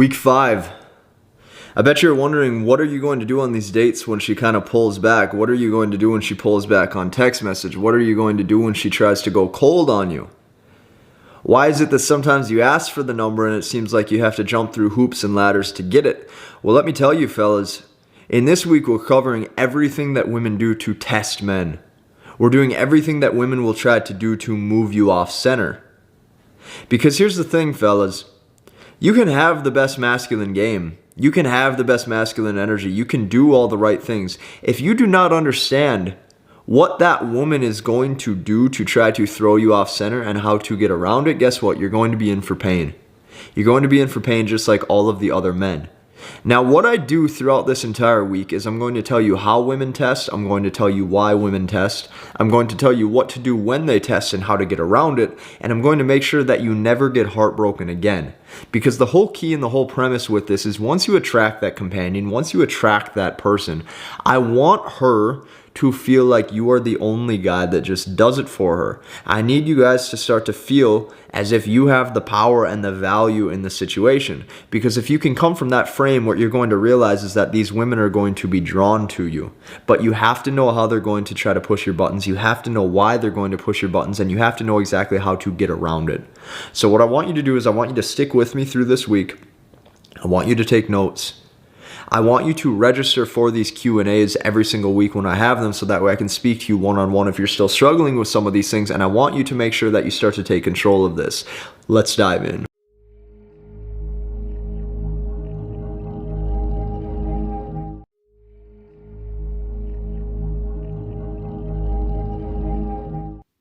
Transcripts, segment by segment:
Week 5. I bet you're wondering, what are you going to do on these dates when she kind of pulls back? What are you going to do when she pulls back on text message? What are you going to do when she tries to go cold on you? Why is it that sometimes you ask for the number and it seems like you have to jump through hoops and ladders to get it? Well, let me tell you, fellas, in this week we're covering everything that women do to test men. We're doing everything that women will try to do to move you off center. Because here's the thing, fellas. You can have the best masculine game. You can have the best masculine energy. You can do all the right things. If you do not understand what that woman is going to do to try to throw you off center and how to get around it, guess what? You're going to be in for pain. You're going to be in for pain just like all of the other men. Now, what I do throughout this entire week is I'm going to tell you how women test. I'm going to tell you why women test. I'm going to tell you what to do when they test and how to get around it. And I'm going to make sure that you never get heartbroken again. Because the whole key and the whole premise with this is once you attract that companion, once you attract that person, I want her to feel like you are the only guy that just does it for her. I need you guys to start to feel as if you have the power and the value in the situation. Because if you can come from that frame, what you're going to realize is that these women are going to be drawn to you. But you have to know how they're going to try to push your buttons. You have to know why they're going to push your buttons, and you have to know exactly how to get around it. So what I want you to do is I want you to stick with me through this week. I want you to take notes. I want you to register for these Q&As every single week when I have them so that way I can speak to you one-on-one if you're still struggling with some of these things, and I want you to make sure that you start to take control of this. Let's dive in.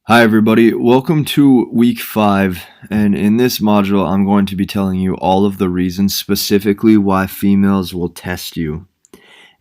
Hi everybody, welcome to week 5, and in this module I'm going to be telling you all of the reasons specifically why females will test you.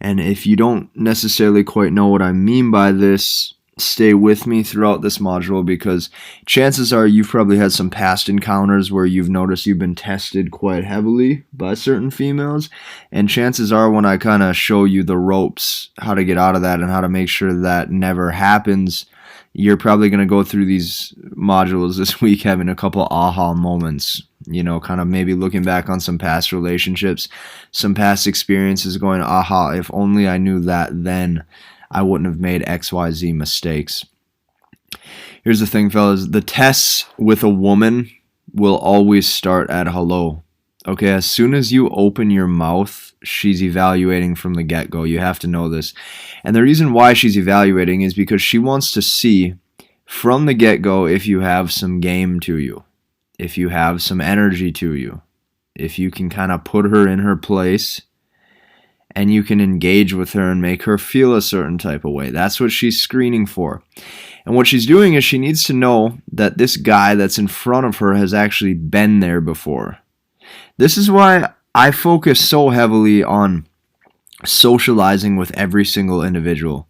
And if you don't necessarily quite know what I mean by this, stay with me throughout this module, because chances are you've probably had some past encounters where you've noticed you've been tested quite heavily by certain females, and chances are when I kind of show you the ropes, how to get out of that and how to make sure that never happens, you're probably going to go through these modules this week having a couple aha moments, you know, kind of maybe looking back on some past relationships, some past experiences going, aha, if only I knew that then, I wouldn't have made XYZ mistakes. Here's the thing, fellas. The tests with a woman will always start at hello. Okay, as soon as you open your mouth, she's evaluating from the get-go. You have to know this. And the reason why she's evaluating is because she wants to see from the get-go if you have some game to you, if you have some energy to you, if you can kind of put her in her place and you can engage with her and make her feel a certain type of way. That's what she's screening for. And what she's doing is she needs to know that this guy that's in front of her has actually been there before. This is why I focus so heavily on socializing with every single individual.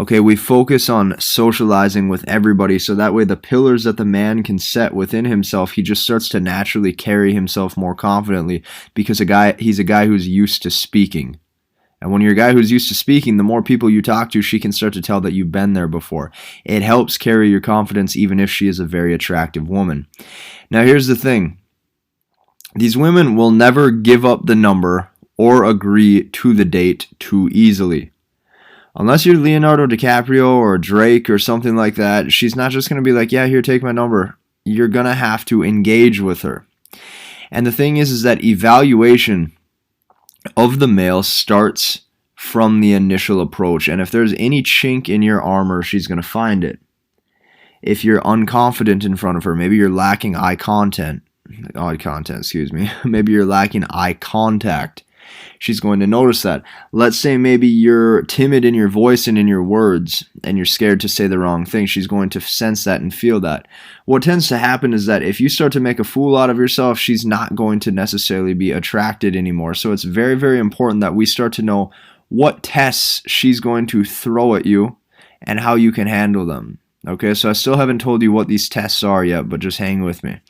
Okay, we focus on socializing with everybody so that way the pillars that the man can set within himself, he just starts to naturally carry himself more confidently because he's a guy who's used to speaking. And when you're a guy who's used to speaking, the more people you talk to, she can start to tell that you've been there before. It helps carry your confidence even if she is a very attractive woman. Now here's the thing. These women will never give up the number or agree to the date too easily. Unless you're Leonardo DiCaprio or Drake or something like that, she's not just going to be like, yeah, here, take my number. You're going to have to engage with her. And the thing is that evaluation of the male starts from the initial approach. And if there's any chink in your armor, she's going to find it. If you're unconfident in front of her, maybe you're lacking eye contact, maybe you're lacking eye contact, she's going to notice that. Let's say maybe you're timid in your voice and in your words, and you're scared to say the wrong thing. She's going to sense that and feel that. What tends to happen is that if you start to make a fool out of yourself, she's not going to necessarily be attracted anymore. So it's very, very important that we start to know what tests she's going to throw at you and how you can handle them. Okay, so I still haven't told you what these tests are yet, but just hang with me.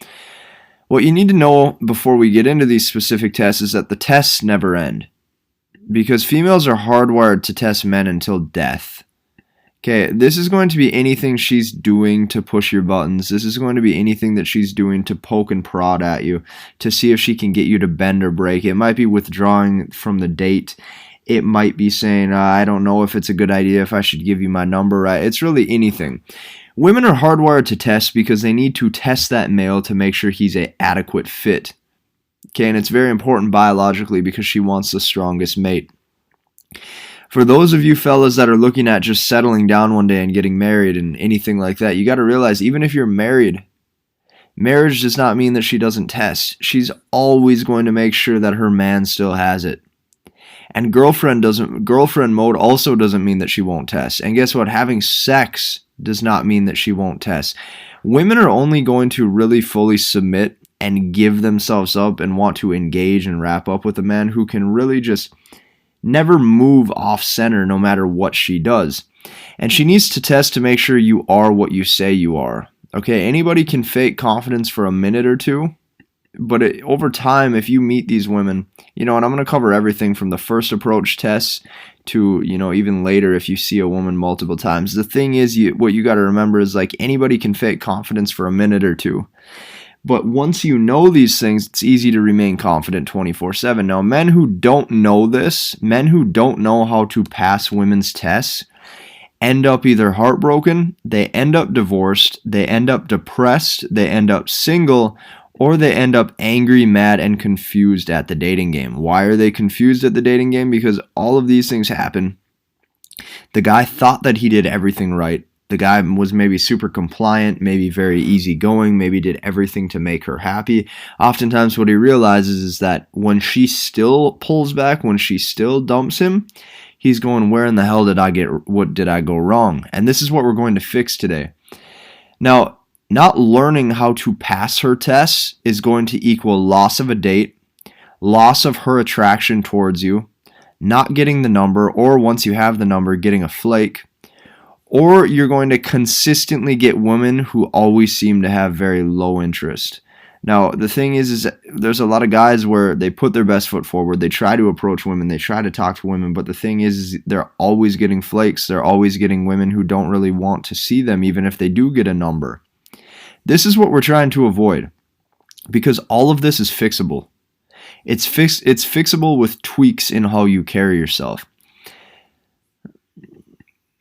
What you need to know before we get into these specific tests is that the tests never end. Because females are hardwired to test men until death. Okay, this is going to be anything she's doing to push your buttons. This is going to be anything that she's doing to poke and prod at you to see if she can get you to bend or break. It might be withdrawing from the date. It might be saying, I don't know if it's a good idea, if I should give you my number, right? It's really anything. Women are hardwired to test because they need to test that male to make sure he's an adequate fit. Okay, and it's very important biologically because she wants the strongest mate. For those of you fellas that are looking at just settling down one day and getting married and anything like that, you got to realize even if you're married, marriage does not mean that she doesn't test. She's always going to make sure that her man still has it. And girlfriend mode also doesn't mean that she won't test. And guess what? Having sex does not mean that she won't test. Women are only going to really fully submit and give themselves up and want to engage and wrap up with a man who can really just never move off center no matter what she does. And she needs to test to make sure you are what you say you are. Okay, anybody can fake confidence for a minute or two, but over time, if you meet these women, and I'm going to cover everything from the first approach tests to, even later if you see a woman multiple times. The thing is, what you got to remember is like anybody can fake confidence for a minute or two. But once you know these things, it's easy to remain confident 24/7. Now, men who don't know this, men who don't know how to pass women's tests, end up either heartbroken, they end up divorced, they end up depressed, they end up single, or they end up angry, mad, and confused at the dating game. Why are they confused at the dating game? Because all of these things happen. The guy thought that he did everything right. The guy was maybe super compliant, maybe very easygoing, maybe did everything to make her happy. Oftentimes what he realizes is that when she still pulls back, when she still dumps him, he's going, where in the hell what did I go wrong? And this is what we're going to fix today. Now, not learning how to pass her tests is going to equal loss of a date, loss of her attraction towards you, not getting the number, or once you have the number, getting a flake. Or you're going to consistently get women who always seem to have very low interest. Now, the thing is there's a lot of guys where they put their best foot forward. They try to approach women. They try to talk to women. But the thing is they're always getting flakes. They're always getting women who don't really want to see them, even if they do get a number. This is what we're trying to avoid because all of this is fixable. It's fixable with tweaks in how you carry yourself.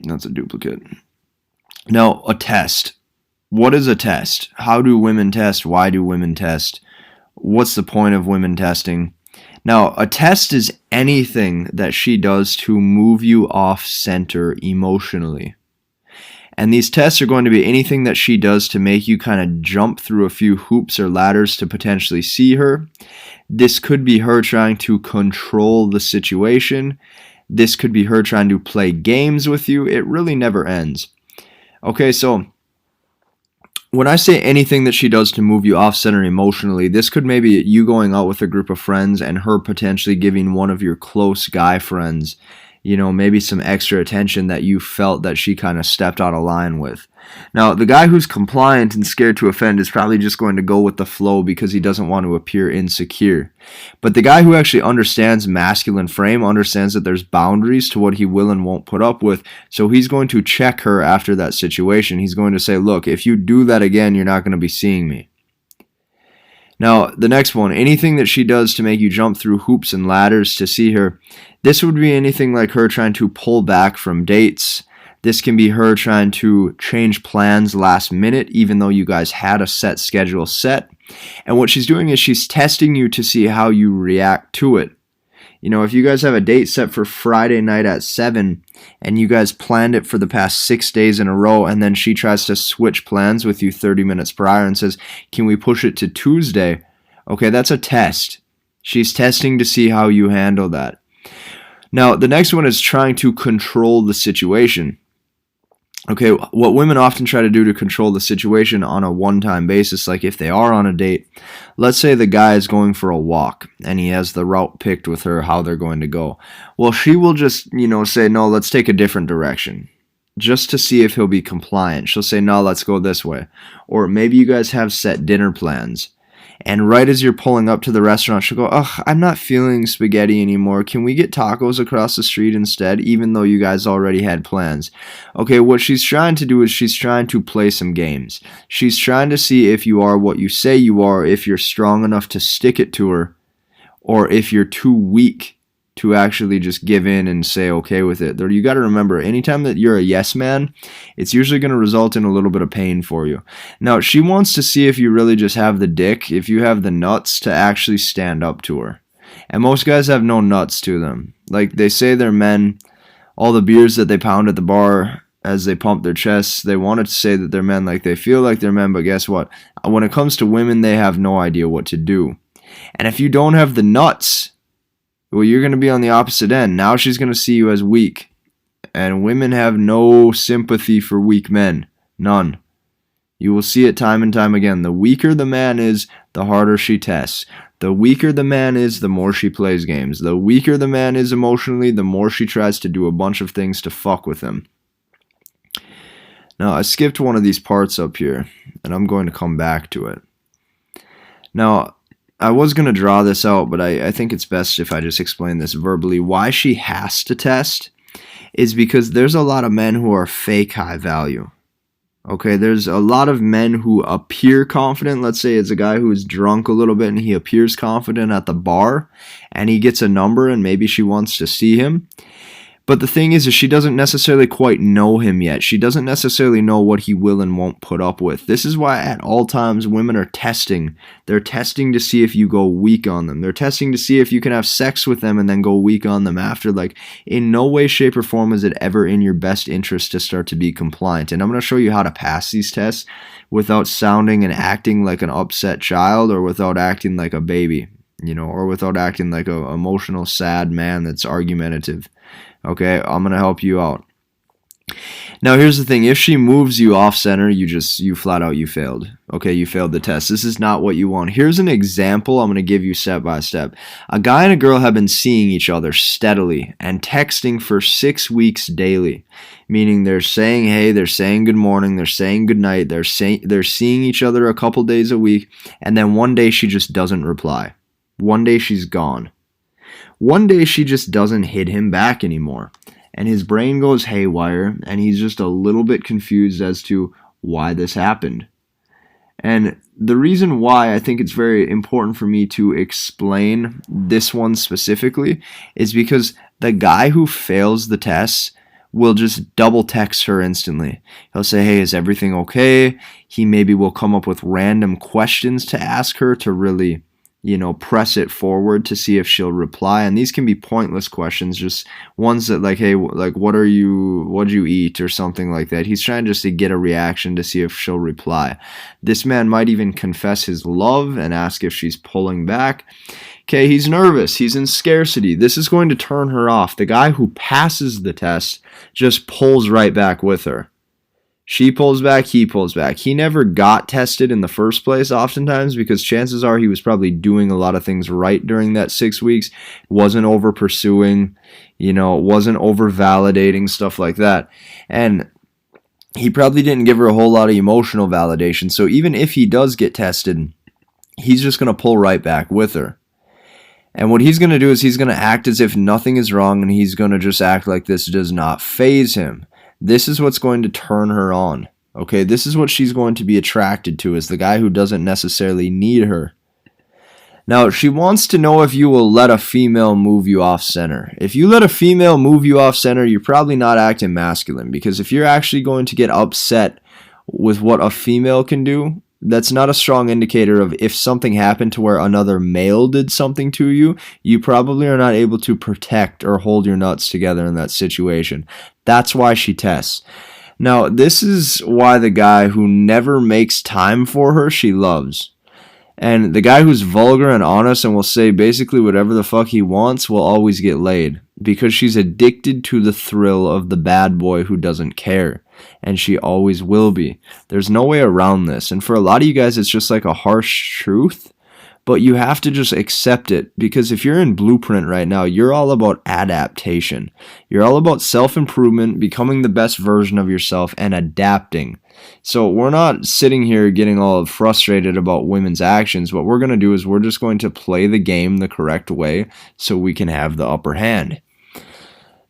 That's a duplicate. Now, a test. What is a test? How do women test? Why do women test? What's the point of women testing? Now, a test is anything that she does to move you off center emotionally. And these tests are going to be anything that she does to make you kind of jump through a few hoops or ladders to potentially see her. This could be her trying to control the situation. This could be her trying to play games with you. It really never ends. Okay, so when I say anything that she does to move you off center emotionally, this could maybe you going out with a group of friends and her potentially giving one of your close guy friends, maybe some extra attention that you felt that she kind of stepped out of line with. Now, the guy who's compliant and scared to offend is probably just going to go with the flow because he doesn't want to appear insecure. But the guy who actually understands masculine frame understands that there's boundaries to what he will and won't put up with. So he's going to check her after that situation. He's going to say, look, if you do that again, you're not going to be seeing me. Now, the next one, anything that she does to make you jump through hoops and ladders to see her, this would be anything like her trying to pull back from dates. This can be her trying to change plans last minute, even though you guys had a set schedule set. And what she's doing is she's testing you to see how you react to it. If you guys have a date set for Friday night at 7 and you guys planned it for the past 6 days in a row, and then she tries to switch plans with you 30 minutes prior and says, can we push it to Tuesday? Okay, that's a test. She's testing to see how you handle that. Now, the next one is trying to control the situation. Okay, what women often try to do to control the situation on a one-time basis, like if they are on a date, let's say the guy is going for a walk and he has the route picked with her, how they're going to go. Well, she will just, say, no, let's take a different direction, just to see if he'll be compliant. She'll say, no, let's go this way. Or maybe you guys have set dinner plans. And right as you're pulling up to the restaurant, she'll go, ugh, I'm not feeling spaghetti anymore. Can we get tacos across the street instead, even though you guys already had plans? Okay, what she's trying to do is she's trying to play some games. She's trying to see if you are what you say you are, if you're strong enough to stick it to her, or if you're too weak to actually just give in and say okay with it. You got to remember, anytime that you're a yes man, it's usually going to result in a little bit of pain for you. Now, she wants to see if you really just have the dick, if you have the nuts to actually stand up to her. And most guys have no nuts to them. Like, they say they're men. All the beers that they pound at the bar as they pump their chests, they wanted to say that they're men, like they feel like they're men, but guess what? When it comes to women, they have no idea what to do. And if you don't have the nuts, well, you're going to be on the opposite end. Now she's going to see you as weak. And women have no sympathy for weak men. None. You will see it time and time again. The weaker the man is, the harder she tests. The weaker the man is, the more she plays games. The weaker the man is emotionally, the more she tries to do a bunch of things to fuck with him. Now, I skipped one of these parts up here, and I'm going to come back to it. Now, I was going to draw this out, but I think it's best if I just explain this verbally. Why she has to test is because there's a lot of men who are fake high value. Okay, there's a lot of men who appear confident. Let's say it's a guy who is drunk a little bit and he appears confident at the bar and he gets a number and maybe she wants to see him. But the thing is she doesn't necessarily quite know him yet. She doesn't necessarily know what he will and won't put up with. This is why at all times women are testing. They're testing to see if you go weak on them. They're testing to see if you can have sex with them and then go weak on them after. Like, in no way, shape, or form is it ever in your best interest to start to be compliant. And I'm going to show you how to pass these tests without sounding and acting like an upset child, or without acting like a baby, or without acting like an emotional, sad man that's argumentative. Okay, I'm going to help you out. Now, here's the thing. If she moves you off center, you flat out, you failed. Okay, you failed the test. This is not what you want. Here's an example I'm going to give you step by step. A guy and a girl have been seeing each other steadily and texting for 6 weeks daily, meaning they're saying hey, they're saying good morning, they're saying good night, they're seeing each other a couple days a week, and then one day she just doesn't reply. One day she's gone. One day she just doesn't hit him back anymore, and his brain goes haywire, and he's just a little bit confused as to why this happened. And the reason why I think it's very important for me to explain this one specifically is because the guy who fails the tests will just double text her instantly. He'll say, hey, is everything okay? He maybe will come up with random questions to ask her to really press it forward to see if she'll reply. And these can be pointless questions, just ones that like, hey, like, what'd you eat, or something like that. He's trying just to get a reaction to see if she'll reply. This man might even confess his love and ask if she's pulling back. Okay, he's nervous. He's in scarcity. This is going to turn her off. The guy who passes the test just pulls right back with her. She pulls back, he pulls back. He never got tested in the first place oftentimes because chances are he was probably doing a lot of things right during that 6 weeks, wasn't over pursuing, wasn't over validating, stuff like that. And he probably didn't give her a whole lot of emotional validation. So even if he does get tested, he's just going to pull right back with her. And what he's going to do is he's going to act as if nothing is wrong, and he's going to just act like this does not faze him. This is what's going to turn her on. Okay, this is what she's going to be attracted to, is the guy who doesn't necessarily need her. Now, she wants to know if you will let a female move you off center. If you let a female move you off center, you're probably not acting masculine, because if you're actually going to get upset with what a female can do, that's not a strong indicator of if something happened to where another male did something to you, you probably are not able to protect or hold your nuts together in that situation. That's why she tests. Now, this is why the guy who never makes time for her, she loves. And the guy who's vulgar and honest and will say basically whatever the fuck he wants will always get laid, because she's addicted to the thrill of the bad boy who doesn't care. And she always will be. There's no way around this. And for a lot of you guys, it's just like a harsh truth. but you have to just accept it, because if you're in Blueprint right now, you're all about adaptation. You're all about self-improvement, becoming the best version of yourself, and adapting. So we're not sitting here getting all frustrated about women's actions. What we're going to do is we're just going to play the game the correct way so we can have the upper hand.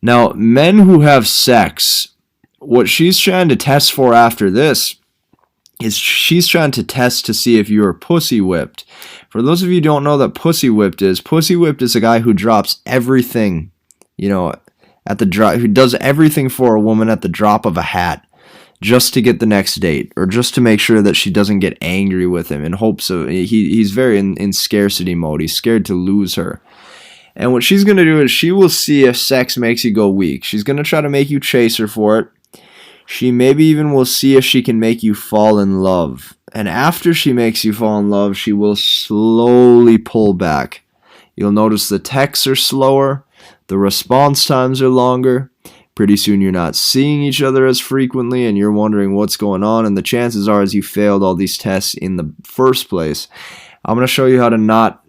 Now, men who have sex, what she's trying to test for after this is she's trying to test to see if you are pussy whipped. For those of you who don't know what pussy whipped is a guy who drops everything, at the drop, who does everything for a woman at the drop of a hat, just to get the next date, or just to make sure that she doesn't get angry with him in hopes of, he's very in scarcity mode. He's scared to lose her. And what she's going to do is she will see if sex makes you go weak. She's going to try to make you chase her for it. She maybe even will see if she can make you fall in love. And after she makes you fall in love, she will slowly pull back. You'll notice the texts are slower, the response times are longer. Pretty soon you're not seeing each other as frequently, and you're wondering what's going on, and the chances are is you failed all these tests in the first place. I'm going to show you how to not,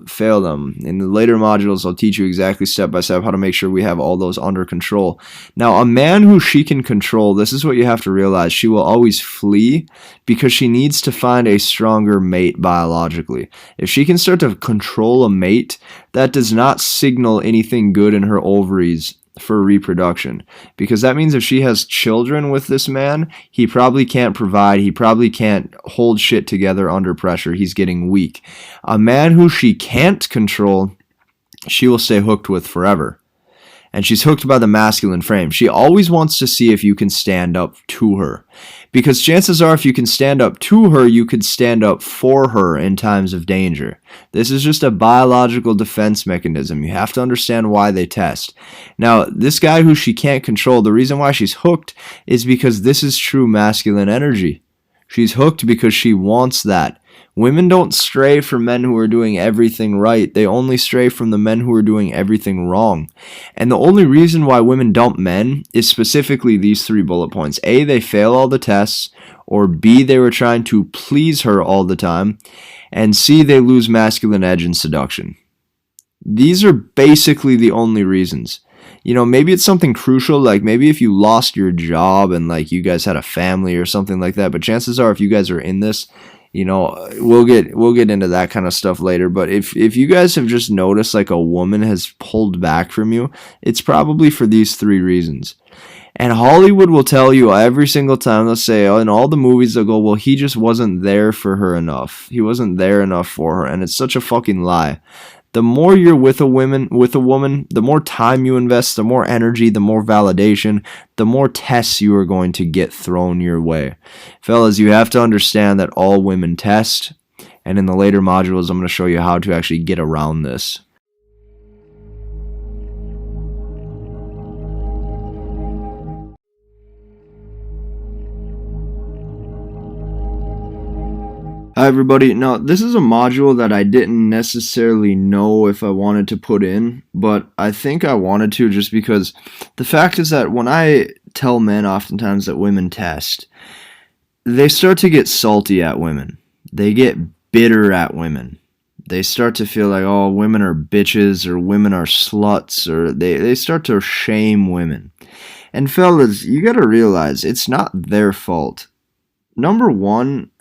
fail them. In the later modules, I'll teach you exactly step by step how to make sure we have all those under control. Now, a man who she can control, this is what you have to realize. She will always flee because she needs to find a stronger mate biologically. If she can start to control a mate, that does not signal anything good in her ovaries for reproduction, because that means if she has children with this man, he probably can't provide, he probably can't hold shit together under pressure, he's getting weak. A man who she can't control, she will stay hooked with forever. And she's hooked by the masculine frame. She always wants to see if you can stand up to her, because chances are if you can stand up to her, you could stand up for her in times of danger. This is just a biological defense mechanism. You have to understand why they test. Now, this guy who she can't control, the reason why she's hooked is because this is true masculine energy. She's hooked because she wants that. Women don't stray from men who are doing everything right. They only stray from the men who are doing everything wrong. And the only reason why women dump men is specifically these 3 bullet points. A, they fail all the tests. Or B, they were trying to please her all the time. And C, they lose masculine edge in seduction. These are basically the only reasons. Maybe it's something crucial, like maybe if you lost your job and like you guys had a family or something like that. But chances are if you guys are in this, we'll get into that kind of stuff later. But if you guys have just noticed like a woman has pulled back from you, it's probably for these 3 reasons. And Hollywood will tell you every single time, they'll say, in all the movies, they'll go, well, he just wasn't there for her enough. He wasn't there enough for her. And it's such a fucking lie. The more you're with a woman, the more time you invest, the more energy, the more validation, the more tests you are going to get thrown your way. Fellas, you have to understand that all women test, and in the later modules, I'm going to show you how to actually get around this. Hi everybody, now this is a module that I didn't necessarily know if I wanted to put in, but I think I wanted to just because the fact is that when I tell men oftentimes that women test, they start to get salty at women. They get bitter at women. They start to feel like, oh, women are bitches or women are sluts, or they start to shame women. And fellas, you gotta realize it's not their fault. Number one,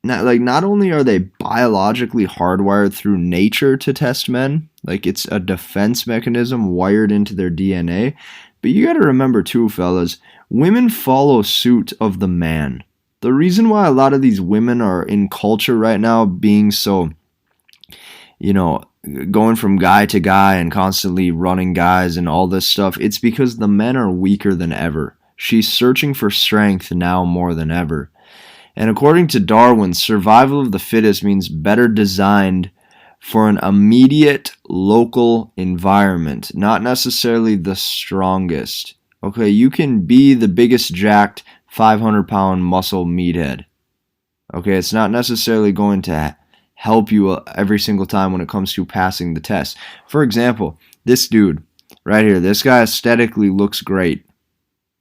not only are they biologically hardwired through nature to test men, like it's a defense mechanism wired into their DNA, but you gotta remember too, fellas, women follow suit of the man. The reason why a lot of these women are in culture right now being so, going from guy to guy and constantly running guys and all this stuff, it's because the men are weaker than ever. She's searching for strength now more than ever. And according to Darwin, survival of the fittest means better designed for an immediate local environment, not necessarily the strongest. Okay, you can be the biggest jacked 500-pound muscle meathead. Okay, it's not necessarily going to help you every single time when it comes to passing the test. For example, this dude right here, this guy aesthetically looks great.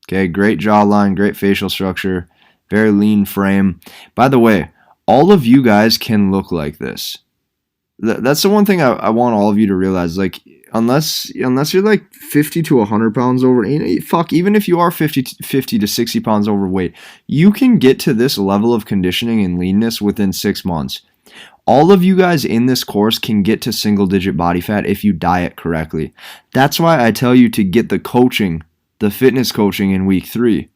Okay, great jawline, great facial structure, very lean frame. By the way, all of you guys can look like this. That's the one thing I want all of you to realize. Like, unless you're like 50 to 100 pounds over, fuck, even if you are 50 to 60 pounds overweight, you can get to this level of conditioning and leanness within 6 months. All of you guys in this course can get to single digit body fat if you diet correctly. That's why I tell you to get the coaching, the fitness coaching in week 3.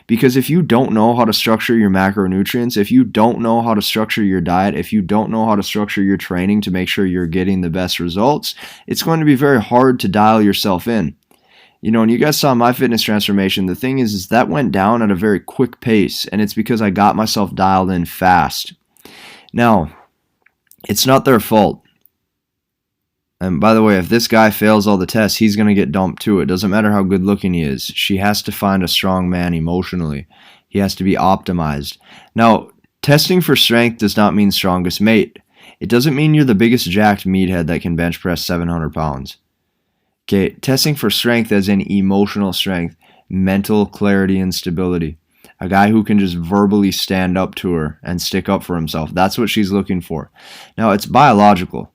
Because if you don't know how to structure your macronutrients, if you don't know how to structure your diet, if you don't know how to structure your training to make sure you're getting the best results, it's going to be very hard to dial yourself in. You know, and you guys saw my fitness transformation. The thing is that went down at a very quick pace, and it's because I got myself dialed in fast. Now, it's not their fault. And by the way, if this guy fails all the tests, he's going to get dumped too. It doesn't matter how good looking he is. She has to find a strong man emotionally. He has to be optimized. Now, testing for strength does not mean strongest mate. It doesn't mean you're the biggest jacked meathead that can bench press 700 pounds. Okay, testing for strength as in emotional strength, mental clarity and stability. A guy who can just verbally stand up to her and stick up for himself. That's what she's looking for. Now, it's biological,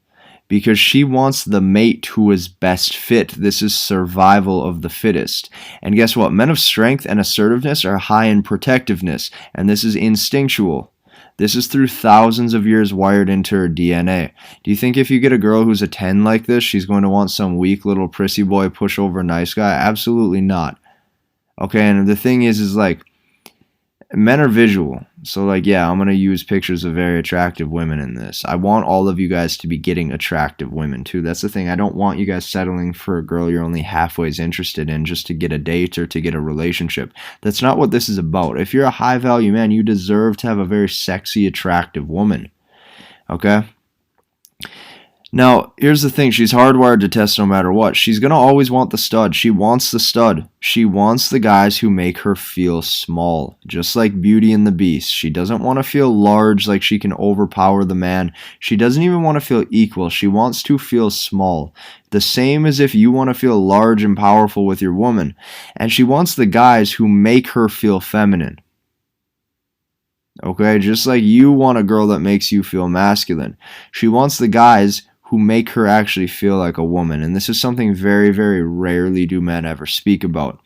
because she wants the mate who is best fit. This is survival of the fittest. And guess what? Men of strength and assertiveness are high in protectiveness, and this is instinctual. This is through thousands of years wired into her DNA. Do you think if you get a girl who's a 10 like this, she's going to want some weak little prissy boy pushover nice guy? Absolutely not. Okay, and the thing is like, men are visual. So like, yeah, I'm going to use pictures of very attractive women in this. I want all of you guys to be getting attractive women too. That's the thing. I don't want you guys settling for a girl you're only halfway interested in just to get a date or to get a relationship. That's not what this is about. If you're a high value man, you deserve to have a very sexy, attractive woman. Okay? Now, here's the thing. She's hardwired to test no matter what. She's going to always want the stud. She wants the stud. She wants the guys who make her feel small, just like Beauty and the Beast. She doesn't want to feel large like she can overpower the man. She doesn't even want to feel equal. She wants to feel small. The same as if you want to feel large and powerful with your woman. And she wants the guys who make her feel feminine. Okay, just like you want a girl that makes you feel masculine. She wants the guys who make her actually feel like a woman. And this is something very, very rarely do men ever speak about.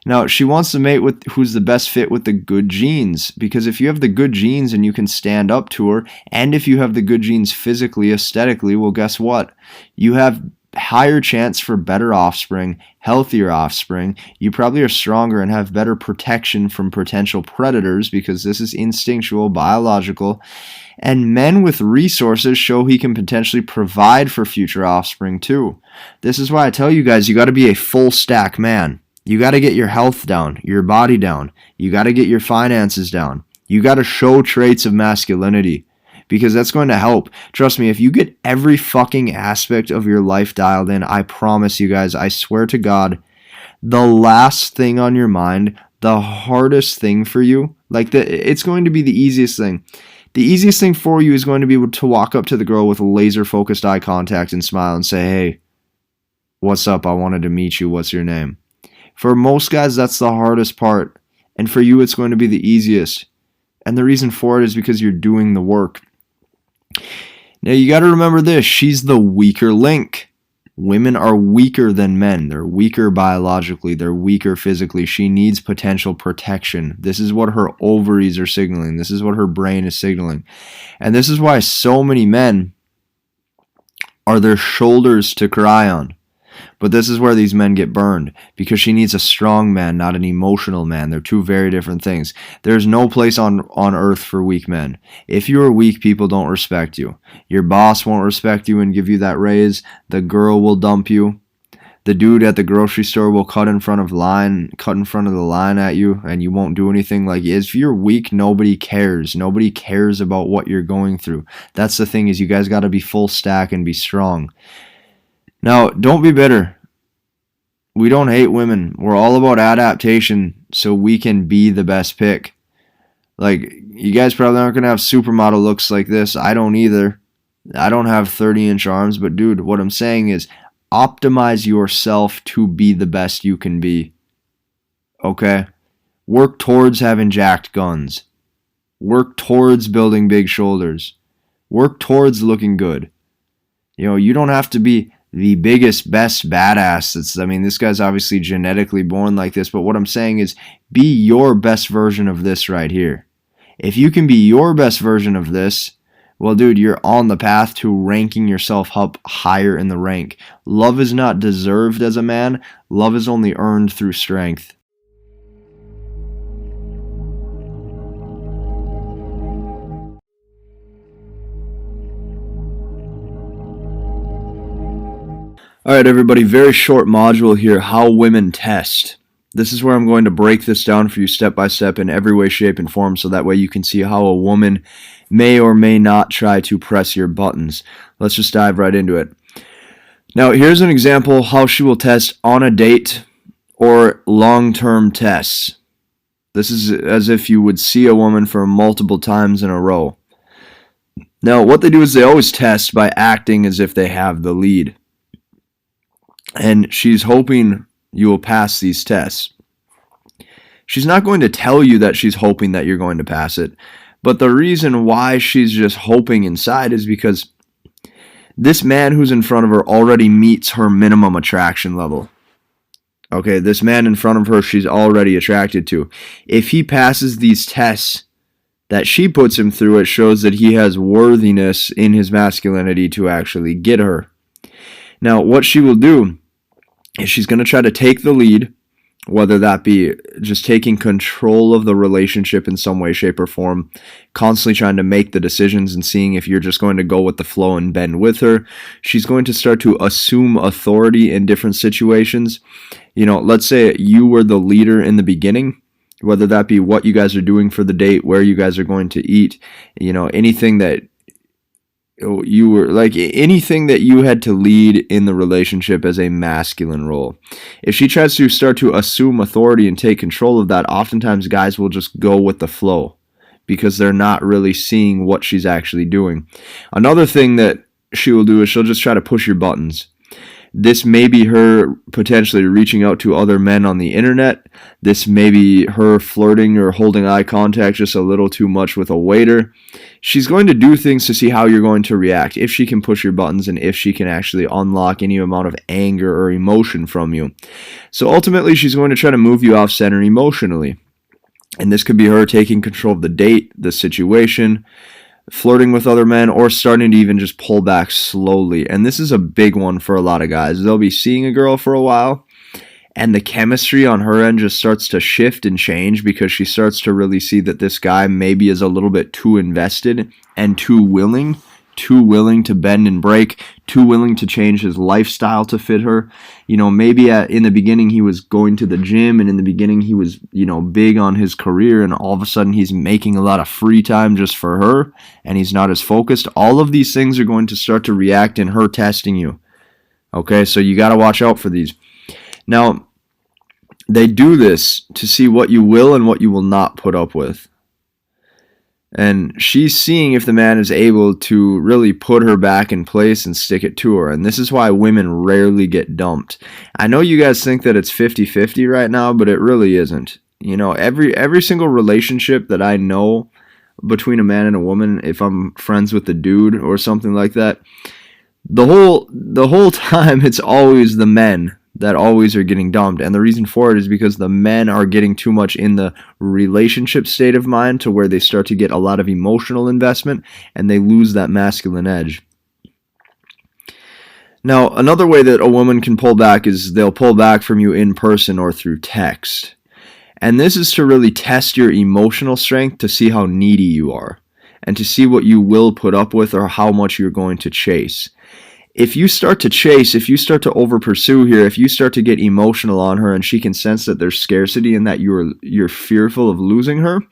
Now, she wants to mate with who's the best fit with the good genes, because if you have the good genes and you can stand up to her, and if you have the good genes physically, aesthetically, well, guess what? You have higher chance for better offspring, healthier offspring. You probably are stronger and have better protection from potential predators, because this is instinctual, biological. And men with resources show he can potentially provide for future offspring too. This is why I tell you guys, you got to be a full stack man. You got to get your health down, your body down. You got to get your finances down. You got to show traits of masculinity, because that's going to help. Trust me, if you get every fucking aspect of your life dialed in, I promise you guys, I swear to God, the last thing on your mind, the hardest thing for you, it's going to be the easiest thing. The easiest thing for you is going to be able to walk up to the girl with laser focused eye contact and smile and say, hey, what's up? I wanted to meet you. What's your name? For most guys, that's the hardest part. And for you, it's going to be the easiest. And the reason for it is because you're doing the work. Now, you got to remember this. She's the weaker link. Women are weaker than men. They're weaker biologically. They're weaker physically. She needs potential protection. This is what her ovaries are signaling. This is what her brain is signaling. And this is why so many men are their shoulders to cry on. But this is where these men get burned, because she needs a strong man, not an emotional man. They're two very different things. There's no place on earth for weak men. If you are weak, people don't respect you. Your boss won't respect you and give you that raise. The girl will dump you. The dude at the grocery store will cut in front of the line at you, and you won't do anything. Like, if you're weak, nobody cares. Nobody cares about what you're going through. That's the thing, is you guys got to be full stack and be strong. Now, don't be bitter. We don't hate women. We're all about adaptation so we can be the best pick. Like, you guys probably aren't going to have supermodel looks like this. I don't either. I don't have 30-inch arms, but dude, what I'm saying is optimize yourself to be the best you can be. Okay? Work towards having jacked guns. Work towards building big shoulders. Work towards looking good. You don't have to be the biggest, best badass. This guy's obviously genetically born like this, but what I'm saying is be your best version of this right here. If you can be your best version of this, well, dude, you're on the path to ranking yourself up higher in the rank. Love is not deserved as a man. Love is only earned through strength. All right, everybody, very short module here, how women test. This is where I'm going to break this down for you step by step in every way, shape, and form, so that way you can see how a woman may or may not try to press your buttons. Let's just dive right into it. Now, here's an example how she will test on a date or long-term tests. This is as if you would see a woman for multiple times in a row. Now, what they do is they always test by acting as if they have the lead. And she's hoping you will pass these tests. She's not going to tell you that she's hoping that you're going to pass it. But the reason why she's just hoping inside is because this man who's in front of her already meets her minimum attraction level. Okay, this man in front of her she's already attracted to. If he passes these tests that she puts him through, it shows that he has worthiness in his masculinity to actually get her. Now, what she will do is she's going to try to take the lead, whether that be just taking control of the relationship in some way, shape, or form, constantly trying to make the decisions and seeing if you're just going to go with the flow and bend with her. She's going to start to assume authority in different situations. Let's say you were the leader in the beginning, whether that be what you guys are doing for the date, where you guys are going to eat, anything that you were like, anything that you had to lead in the relationship as a masculine role. If she tries to start to assume authority and take control of that, oftentimes guys will just go with the flow because they're not really seeing what she's actually doing. Another thing that she will do is she'll just try to push your buttons. This may be her potentially reaching out to other men on the internet. This may be her flirting or holding eye contact just a little too much with a waiter. She's going to do things to see how you're going to react, if she can push your buttons and if she can actually unlock any amount of anger or emotion from you. So ultimately, she's going to try to move you off center emotionally. And this could be her taking control of the date, the situation, flirting with other men, or starting to even just pull back slowly. And this is a big one for a lot of guys. They'll be seeing a girl for a while, and the chemistry on her end just starts to shift and change because she starts to really see that this guy maybe is a little bit too invested and too willing to bend and break, too willing to change his lifestyle to fit her. Maybe in the beginning he was going to the gym, and in the beginning he was, big on his career, and all of a sudden he's making a lot of free time just for her, and he's not as focused. All of these things are going to start to react in her testing you. Okay, so you got to watch out for these. Now, they do this to see what you will and what you will not put up with. And she's seeing if the man is able to really put her back in place and stick it to her. And this is why women rarely get dumped. I know you guys think that it's 50-50 right now, but it really isn't. Every single relationship that I know between a man and a woman, if I'm friends with a dude or something like that, the whole time it's always the men that always are getting dumped. And the reason for it is because the men are getting too much in the relationship state of mind to where they start to get a lot of emotional investment and they lose that masculine edge. Now, another way that a woman can pull back is they'll pull back from you in person or through text. And this is to really test your emotional strength to see how needy you are and to see what you will put up with or how much you're going to chase. If you start to chase, if you start to over pursue here, if you start to get emotional on her and she can sense that there's scarcity and that you're fearful of losing her,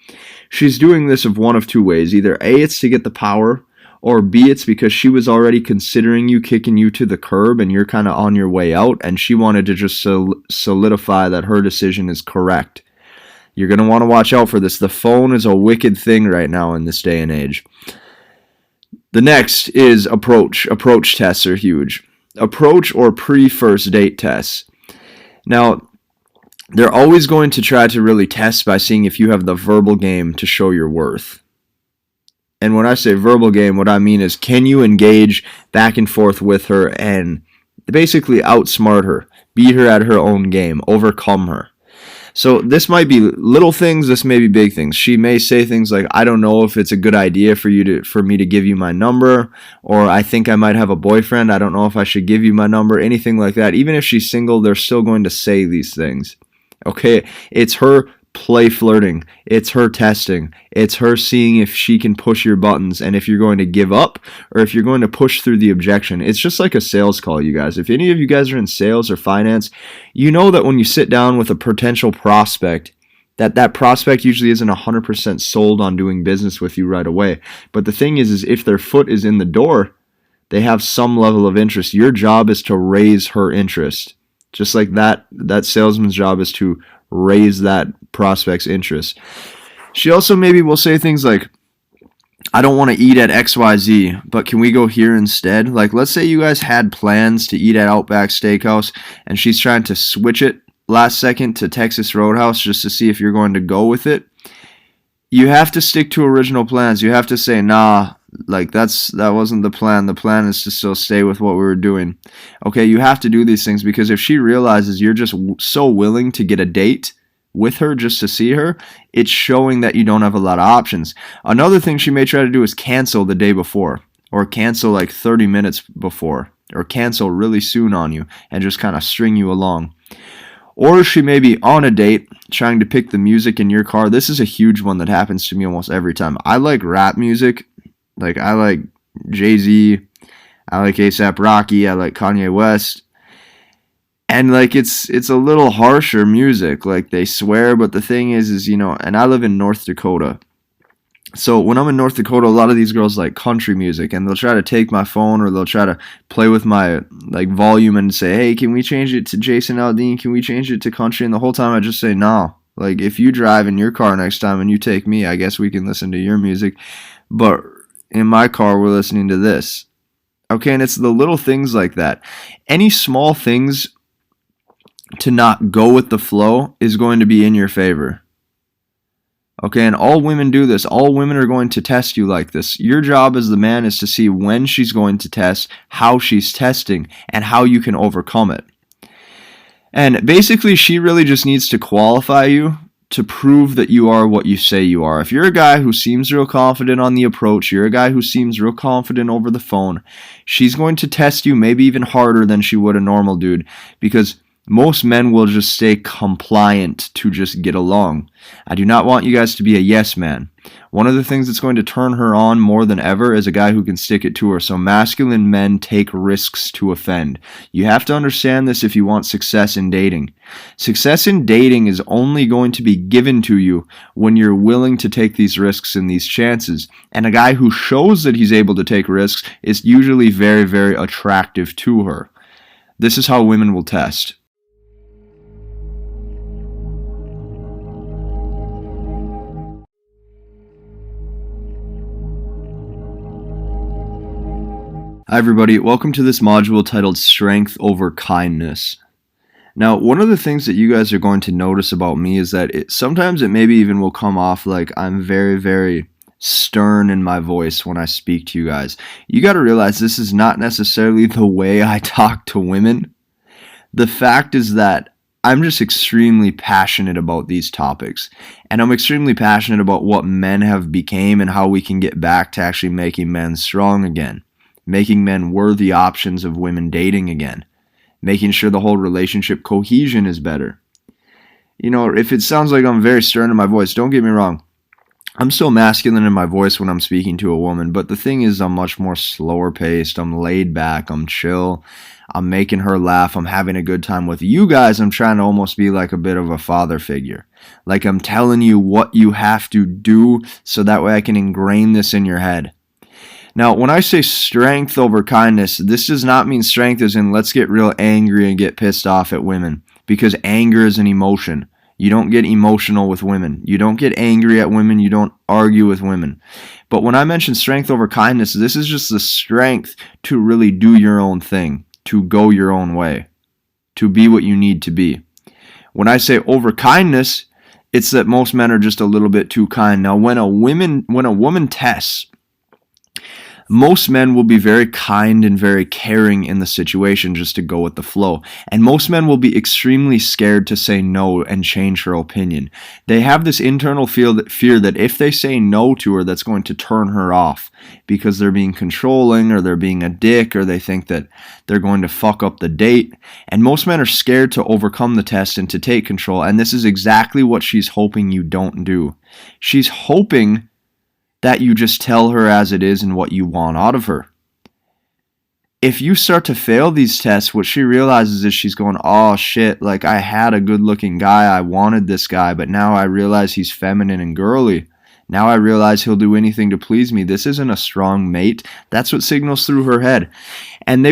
she's doing this of one of two ways. Either A, it's to get the power, or B, it's because she was already considering you, kicking you to the curb, and you're kind of on your way out, and she wanted to just solidify that her decision is correct. You're going to want to watch out for this. The phone is a wicked thing right now in this day and age. The next is approach. Approach tests are huge. Approach or pre-first date tests. Now, they're always going to try to really test by seeing if you have the verbal game to show your worth. And when I say verbal game, what I mean is, can you engage back and forth with her and basically outsmart her, beat her at her own game, overcome her? So this might be little things, this may be big things. She may say things like, I don't know if it's a good idea for me to give you my number, or I think I might have a boyfriend, I don't know if I should give you my number, anything like that. Even if she's single, they're still going to say these things. Okay, it's her play flirting. It's her testing. It's her seeing if she can push your buttons and if you're going to give up or if you're going to push through the objection. It's just like a sales call, you guys. If any of you guys are in sales or finance, you know that when you sit down with a potential prospect, that prospect usually isn't 100% sold on doing business with you right away. But the thing is if their foot is in the door, they have some level of interest. Your job is to raise her interest. Just like that salesman's job is to raise that prospect's interest. She also maybe will say things like, I don't want to eat at XYZ, but can we go here instead? Like, let's say you guys had plans to eat at Outback Steakhouse and she's trying to switch it last second to Texas Roadhouse just to see if you're going to go with it. You have to stick to original plans. You have to say, nah, like that wasn't the plan. The plan is to still stay with what we were doing. Okay, you have to do these things because if she realizes you're just so willing to get a date with her just to see her, it's showing that you don't have a lot of options. Another thing she may try to do is cancel the day before, or cancel like 30 minutes before, or cancel really soon on you and just kind of string you along. Or she may be on a date trying to pick the music in your car. This is a huge one that happens to me almost every time. I like rap music. Like, I like Jay-Z. I like A$AP Rocky. I like Kanye West. And, like, it's a little harsher music. Like, they swear, but the thing is, and I live in North Dakota. So when I'm in North Dakota, a lot of these girls like country music, and they'll try to take my phone or they'll try to play with my like volume and say, hey, can we change it to Jason Aldean? Can we change it to country? And the whole time I just say, no. Like, if you drive in your car next time and you take me, I guess we can listen to your music. But in my car, we're listening to this. Okay, and it's the little things like that. Any small things to not go with the flow is going to be in your favor. Okay, and all women do this. All women are going to test you like this. Your job as the man is to see when she's going to test, how she's testing, and how you can overcome it. And basically, she really just needs to qualify you to prove that you are what you say you are. If you're a guy who seems real confident on the approach, you're a guy who seems real confident over the phone, she's going to test you maybe even harder than she would a normal dude, because most men will just stay compliant to just get along. I do not want you guys to be a yes man. One of the things that's going to turn her on more than ever is a guy who can stick it to her. So masculine men take risks to offend. You have to understand this if you want success in dating. Success in dating is only going to be given to you when you're willing to take these risks and these chances. And a guy who shows that he's able to take risks is usually very, very attractive to her. This is how women will test. Hi everybody, welcome to this module titled Strength Over Kindness. Now, one of the things that you guys are going to notice about me is that sometimes it maybe even will come off like I'm very, very stern in my voice when I speak to you guys. You got to realize this is not necessarily the way I talk to women. The fact is that I'm just extremely passionate about these topics, and I'm extremely passionate about what men have become and how we can get back to actually making men strong again. Making men worthy options of women dating again. Making sure the whole relationship cohesion is better. If it sounds like I'm very stern in my voice, don't get me wrong. I'm still masculine in my voice when I'm speaking to a woman, but the thing is I'm much more slower paced. I'm laid back. I'm chill. I'm making her laugh. I'm having a good time with you guys. I'm trying to almost be like a bit of a father figure. Like I'm telling you what you have to do so that way I can ingrain this in your head. Now, when I say strength over kindness, this does not mean strength as in let's get real angry and get pissed off at women, because anger is an emotion. You don't get emotional with women. You don't get angry at women. You don't argue with women. But when I mention strength over kindness, this is just the strength to really do your own thing, to go your own way, to be what you need to be. When I say over kindness, it's that most men are just a little bit too kind. Now, when a woman tests, Most men will be very kind and very caring in the situation just to go with the flow. And most men will be extremely scared to say no and change her opinion. They have this internal fear that if they say no to her, that's going to turn her off because they're being controlling or they're being a dick or they think that they're going to fuck up the date. And most men are scared to overcome the test and to take control. And this is exactly what she's hoping you don't do. She's hoping that you just tell her as it is and what you want out of her. If you start to fail these tests, what she realizes is she's going, oh shit, like I had a good looking guy, I wanted this guy, but now I realize he's feminine and girly. Now I realize he'll do anything to please me. This isn't a strong mate. That's what signals through her head. And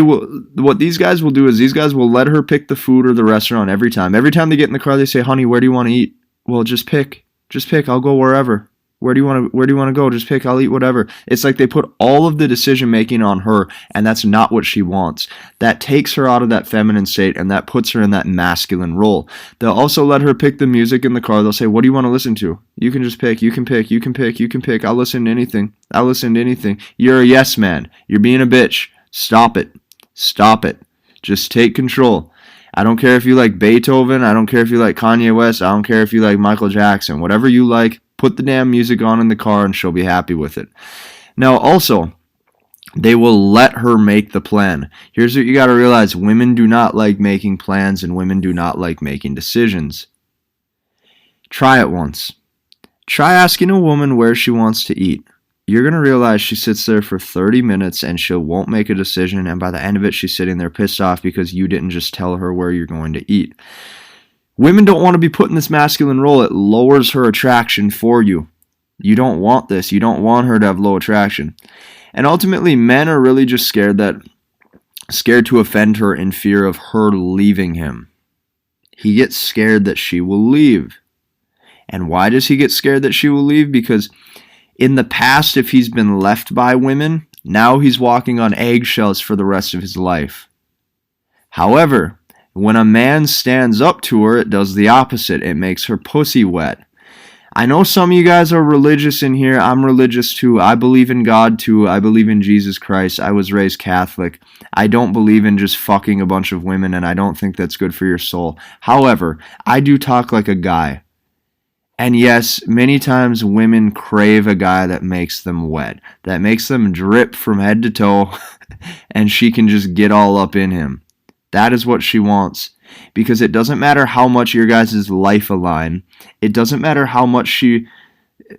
what these guys will do is these guys will let her pick the food or the restaurant every time. Every time they get in the car, they say, honey, where do you want to eat? Well, just pick, I'll go wherever. Where do you want to go? Just pick, I'll eat whatever. It's like they put all of the decision making on her, and that's not what she wants. That takes her out of that feminine state, and that puts her in that masculine role. They'll also let her pick the music in the car. They'll say, what do you want to listen to? You can just pick, you can pick. I'll listen to anything. You're a yes man. You're being a bitch. Stop it. Just take control. I don't care if you like Beethoven. I don't care if you like Kanye West. I don't care if you like Michael Jackson. Whatever you like, put the damn music on in the car and she'll be happy with it. Now, also, they will let her make the plan. Here's what you got to realize. Women do not like making plans and women do not like making decisions. Try it once. Try asking a woman where she wants to eat. You're going to realize she sits there for 30 minutes and she won't make a decision, and by the end of it, she's sitting there pissed off because you didn't just tell her where you're going to eat. Women don't want to be put in this masculine role. It lowers her attraction for you. You don't want this. You don't want her to have low attraction. And ultimately, men are really just scared to offend her in fear of her leaving him. He gets scared that she will leave. And why does he get scared that she will leave? Because in the past, if he's been left by women, now he's walking on eggshells for the rest of his life. However, when a man stands up to her, it does the opposite. It makes her pussy wet. I know some of you guys are religious in here. I'm religious too. I believe in God too. I believe in Jesus Christ. I was raised Catholic. I don't believe in just fucking a bunch of women, and I don't think that's good for your soul. However, I do talk like a guy. And yes, many times women crave a guy that makes them wet, that makes them drip from head to toe, and she can just get all up in him. That is what she wants. Because it doesn't matter how much your guys' life align. It doesn't matter how much she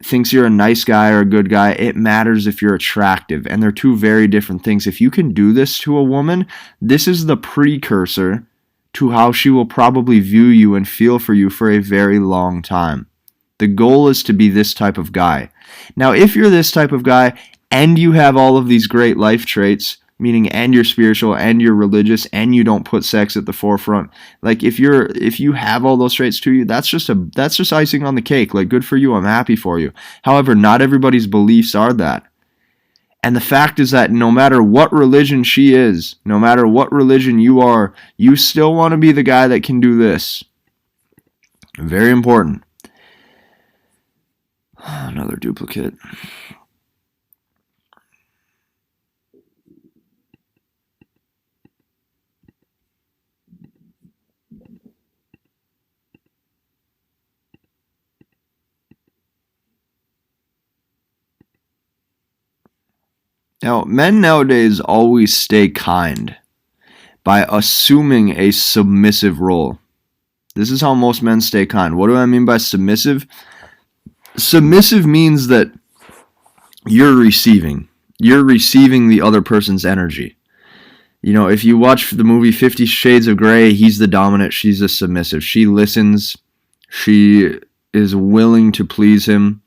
thinks you're a nice guy or a good guy. It matters if you're attractive. And they're two very different things. If you can do this to a woman, this is the precursor to how she will probably view you and feel for you for a very long time. The goal is to be this type of guy. Now, if you're this type of guy and you have all of these great life traits, meaning and you're spiritual and you're religious and you don't put sex at the forefront, like if you have all those traits to you, that's just icing on the cake. Like, good for you. I'm happy for you. However, not everybody's beliefs are that. And the fact is that no matter what religion she is, no matter what religion you are, you still want to be the guy that can do this. Very important. Another duplicate. Now, men nowadays always stay kind by assuming a submissive role. This is how most men stay kind. What do I mean by submissive? Submissive means that you're receiving. You're receiving the other person's energy. You know, if you watch the movie 50 Shades of Grey, he's the dominant, she's the submissive. She listens. She is willing to please him.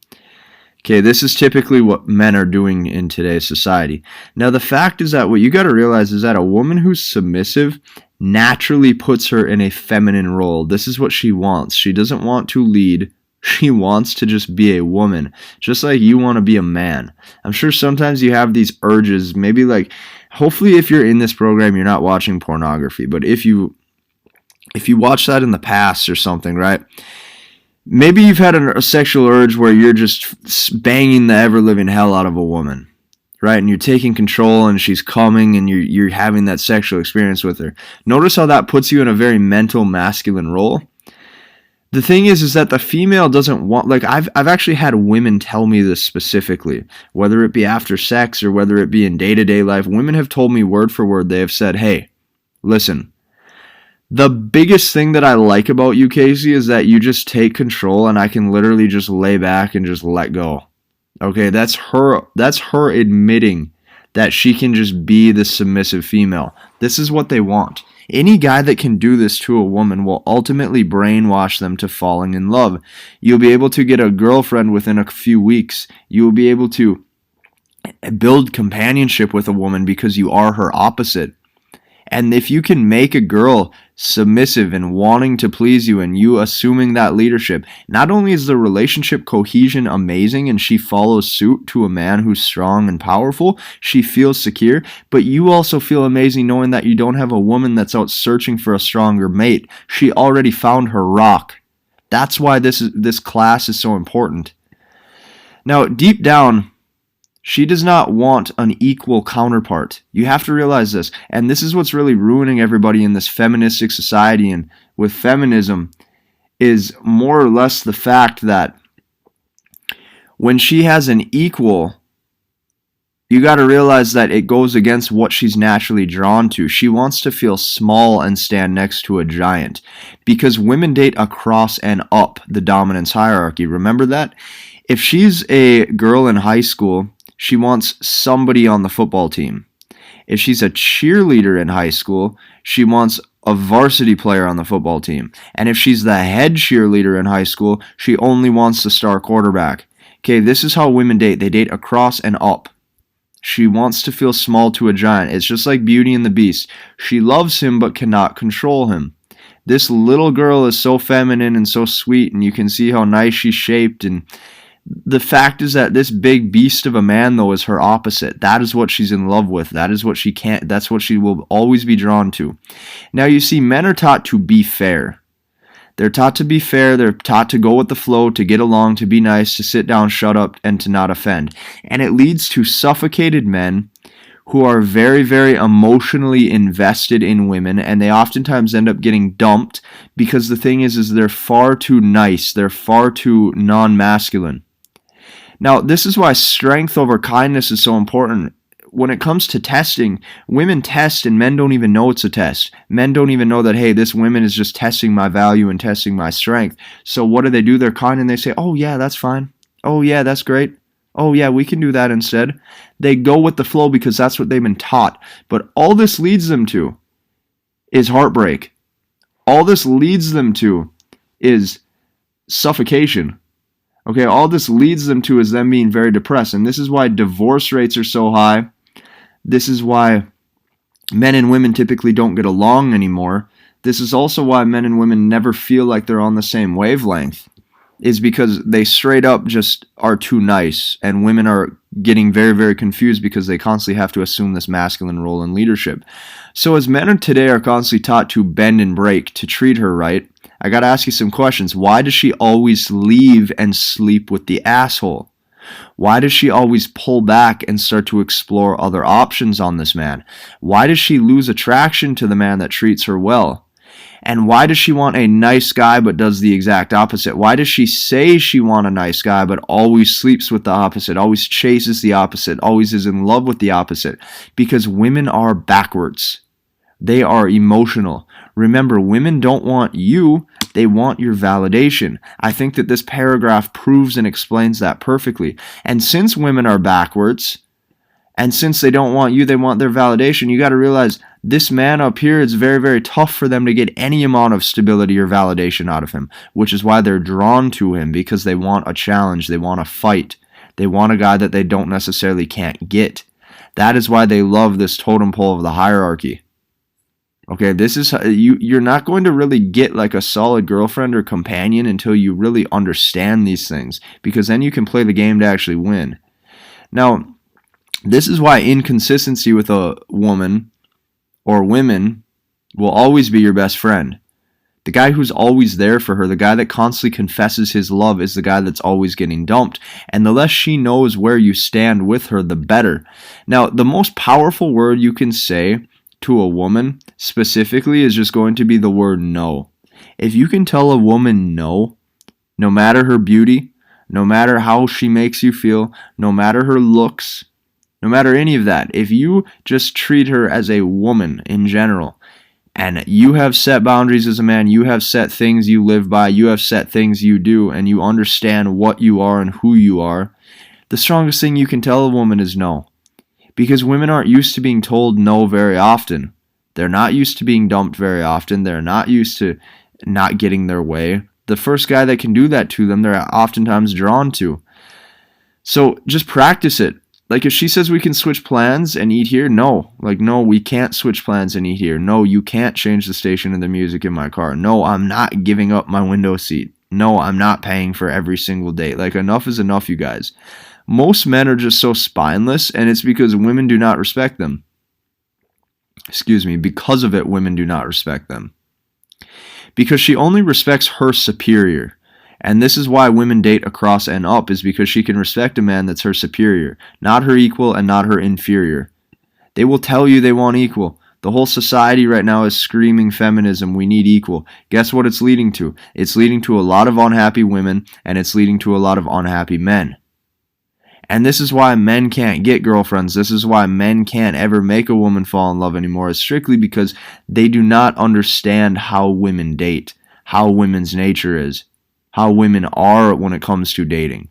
Okay, this is typically what men are doing in today's society. Now, the fact is that what you got to realize is that a woman who's submissive naturally puts her in a feminine role. This is what she wants. She doesn't want to lead. She wants to just be a woman, just like you want to be a man. I'm sure sometimes you have these urges, maybe like, hopefully if you're in this program, you're not watching pornography, but if you watch that in the past or something, right? Maybe you've had a sexual urge where you're just banging the ever-living hell out of a woman, right? And you're taking control and she's coming and you're having that sexual experience with her. Notice how that puts you in a very mental masculine role. The thing is that the female doesn't want, like, I've actually had women tell me this specifically, whether it be after sex or whether it be in day-to-day life. Women have told me word for word, they have said, hey, listen, the biggest thing that I like about you, Casey, is that you just take control and I can literally just lay back and just let go. Okay, that's her admitting that she can just be the submissive female. This is what they want. Any guy that can do this to a woman will ultimately brainwash them to falling in love. You'll be able to get a girlfriend within a few weeks. You will be able to build companionship with a woman because you are her opposite. And if you can make a girl submissive and wanting to please you and you assuming that leadership, not only is the relationship cohesion amazing and she follows suit to a man who's strong and powerful, she feels secure, but you also feel amazing knowing that you don't have a woman that's out searching for a stronger mate. She already found her rock. That's why this class is so important. Now, deep down, she does not want an equal counterpart. You have to realize this. And this is what's really ruining everybody in this feministic society and with feminism is more or less the fact that when she has an equal, you got to realize that it goes against what she's naturally drawn to. She wants to feel small and stand next to a giant because women date across and up the dominance hierarchy. Remember that? If she's a girl in high school, she wants somebody on the football team. If she's a cheerleader in high school, she wants a varsity player on the football team. And if she's the head cheerleader in high school, she only wants the star quarterback. Okay, this is how women date. They date across and up. She wants to feel small to a giant. It's just like Beauty and the Beast. She loves him but cannot control him. This little girl is so feminine and so sweet, and you can see how nice she's shaped, and the fact is that this big beast of a man, though, is her opposite. That is what she's in love with. That is what she can't. That's what she will always be drawn to. Now, you see, men are taught to be fair. They're taught to be fair. They're taught to go with the flow, to get along, to be nice, to sit down, shut up, and to not offend. And it leads to suffocated men who are very, very emotionally invested in women, and they oftentimes end up getting dumped because the thing is they're far too nice. They're far too non-masculine. Now, this is why strength over kindness is so important. When it comes to testing, women test and men don't even know it's a test. Men don't even know that, hey, this woman is just testing my value and testing my strength. So what do? They're kind and they say, oh, yeah, that's fine. Oh, yeah, that's great. Oh, yeah, we can do that instead. They go with the flow because that's what they've been taught. But all this leads them to is heartbreak. All this leads them to is suffocation. Okay, all this leads them to is them being very depressed. And this is why divorce rates are so high. This is why men and women typically don't get along anymore. This is also why men and women never feel like they're on the same wavelength. Is because they straight up just are too nice. And women are getting very, very confused because they constantly have to assume this masculine role in leadership. So as men today are constantly taught to bend and break, to treat her right, I got to ask you some questions. Why does she always leave and sleep with the asshole? Why does she always pull back and start to explore other options on this man? Why does she lose attraction to the man that treats her well? And why does she want a nice guy but does the exact opposite? Why does she say she wants a nice guy but always sleeps with the opposite, always chases the opposite, always is in love with the opposite? Because women are backwards. They are emotional. Remember, women don't want you, they want your validation. I think that this paragraph proves and explains that perfectly. And since women are backwards, and since they don't want you, they want their validation, you got to realize this man up here, it's very, very tough for them to get any amount of stability or validation out of him, which is why they're drawn to him, because they want a challenge, they want a fight, they want a guy that they don't necessarily can't get. That is why they love this totem pole of the hierarchy. Okay, this is you're not going to really get like a solid girlfriend or companion until you really understand these things, because then you can play the game to actually win. Now, this is why inconsistency with a woman or women will always be your best friend, The guy who's always there for her, the guy that constantly confesses his love, is the guy that's always getting dumped. And the less she knows where you stand with her, the better. Now, the most powerful word you can say to a woman specifically is just going to be the word no. If you can tell a woman no, no matter her beauty, no matter how she makes you feel, no matter her looks, no matter any of that, if you just treat her as a woman in general, and you have set boundaries as a man, you have set things you live by, you have set things you do, and you understand what you are and who you are, the strongest thing you can tell a woman is no. Because women aren't used to being told no very often. They're not used to being dumped very often. They're not used to not getting their way. The first guy that can do that to them, they're oftentimes drawn to. So just practice it. Like if she says we can switch plans and eat here, no. Like, no, we can't switch plans and eat here. No, you can't change the station of the music in my car. No, I'm not giving up my window seat. No, I'm not paying for every single date. Like, enough is enough, you guys. Most men are just so spineless, and it's because women do not respect them. Because of it, women do not respect them. Because she only respects her superior. And this is why women date across and up, is because she can respect a man that's her superior, not her equal and not her inferior. They will tell you they want equal. The whole society right now is screaming feminism, we need equal. Guess what it's leading to? It's leading to a lot of unhappy women, and it's leading to a lot of unhappy men. And this is why men can't get girlfriends. This is why men can't ever make a woman fall in love anymore. It's strictly because they do not understand how women date, how women's nature is, how women are when it comes to dating.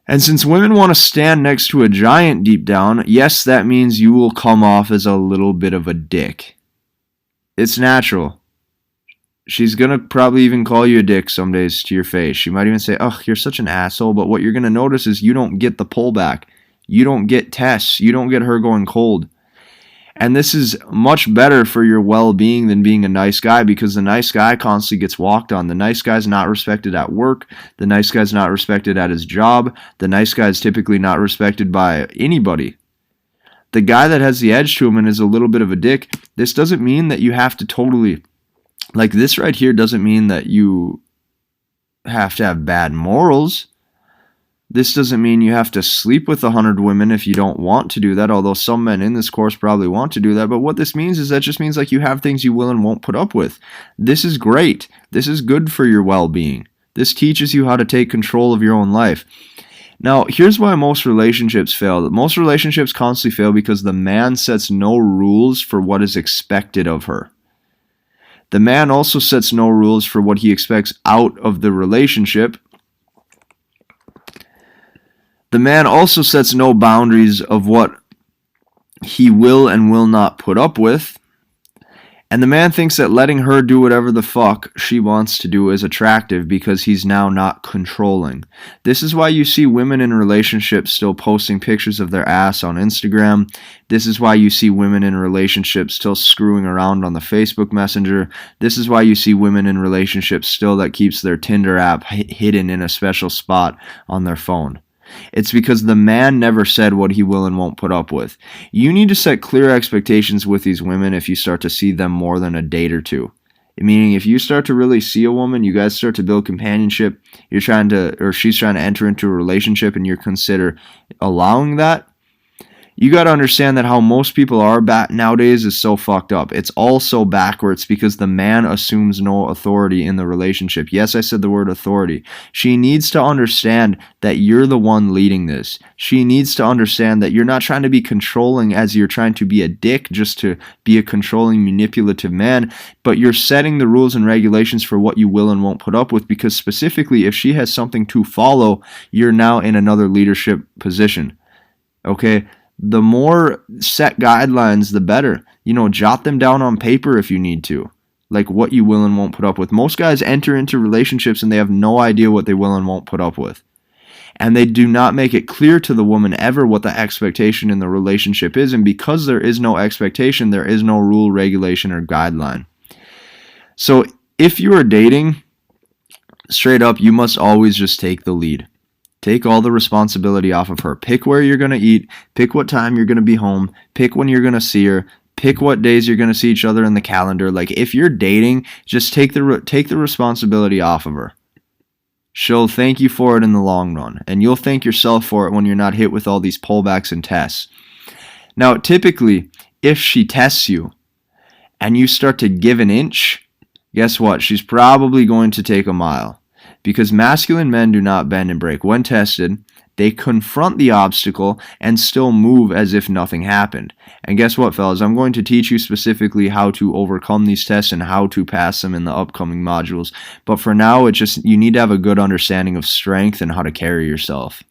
And since women want to stand next to a giant deep down, yes, that means you will come off as a little bit of a dick. It's natural. She's going to probably even call you a dick some days to your face. She might even say, "Ugh, you're such an asshole." But what you're going to notice is you don't get the pullback. You don't get tests. You don't get her going cold. And this is much better for your well-being than being a nice guy, because the nice guy constantly gets walked on. The nice guy's not respected at work. The nice guy's not respected at his job. The nice guy's typically not respected by anybody. The guy that has the edge to him and is a little bit of a dick, this doesn't mean that you have to totally... Like, this right here doesn't mean that you have to have bad morals. This doesn't mean you have to sleep with 100 women if you don't want to do that, although some men in this course probably want to do that. But what this means is that just means like you have things you will and won't put up with. This is great. This is good for your well-being. This teaches you how to take control of your own life. Now, here's why most relationships fail. Most relationships constantly fail because the man sets no rules for what is expected of her. The man also sets no rules for what he expects out of the relationship. The man also sets no boundaries of what he will and will not put up with. And the man thinks that letting her do whatever the fuck she wants to do is attractive because he's now not controlling. This is why you see women in relationships still posting pictures of their ass on Instagram. This is why you see women in relationships still screwing around on the Facebook Messenger. This is why you see women in relationships still that keeps their Tinder app hidden in a special spot on their phone. It's because the man never said what he will and won't put up with. You need to set clear expectations with these women if you start to see them more than a date or two. Meaning, if you start to really see a woman, you guys start to build companionship, she's trying to enter into a relationship, and you consider allowing that, you got to understand that how most people are nowadays is so fucked up. It's all so backwards because the man assumes no authority in the relationship. Yes, I said the word authority. She needs to understand that you're the one leading this. She needs to understand that you're not trying to be controlling as you're trying to be a dick just to be a controlling, manipulative man, but you're setting the rules and regulations for what you will and won't put up with, because specifically if she has something to follow, you're now in another leadership position. Okay? The more set guidelines, the better. Jot them down on paper if you need to. Like what you will and won't put up with. Most guys enter into relationships and they have no idea what they will and won't put up with. And they do not make it clear to the woman ever what the expectation in the relationship is. And because there is no expectation, there is no rule, regulation, or guideline. So if you are dating, straight up, you must always just take the lead. Take all the responsibility off of her. Pick where you're going to eat. Pick what time you're going to be home. Pick when you're going to see her. Pick what days you're going to see each other in the calendar. Like, if you're dating, just take the responsibility off of her. She'll thank you for it in the long run, and you'll thank yourself for it when you're not hit with all these pullbacks and tests. Now, typically, if she tests you and you start to give an inch, guess what? She's probably going to take a mile, because masculine men do not bend and break. When tested, they confront the obstacle and still move as if nothing happened. And guess what, fellas? I'm going to teach you specifically how to overcome these tests and how to pass them in the upcoming modules. But for now, you need to have a good understanding of strength and how to carry yourself.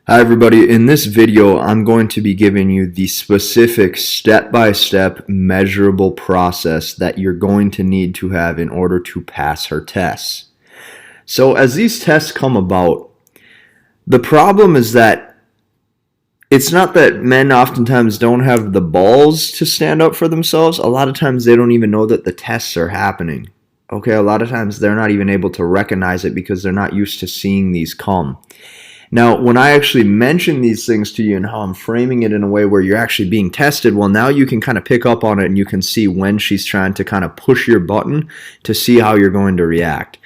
Hi everybody, in this video I'm going to be giving you the specific step-by-step measurable process that you're going to need to have in order to pass her tests. So as these tests come about, the problem is that it's not that men oftentimes don't have the balls to stand up for themselves. A lot of times they don't even know that the tests are happening. Okay, a lot of times they're not even able to recognize it because they're not used to seeing these come. Now, when I actually mention these things to you and how I'm framing it in a way where you're actually being tested, well, now you can kind of pick up on it and you can see when she's trying to kind of push your button to see how you're going to react.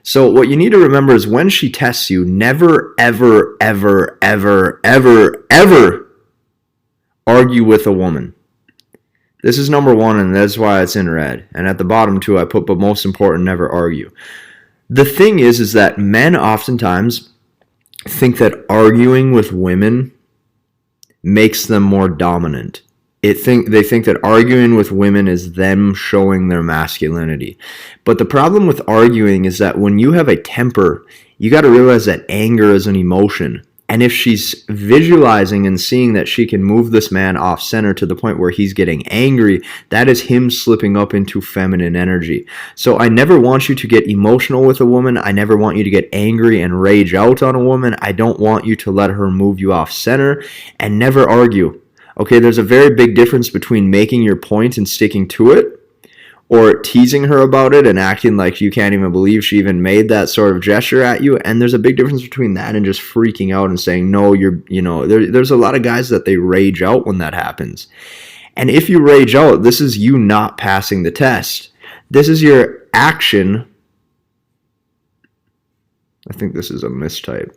So what you need to remember is when she tests you, never, ever, ever, ever, ever, ever argue with a woman. This is number one, and that's why it's in red. And at the bottom, too, I put, but most important, never argue. The thing is that men oftentimes think that arguing with women makes them more dominant. They think that arguing with women is them showing their masculinity. But the problem with arguing is that when you have a temper, you got to realize that anger is an emotion. And if she's visualizing and seeing that she can move this man off center to the point where he's getting angry, that is him slipping up into feminine energy. So I never want you to get emotional with a woman. I never want you to get angry and rage out on a woman. I don't want you to let her move you off center, and never argue. Okay, there's a very big difference between making your point and sticking to it, or teasing her about it and acting like you can't even believe she even made that sort of gesture at you. And there's a big difference between that and just freaking out and saying, no, there's a lot of guys that they rage out when that happens. And if you rage out, this is you not passing the test. This is your action. I think this is a mistype.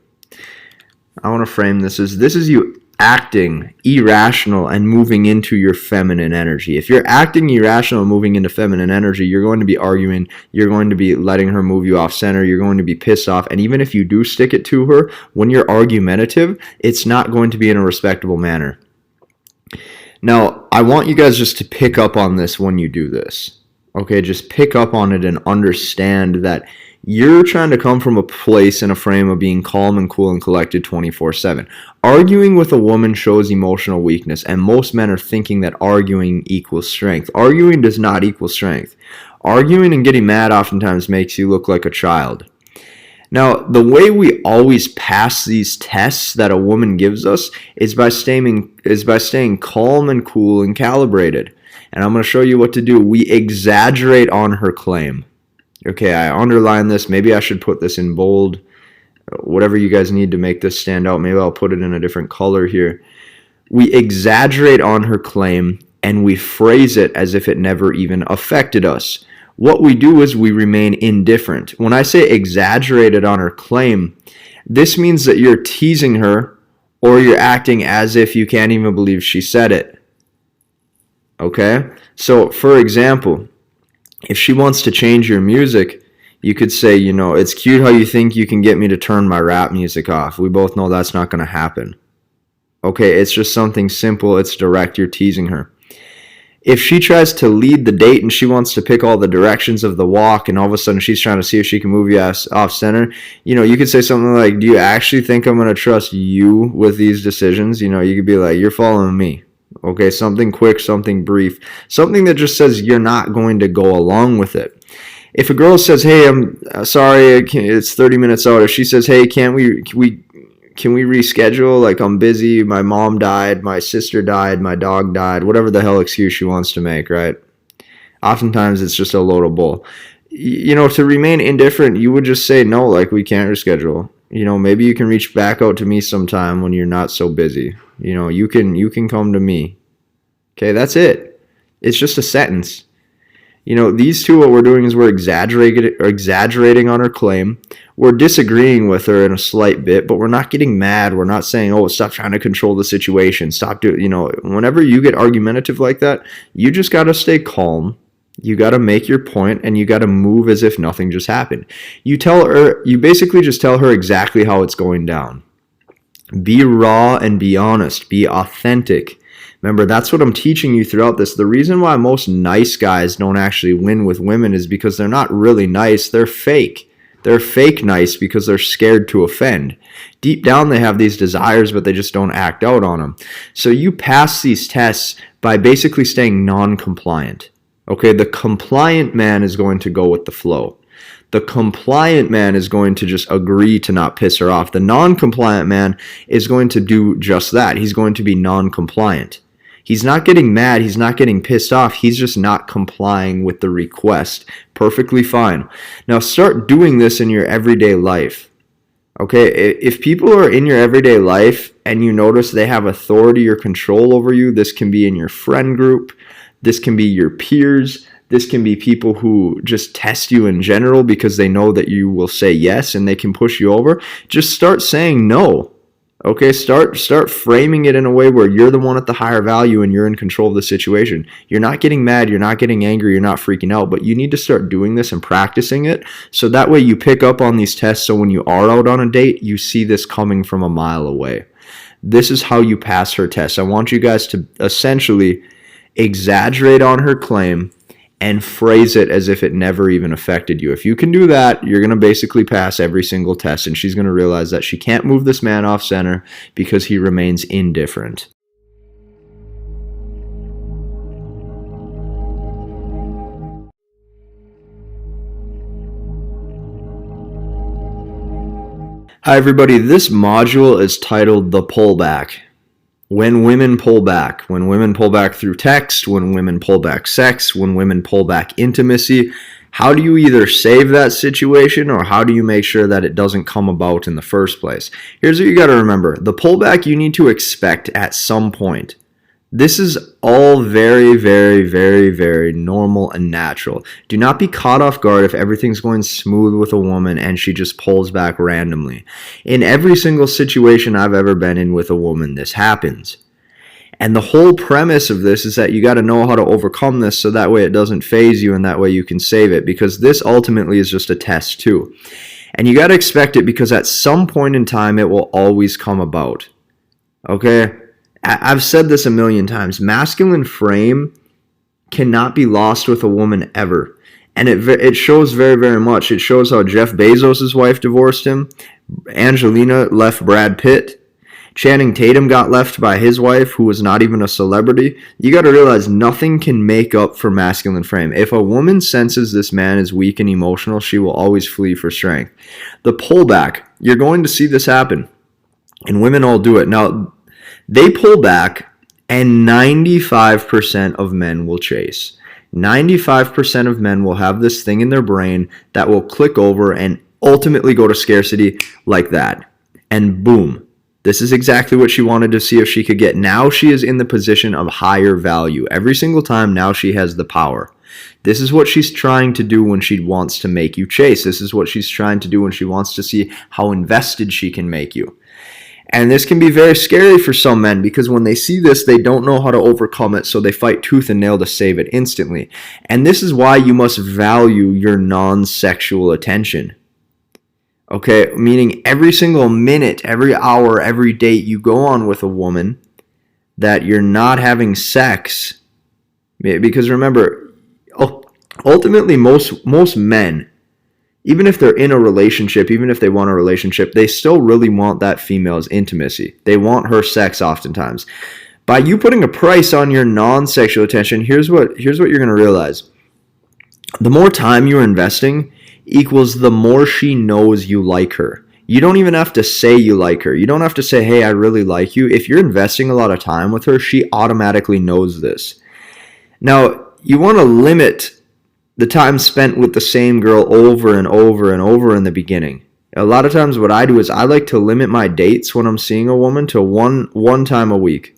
I want to frame this as this is you acting irrational and moving into your feminine energy. If you're acting irrational and moving into feminine energy, you're going to be arguing, you're going to be letting her move you off center, you're going to be pissed off, and even if you do stick it to her, when you're argumentative, it's not going to be in a respectable manner. Now, I want you guys just to pick up on this when you do this. Okay, just pick up on it and understand that you're trying to come from a place and a frame of being calm and cool and collected 24/7. Arguing with a woman shows emotional weakness, and most men are thinking that arguing equals strength. Arguing does not equal strength. Arguing and getting mad oftentimes makes you look like a child. Now, the way we always pass these tests that a woman gives us is by staying calm and cool and calibrated. And I'm going to show you what to do. We exaggerate on her claim. Okay, I underline this. Maybe I should put this in bold. Whatever you guys need to make this stand out. Maybe I'll put it in a different color here. We exaggerate on her claim and we phrase it as if it never even affected us. What we do is we remain indifferent. When I say exaggerated on her claim, this means that you're teasing her or you're acting as if you can't even believe she said it. Okay? So, for example, if she wants to change your music, you could say, it's cute how you think you can get me to turn my rap music off. We both know that's not going to happen. Okay, it's just something simple. It's direct. You're teasing her. If she tries to lead the date and she wants to pick all the directions of the walk and all of a sudden she's trying to see if she can move you off center, you could say something like, do you actually think I'm going to trust you with these decisions? You could be like, you're following me. Okay, something quick, something brief, something that just says you're not going to go along with it. If a girl says, hey, I'm sorry, it's 30 minutes out. If she says, hey, can we reschedule? Like, I'm busy, my mom died, my sister died, my dog died, whatever the hell excuse she wants to make, right? Oftentimes it's just a load of bull. To remain indifferent, you would just say no, like, we can't reschedule. Maybe you can reach back out to me sometime when you're not so busy. You can come to me. Okay, that's it. It's just a sentence. These two, what we're doing is we're exaggerating on her claim. We're disagreeing with her in a slight bit, but we're not getting mad. We're not saying, oh, stop trying to control the situation. Stop doing, whenever you get argumentative like that, you just got to stay calm. You got to make your point, and you got to move as if nothing just happened. You basically just tell her exactly how it's going down. Be raw and be honest. Be authentic. Remember, that's what I'm teaching you throughout this. The reason why most nice guys don't actually win with women is because they're not really nice. They're fake. They're fake nice because they're scared to offend. Deep down, they have these desires, but they just don't act out on them. So you pass these tests by basically staying non-compliant. Okay, the compliant man is going to go with the flow. The compliant man is going to just agree to not piss her off. The non-compliant man is going to do just that. He's going to be non-compliant. He's not getting mad. He's not getting pissed off. He's just not complying with the request. Perfectly fine. Now start doing this in your everyday life. Okay, if people are in your everyday life and you notice they have authority or control over you, this can be in your friend group. This can be your peers. This can be people who just test you in general because they know that you will say yes and they can push you over. Just start saying no. Okay, start framing it in a way where you're the one at the higher value and you're in control of the situation. You're not getting mad, you're not getting angry, you're not freaking out, but you need to start doing this and practicing it so that way you pick up on these tests, so when you are out on a date, you see this coming from a mile away. This is how you pass her test. I want you guys to essentially exaggerate on her claim and phrase it as if it never even affected you. If you can do that, you're going to basically pass every single test, and she's going to realize that she can't move this man off center because he remains indifferent. Hi everybody, this module is titled The Pullback. When women pull back through text, when women pull back sex, when women pull back intimacy, how do you either save that situation or how do you make sure that it doesn't come about in the first place? Here's what you got to remember. The pullback you need to expect at some point. This is all very, very, very, very normal and natural. Do not be caught off guard if everything's going smooth with a woman and she just pulls back randomly. In every single situation I've ever been in with a woman, this happens. And the whole premise of this is that you got to know how to overcome this so that way it doesn't phase you and that way you can save it, because this ultimately is just a test too. And you got to expect it because at some point in time it will always come about. Okay? I've said this a million times. Masculine frame cannot be lost with a woman ever. And it shows very, very much. It shows how Jeff Bezos' wife divorced him. Angelina left Brad Pitt. Channing Tatum got left by his wife, who was not even a celebrity. You got to realize nothing can make up for masculine frame. If a woman senses this man is weak and emotional, she will always flee for strength. The pullback, you're going to see this happen. And women all do it. Now, they pull back, and 95% of men will chase. 95% of men will have this thing in their brain that will click over and ultimately go to scarcity like that. And boom, this is exactly what she wanted to see if she could get. Now she is in the position of higher value. Every single time now she has the power. This is what she's trying to do when she wants to make you chase. This is what she's trying to do when she wants to see how invested she can make you. And this can be very scary for some men because when they see this, they don't know how to overcome it, so they fight tooth and nail to save it instantly. And this is why you must value your non-sexual attention. Okay, meaning every single minute, every hour, every date you go on with a woman that you're not having sex. Because remember, ultimately most men, even if they're in a relationship, even if they want a relationship, they still really want that female's intimacy. They want her sex oftentimes. By you putting a price on your non-sexual attention, here's what you're going to realize. The more time you're investing equals the more she knows you like her. You don't even have to say you like her. You don't have to say, hey, I really like you. If you're investing a lot of time with her, she automatically knows this. Now, you want to limit the time spent with the same girl over and over and over in the beginning. A lot of times what I do is I like to limit my dates when I'm seeing a woman to one time a week.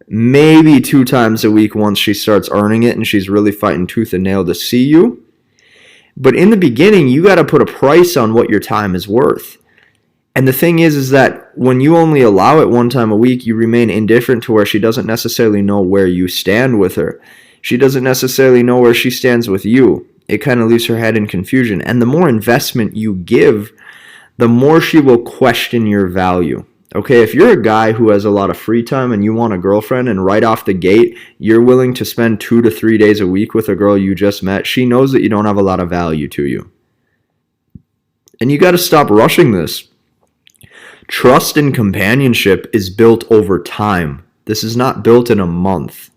Maybe 2 times a week once she starts earning it and she's really fighting tooth and nail to see you. But in the beginning, you got to put a price on what your time is worth. And the thing is that when you only allow it 1 time a week, you remain indifferent to where she doesn't necessarily know where you stand with her. She doesn't necessarily know where she stands with you. It kind of leaves her head in confusion. And the more investment you give, the more she will question your value. Okay, if you're a guy who has a lot of free time and you want a girlfriend and right off the gate, you're willing to spend 2 to 3 days a week with a girl you just met, she knows that you don't have a lot of value to you. And you got to stop rushing this. Trust and companionship is built over time. This is not built in a month.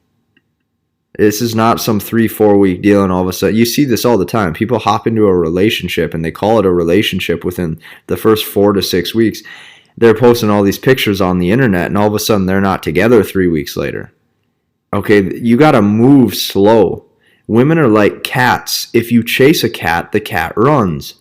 This is not some 3-4 week deal and all of a sudden, you see this all the time. People hop into a relationship and they call it a relationship within the first 4 to 6 weeks. They're posting all these pictures on the internet and all of a sudden they're not together 3 weeks later. Okay, you got to move slow. Women are like cats. If you chase a cat, the cat runs.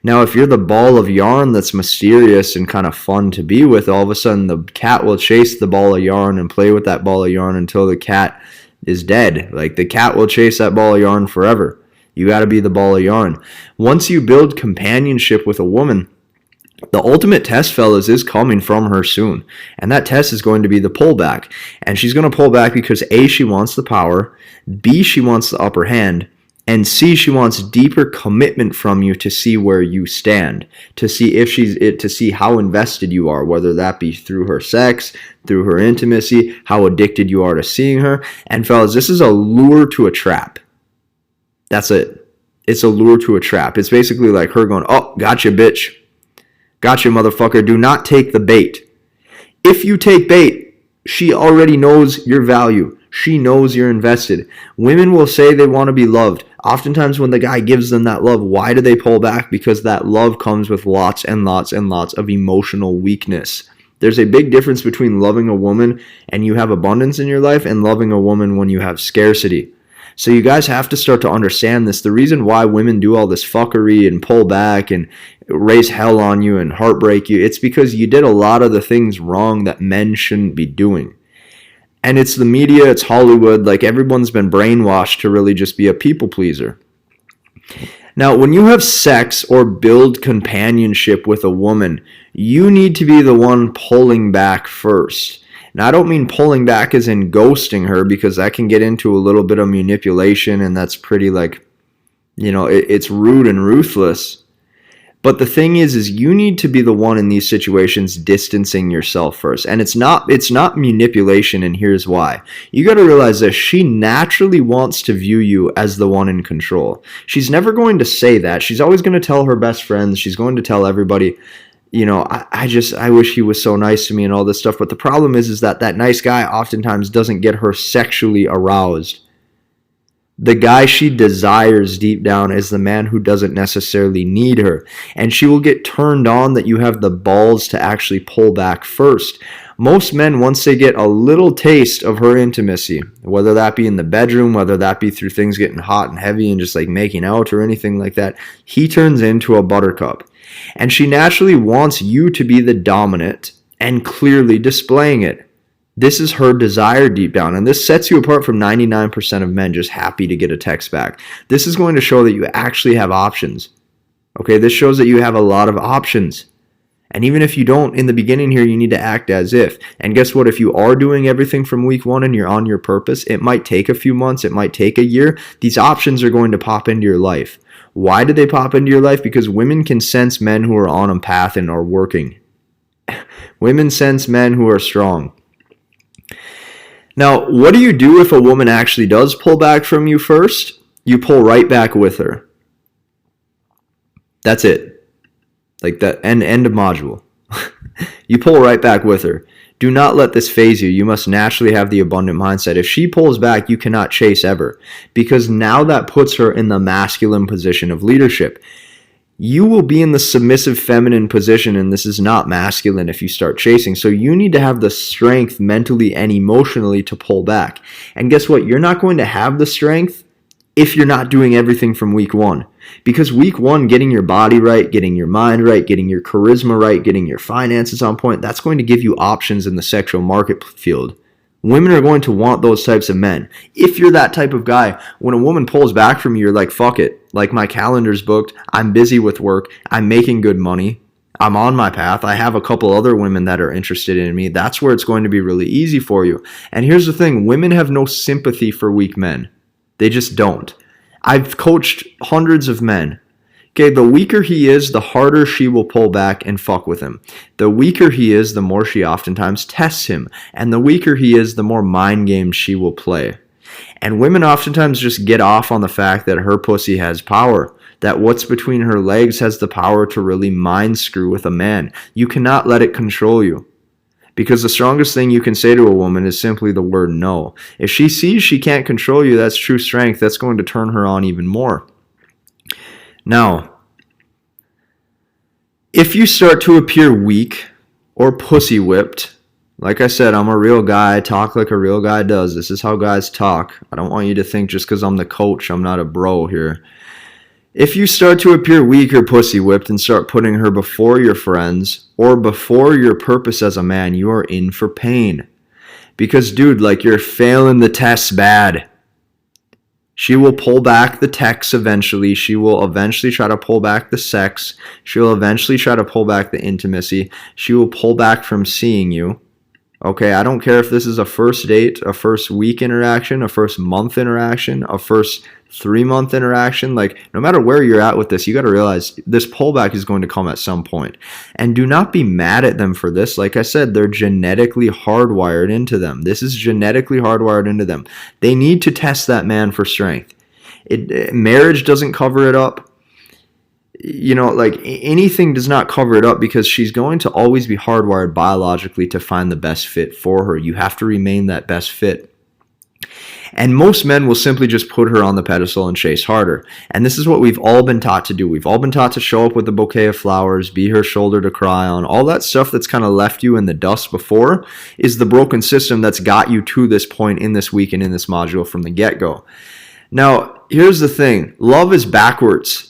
Now, if you're the ball of yarn that's mysterious and kind of fun to be with, all of a sudden the cat will chase the ball of yarn and play with that ball of yarn until the cat is dead. Like, the cat will chase that ball of yarn forever. You got to be the ball of yarn. Once you build companionship with a woman, the ultimate test, fellas, is coming from her soon. And that test is going to be the pullback. And she's going to pull back because A, she wants the power, B, she wants the upper hand, and C, she wants deeper commitment from you to see where you stand, to see if to see how invested you are, whether that be through her sex, through her intimacy, how addicted you are to seeing her. And fellas, this is a lure to a trap. That's it. It's a lure to a trap. It's basically like her going, "Oh, gotcha, bitch. Gotcha, motherfucker. Do not take the bait." If you take bait, she already knows your value. She knows you're invested. Women will say they want to be loved. Oftentimes when the guy gives them that love, why do they pull back? Because that love comes with lots and lots and lots of emotional weakness. There's a big difference between loving a woman and you have abundance in your life and loving a woman when you have scarcity. So you guys have to start to understand this. The reason why women do all this fuckery and pull back and raise hell on you and heartbreak you, it's because you did a lot of the things wrong that men shouldn't be doing. And it's the media, it's Hollywood, like everyone's been brainwashed to really just be a people pleaser. Now, when you have sex or build companionship with a woman, you need to be the one pulling back first. Now, I don't mean pulling back as in ghosting her, because that can get into a little bit of manipulation and that's pretty it's rude and ruthless. But the thing is you need to be the one in these situations distancing yourself first. And it's not manipulation, and here's why. You got to realize that she naturally wants to view you as the one in control. She's never going to say that. She's always going to tell her best friends. She's going to tell everybody, I wish he was so nice to me and all this stuff. But the problem is that nice guy oftentimes doesn't get her sexually aroused. The guy she desires deep down is the man who doesn't necessarily need her. And she will get turned on that you have the balls to actually pull back first. Most men, once they get a little taste of her intimacy, whether that be in the bedroom, whether that be through things getting hot and heavy and just like making out or anything like that, he turns into a buttercup. And she naturally wants you to be the dominant and clearly displaying it. This is her desire deep down, and this sets you apart from 99% of men just happy to get a text back. This is going to show that you actually have options. Okay, this shows that you have a lot of options. And even if you don't, in the beginning here, you need to act as if. And guess what? If you are doing everything from week 1 and you're on your purpose, it might take a few months, it might take a year. These options are going to pop into your life. Why do they pop into your life? Because women can sense men who are on a path and are working. Women sense men who are strong. Now, what do you do if a woman actually does pull back from you first? You pull right back with her. That's it. Like that, end of module. You pull right back with her. Do not let this phase you. You must naturally have the abundant mindset. If she pulls back, you cannot chase ever, because now that puts her in the masculine position of leadership. You will be in the submissive feminine position, and this is not masculine if you start chasing. So you need to have the strength mentally and emotionally to pull back. And guess what? You're not going to have the strength if you're not doing everything from week one. Because week one, getting your body right, getting your mind right, getting your charisma right, getting your finances on point, that's going to give you options in the sexual market field. Women are going to want those types of men. If you're that type of guy, when a woman pulls back from you, you're like, fuck it. Like, my calendar's booked. I'm busy with work. I'm making good money. I'm on my path. I have a couple other women that are interested in me. That's where it's going to be really easy for you. And here's the thing. Women have no sympathy for weak men. They just don't. I've coached hundreds of men. Okay, the weaker he is, the harder she will pull back and fuck with him. The weaker he is, the more she oftentimes tests him. And the weaker he is, the more mind games she will play. And women oftentimes just get off on the fact that her pussy has power. That what's between her legs has the power to really mind screw with a man. You cannot let it control you. Because the strongest thing you can say to a woman is simply the word no. If she sees she can't control you, that's true strength. That's going to turn her on even more. Now, if you start to appear weak or pussy whipped, like I said, I'm a real guy. I talk like a real guy does. This is how guys talk. I don't want you to think just because I'm the coach, I'm not a bro here. If you start to appear weak or pussy whipped and start putting her before your friends or before your purpose as a man, you are in for pain. Because, dude, like, you're failing the tests bad. She will pull back the texts eventually. She will eventually try to pull back the sex. She will eventually try to pull back the intimacy. She will pull back from seeing you. Okay, I don't care if this is a first date, a first week interaction, a first month interaction, a first 3-month interaction. Like, no matter where you're at with this, you got to realize this pullback is going to come at some point. And do not be mad at them for this. Like I said, they're genetically hardwired into them. This is genetically hardwired into them. They need to test that man for strength. Marriage doesn't cover it up. You know, like, anything does not cover it up because she's going to always be hardwired biologically to find the best fit for her. You have to remain that best fit. And most men will simply just put her on the pedestal and chase harder. And this is what we've all been taught to do. We've all been taught to show up with a bouquet of flowers, be her shoulder to cry on. All that stuff that's kind of left you in the dust before is the broken system that's got you to this point in this week and in this module from the get-go. Now, here's the thing. Love is backwards.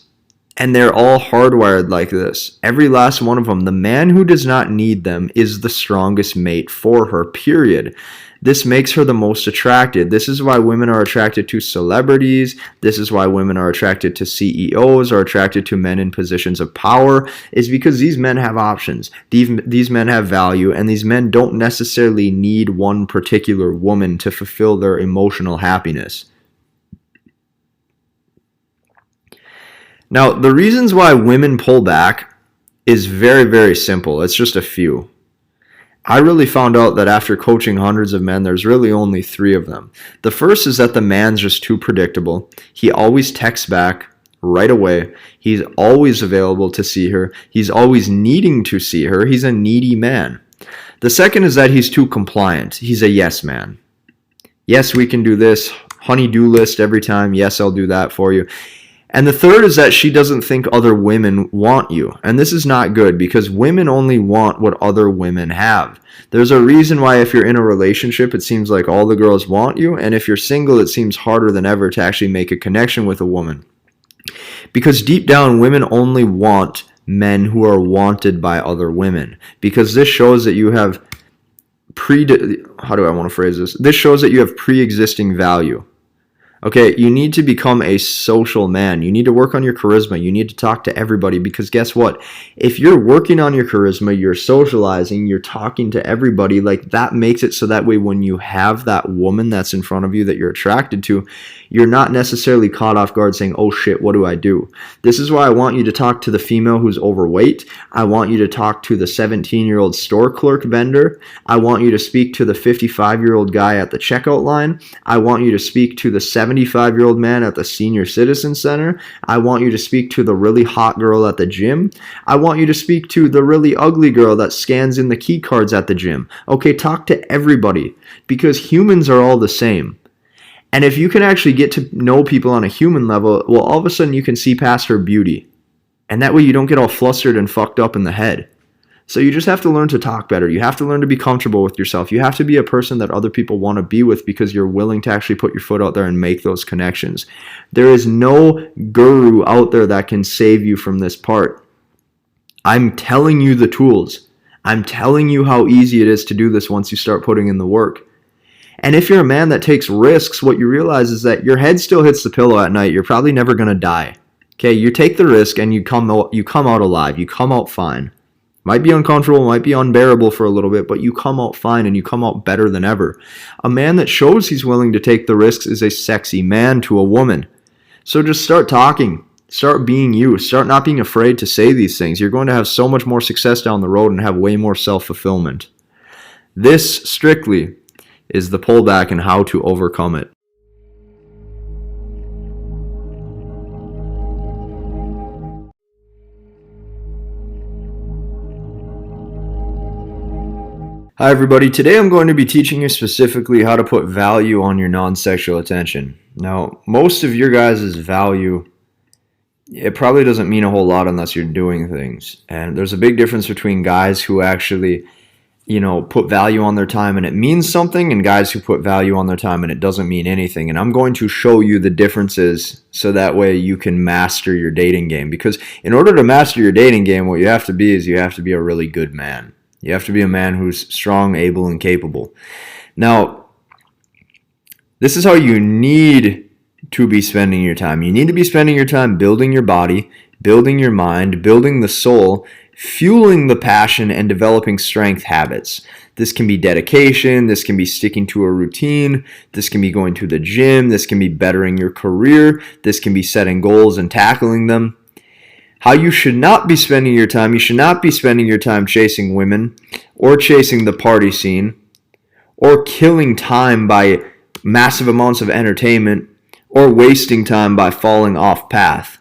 And they're all hardwired like this. Every last one of them. The man who does not need them is the strongest mate for her, period. This makes her the most attracted. This is why women are attracted to celebrities. This is why women are attracted to CEOs, are attracted to men in positions of power, is because these men have options. These men have value, and these men don't necessarily need one particular woman to fulfill their emotional happiness. Now, the reasons why women pull back is very, very simple. It's just a few. I really found out that after coaching hundreds of men, there's really only 3 of them. The first is that the man's just too predictable. He always texts back right away. He's always available to see her. He's always needing to see her. He's a needy man. The second is that he's too compliant. He's a yes man. Yes, we can do this. Honey-do list every time. Yes, I'll do that for you. And the third is that she doesn't think other women want you. And this is not good because women only want what other women have. There's a reason why if you're in a relationship, it seems like all the girls want you. And if you're single, it seems harder than ever to actually make a connection with a woman. Because deep down, women only want men who are wanted by other women. Because this shows that you have This shows that you have pre-existing value. Okay, you need to become a social man. You need to work on your charisma. You need to talk to everybody because guess what? If you're working on your charisma, you're socializing, you're talking to everybody, like that makes it so that way when you have that woman that's in front of you that you're attracted to, you're not necessarily caught off guard saying, oh shit, what do I do? This is why I want you to talk to the female who's overweight. I want you to talk to the 17-year-old store clerk vendor. I want you to speak to the 55-year-old guy at the checkout line. I want you to speak to the 75-year-old man at the senior citizen center. I want you to speak to the really hot girl at the gym. I want you to speak to the really ugly girl that scans in the key cards at the gym. Okay, talk to everybody because humans are all the same. And if you can actually get to know people on a human level, well, all of a sudden you can see past her beauty. And that way you don't get all flustered and fucked up in the head. So you just have to learn to talk better. You have to learn to be comfortable with yourself. You have to be a person that other people want to be with because you're willing to actually put your foot out there and make those connections. There is no guru out there that can save you from this part. I'm telling you the tools. I'm telling you how easy it is to do this once you start putting in the work. And if you're a man that takes risks, what you realize is that your head still hits the pillow at night. You're probably never going to die. Okay, you take the risk and you come out alive. You come out fine. Might be uncomfortable, might be unbearable for a little bit, but you come out fine and you come out better than ever. A man that shows he's willing to take the risks is a sexy man to a woman. So just start talking. Start being you. Start not being afraid to say these things. You're going to have so much more success down the road and have way more self-fulfillment. This, strictly, is the pullback and how to overcome it. Hi everybody, today I'm going to be teaching you specifically how to put value on your non-sexual attention. Now, most of your guys' value, it probably doesn't mean a whole lot unless you're doing things. And there's a big difference between guys who actually, put value on their time and it means something, and guys who put value on their time and it doesn't mean anything. And I'm going to show you the differences so that way you can master your dating game. Because in order to master your dating game, what you have to be is you have to be a really good man. You have to be a man who's strong, able, and capable. Now, this is how you need to be spending your time. You need to be spending your time building your body, building your mind, building the soul, fueling the passion, and developing strength habits. This can be dedication. This can be sticking to a routine. This can be going to the gym. This can be bettering your career. This can be setting goals and tackling them. How you should not be spending your time. You should not be spending your time chasing women or chasing the party scene or killing time by massive amounts of entertainment or wasting time by falling off path.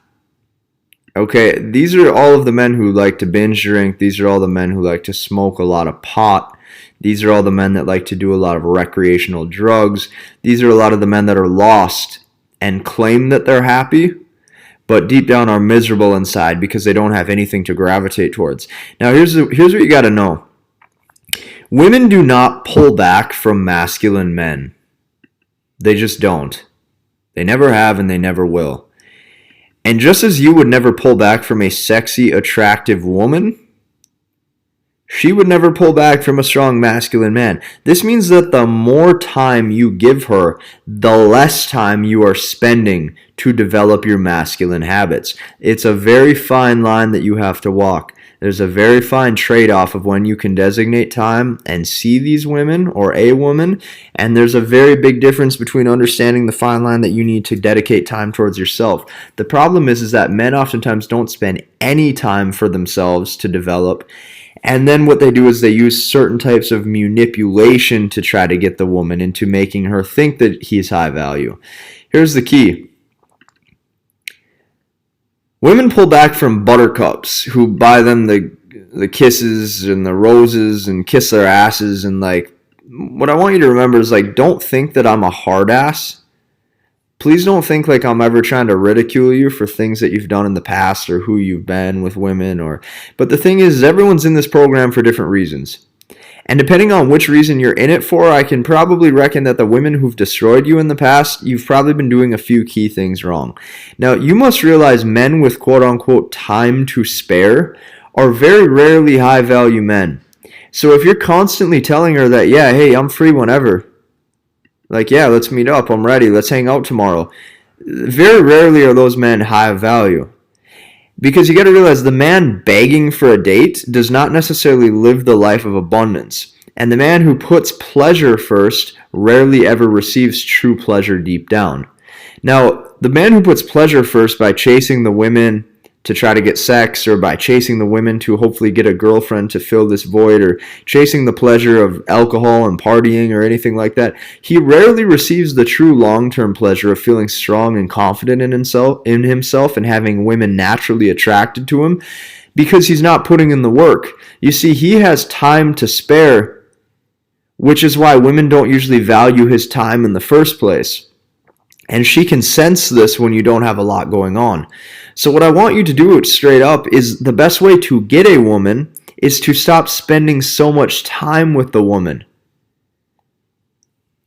Okay, these are all of the men who like to binge drink. These are all the men who like to smoke a lot of pot. These are all the men that like to do a lot of recreational drugs. These are a lot of the men that are lost and claim that they're happy, but deep down are miserable inside because they don't have anything to gravitate towards. Now, here's what you got to know. Women do not pull back from masculine men. They just don't. They never have and they never will. And just as you would never pull back from a sexy, attractive woman, she would never pull back from a strong masculine man. This means that the more time you give her, the less time you are spending to develop your masculine habits. It's a very fine line that you have to walk. There's a very fine trade-off of when you can designate time and see these women or a woman, and there's a very big difference between understanding the fine line that you need to dedicate time towards yourself. The problem is that men oftentimes don't spend any time for themselves to develop, and then what they do is they use certain types of manipulation to try to get the woman into making her think that he's high value. Here's the key. Women pull back from buttercups who buy them the kisses and the roses and kiss their asses, and what I want you to remember is don't think that I'm a hard ass. Please don't think like I'm ever trying to ridicule you for things that you've done in the past or who you've been with women but the thing is everyone's in this program for different reasons. And depending on which reason you're in it for, I can probably reckon that the women who've destroyed you in the past, you've probably been doing a few key things wrong. Now, you must realize men with quote-unquote time to spare are very rarely high-value men. So if you're constantly telling her that, yeah, hey, I'm free whenever, yeah, let's meet up, I'm ready, let's hang out tomorrow, very rarely are those men high value. Because you got to realize the man begging for a date does not necessarily live the life of abundance. And the man who puts pleasure first rarely ever receives true pleasure deep down. Now, the man who puts pleasure first by chasing the women to try to get sex, or by chasing the women to hopefully get a girlfriend to fill this void, or chasing the pleasure of alcohol and partying or anything like that, he rarely receives the true long-term pleasure of feeling strong and confident in himself and having women naturally attracted to him, because he's not putting in the work. You see, he has time to spare, which is why women don't usually value his time in the first place. And she can sense this when you don't have a lot going on. So what I want you to do straight up is the best way to get a woman is to stop spending so much time with the woman.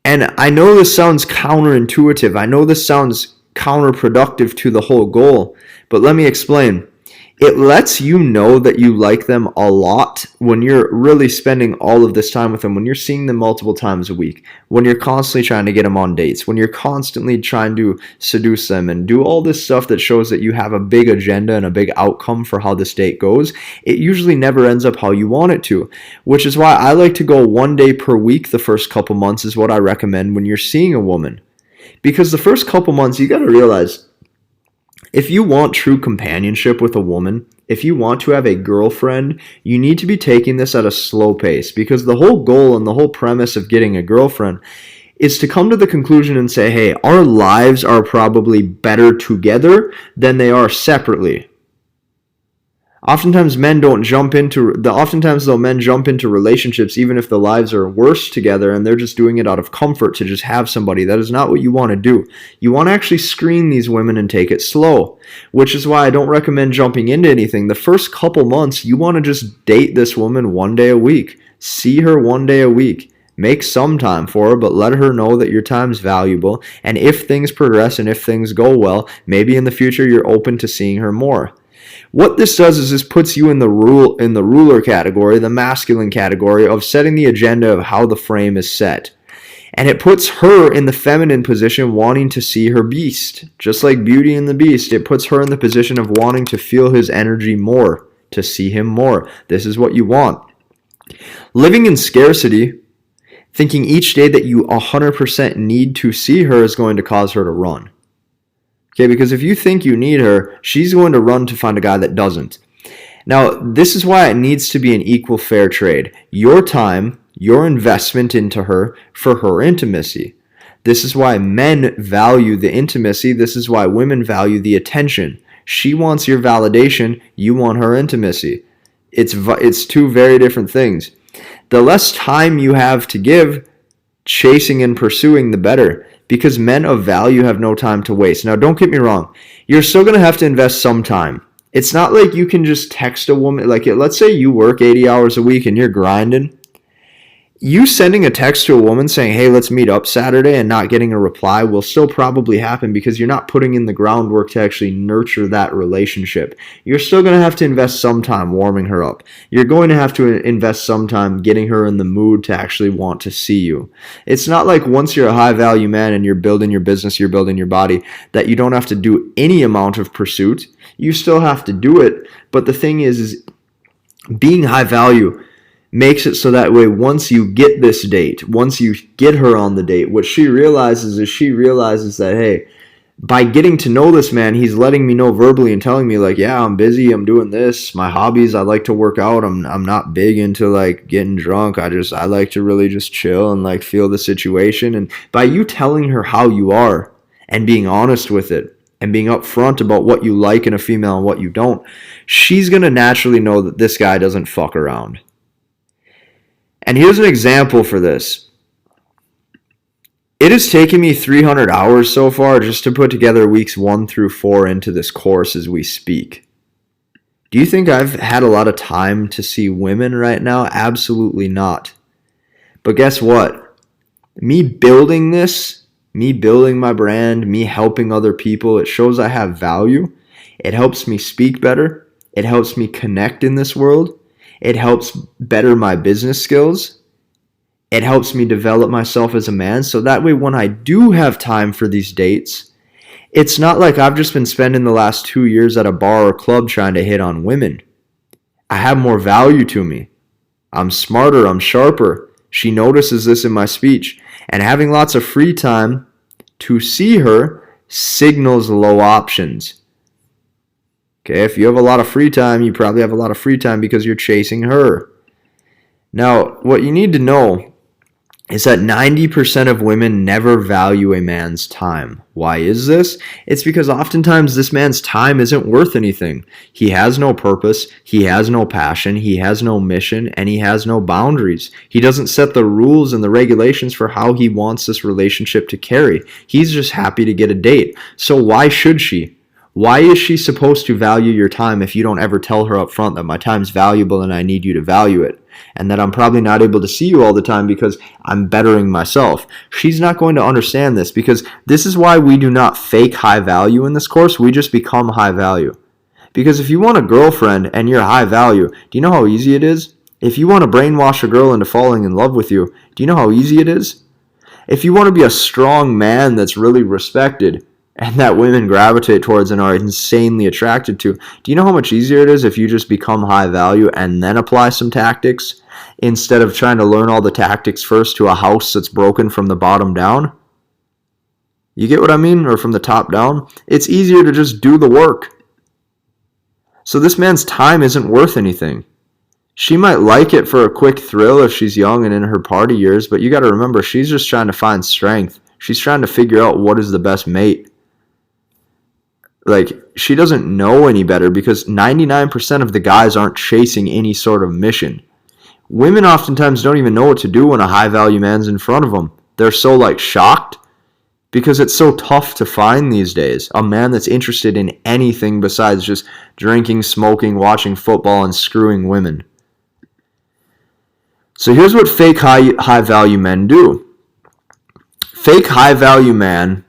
And I know this sounds counterintuitive. I know this sounds counterproductive to the whole goal, but let me explain. It lets you know that you like them a lot when you're really spending all of this time with them, when you're seeing them multiple times a week, when you're constantly trying to get them on dates, when you're constantly trying to seduce them and do all this stuff that shows that you have a big agenda and a big outcome for how this date goes. It usually never ends up how you want it to, which is why I like to go 1 day per week the first couple months is what I recommend when you're seeing a woman. Because the first couple months, you got to realize, if you want true companionship with a woman, if you want to have a girlfriend, you need to be taking this at a slow pace, because the whole goal and the whole premise of getting a girlfriend is to come to the conclusion and say, hey, our lives are probably better together than they are separately. Oftentimes men jump into relationships even if the lives are worse together and they're just doing it out of comfort to just have somebody. That is not what you want to do. You want to actually screen these women and take it slow, which is why I don't recommend jumping into anything. The first couple months, you want to just date this woman 1 day a week. See her 1 day a week. Make some time for her, but let her know that your time's valuable. And if things progress and if things go well, maybe in the future you're open to seeing her more. What this does is this puts you in the ruler category, the masculine category of setting the agenda of how the frame is set. And it puts her in the feminine position, wanting to see her beast. Just like Beauty and the Beast, it puts her in the position of wanting to feel his energy more, to see him more. This is what you want. Living in scarcity, thinking each day that you 100% need to see her is going to cause her to run. Okay, because if you think you need her, she's going to run to find a guy that doesn't. Now, this is why it needs to be an equal fair trade. Your time, your investment into her for her intimacy. This is why men value the intimacy. This is why women value the attention. She wants your validation. You want her intimacy. It's two very different things. The less time you have to give chasing and pursuing, the better. Because men of value have no time to waste. Now, don't get me wrong. You're still going to have to invest some time. It's not like you can just text a woman. Like, let's say you work 80 hours a week and you're grinding. You sending a text to a woman saying, hey, let's meet up Saturday, and not getting a reply will still probably happen because you're not putting in the groundwork to actually nurture that relationship. You're still going to have to invest some time warming her up. You're going to have to invest some time getting her in the mood to actually want to see you. It's not like once you're a high value man and you're building your business, you're building your body, that you don't have to do any amount of pursuit. You still have to do it. But the thing is being high value makes it so that way once you get this date, once you get her on the date, what she realizes that, hey, by getting to know this man, he's letting me know verbally and telling me like, yeah, I'm busy, I'm doing this, my hobbies, I like to work out, I'm not big into like getting drunk, I like to really just chill and like feel the situation. And by you telling her how you are and being honest with it and being upfront about what you like in a female and what you don't, she's going to naturally know that this guy doesn't fuck around. And here's an example for this. It has taken me 300 hours so far just to put together weeks 1 through 4 into this course as we speak. Do you think I've had a lot of time to see women right now? Absolutely not. But guess what? Me building this, me building my brand, me helping other people, it shows I have value. It helps me speak better. It helps me connect in this world. It helps better my business skills. It helps me develop myself as a man. So that way, when I do have time for these dates, it's not like I've just been spending the last 2 years at a bar or club trying to hit on women. I have more value to me. I'm smarter. I'm sharper. She notices this in my speech. And having lots of free time to see her signals low options. Okay, if you have a lot of free time, you probably have a lot of free time because you're chasing her. Now, what you need to know is that 90% of women never value a man's time. Why is this? It's because oftentimes this man's time isn't worth anything. He has no purpose, he has no passion, he has no mission, and he has no boundaries. He doesn't set the rules and the regulations for how he wants this relationship to carry. He's just happy to get a date. So why should she? Why is she supposed to value your time if you don't ever tell her up front that my time's valuable and I need you to value it? And that I'm probably not able to see you all the time because I'm bettering myself. She's not going to understand this, because this is why we do not fake high value in this course. We just become high value. Because if you want a girlfriend and you're high value, do you know how easy it is? If you want to brainwash a girl into falling in love with you, do you know how easy it is? If you want to be a strong man that's really respected and that women gravitate towards and are insanely attracted to, do you know how much easier it is if you just become high value and then apply some tactics instead of trying to learn all the tactics first to a house that's broken from the bottom down? You get what I mean? Or from the top down? It's easier to just do the work. So this man's time isn't worth anything. She might like it for a quick thrill if she's young and in her party years, but you got to remember, she's just trying to find strength. She's trying to figure out what is the best mate. Like, she doesn't know any better because 99% of the guys aren't chasing any sort of mission. Women oftentimes don't even know what to do when a high-value man's in front of them. They're so, shocked because it's so tough to find these days a man that's interested in anything besides just drinking, smoking, watching football, and screwing women. So here's what fake high-value men do. Fake high-value man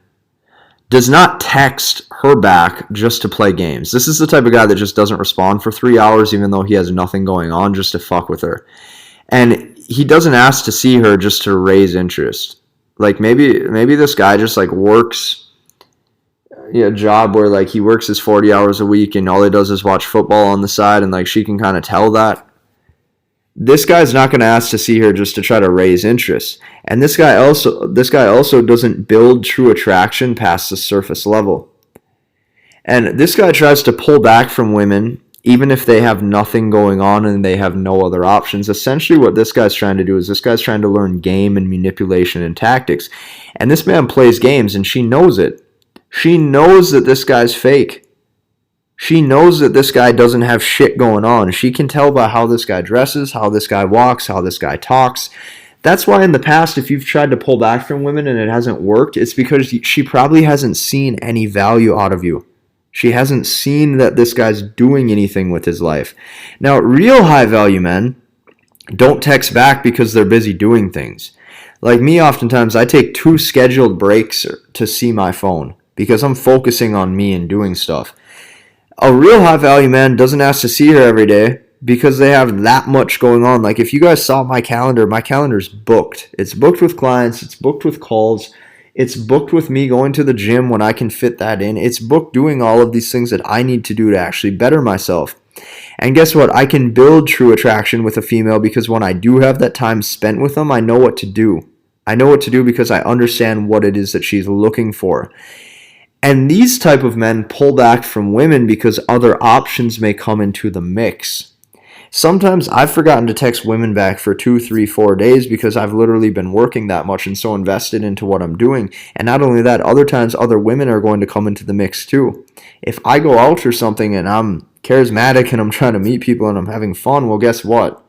does not text her back just to play games. This is the type of guy that just doesn't respond for 3 hours even though he has nothing going on, just to fuck with her. And he doesn't ask to see her just to raise interest. Maybe this guy just works a job where he works his 40 hours a week and all he does is watch football on the side, and she can kind of tell that. This guy's not going to ask to see her just to try to raise interest. And this guy also doesn't build true attraction past the surface level. And this guy tries to pull back from women even if they have nothing going on and they have no other options. Essentially what this guy's trying to do is this guy's trying to learn game and manipulation and tactics. And this man plays games and she knows it. She knows that this guy's fake. She knows that this guy doesn't have shit going on. She can tell by how this guy dresses, how this guy walks, how this guy talks. That's why in the past, if you've tried to pull back from women and it hasn't worked, it's because she probably hasn't seen any value out of you. She hasn't seen that this guy's doing anything with his life. Now, real high-value men don't text back because they're busy doing things. Like me, oftentimes, I take 2 scheduled breaks to see my phone because I'm focusing on me and doing stuff. A real high-value man doesn't ask to see her every day because they have that much going on. Like, if you guys saw my calendar's booked. It's booked with clients. It's booked with calls. It's booked with me going to the gym when I can fit that in. It's booked doing all of these things that I need to do to actually better myself. And guess what? I can build true attraction with a female because when I do have that time spent with them, I know what to do. I know what to do because I understand what it is that she's looking for. And these type of men pull back from women because other options may come into the mix. Sometimes I've forgotten to text women back for 2, 3, 4 days because I've literally been working that much and so invested into what I'm doing. And not only that, other times other women are going to come into the mix too. If I go out or something and I'm charismatic and I'm trying to meet people and I'm having fun, well, guess what?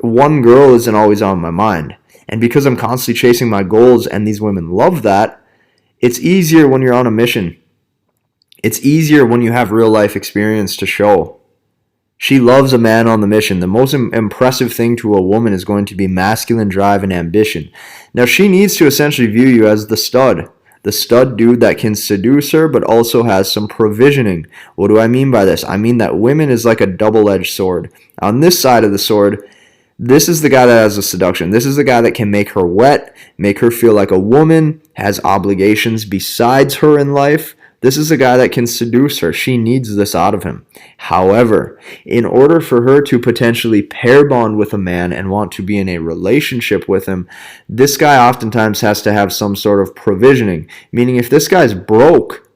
One girl isn't always on my mind. And because I'm constantly chasing my goals and these women love that, it's easier when you're on a mission. It's easier when you have real life experience to show. She loves a man on the mission. The most impressive thing to a woman is going to be masculine drive and ambition. Now, she needs to essentially view you as the stud dude that can seduce her but also has some provisioning. What do I mean by this? I mean that women is like a double-edged sword. On this side of the sword, this is the guy that has the seduction. This is the guy that can make her wet, make her feel like a woman, has obligations besides her in life. This is a guy that can seduce her. She needs this out of him. However, in order for her to potentially pair bond with a man and want to be in a relationship with him, this guy oftentimes has to have some sort of provisioning. Meaning if this guy's broke,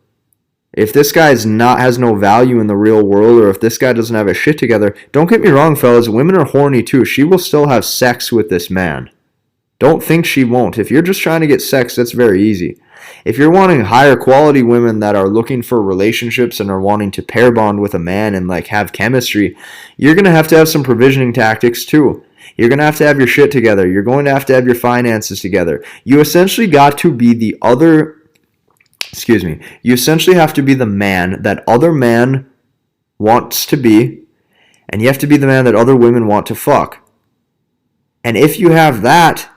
if this guy has no value in the real world, or if this guy doesn't have his shit together, don't get me wrong, fellas, women are horny too. She will still have sex with this man. Don't think she won't. If you're just trying to get sex, that's very easy. If you're wanting higher quality women that are looking for relationships and are wanting to pair bond with a man and have chemistry, you're going to have some provisioning tactics too. You're going to have your shit together. You're going to have your finances together. You essentially got to be the other excuse me, you essentially have to be the man that other man wants to be, and you have to be the man that other women want to fuck. And if you have that,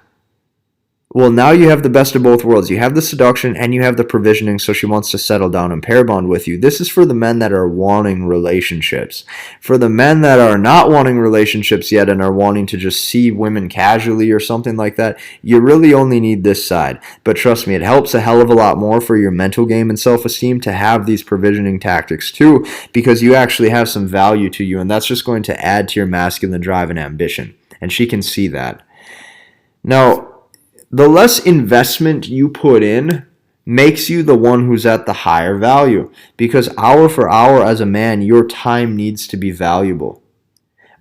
well, now you have the best of both worlds. You have the seduction and you have the provisioning, so she wants to settle down and pair bond with you. This is for the men that are wanting relationships. For the men that are not wanting relationships yet and are wanting to just see women casually or something like that, you really only need this side. But trust me, it helps a hell of a lot more for your mental game and self-esteem to have these provisioning tactics too, because you actually have some value to you, and that's just going to add to your masculine drive and ambition. And she can see that. Now, the less investment you put in makes you the one who's at the higher value, because hour for hour as a man, your time needs to be valuable.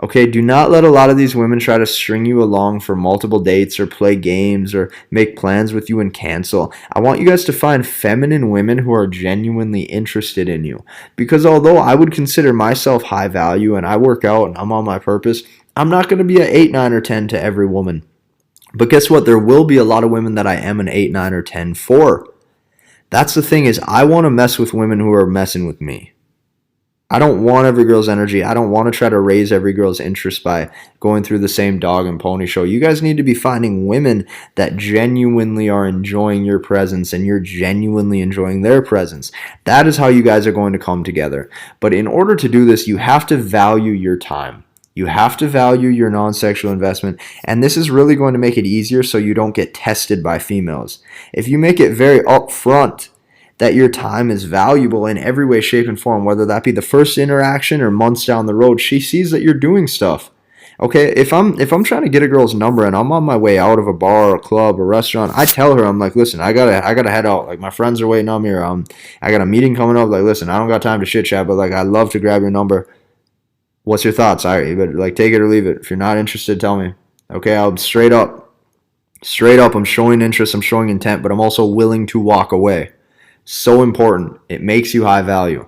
Okay, do not let a lot of these women try to string you along for multiple dates or play games or make plans with you and cancel. I want you guys to find feminine women who are genuinely interested in you, because although I would consider myself high value and I work out and I'm on my purpose, I'm not going to be an 8, 9, or 10 to every woman. But guess what? There will be a lot of women that I am an 8, 9, or 10 for. That's the thing, is I want to mess with women who are messing with me. I don't want every girl's energy. I don't want to try to raise every girl's interest by going through the same dog and pony show. You guys need to be finding women that genuinely are enjoying your presence and you're genuinely enjoying their presence. That is how you guys are going to come together. But in order to do this, you have to value your time. You have to value your non-sexual investment, and this is really going to make it easier so you don't get tested by females. If you make it very upfront that your time is valuable in every way, shape, and form, whether that be the first interaction or months down the road, she sees that you're doing stuff. Okay, if I'm trying to get a girl's number and I'm on my way out of a bar or club or restaurant, I tell her, I'm like, listen, I gotta head out. Like, my friends are waiting on me, or I got a meeting coming up. Like, listen, I don't got time to chit chat, but like, I'd love to grab your number. What's your thoughts? All right, but like, take it or leave it. If you're not interested, tell me. Okay, I'll straight up, I'm showing interest, I'm showing intent, but I'm also willing to walk away. So important. It makes you high value.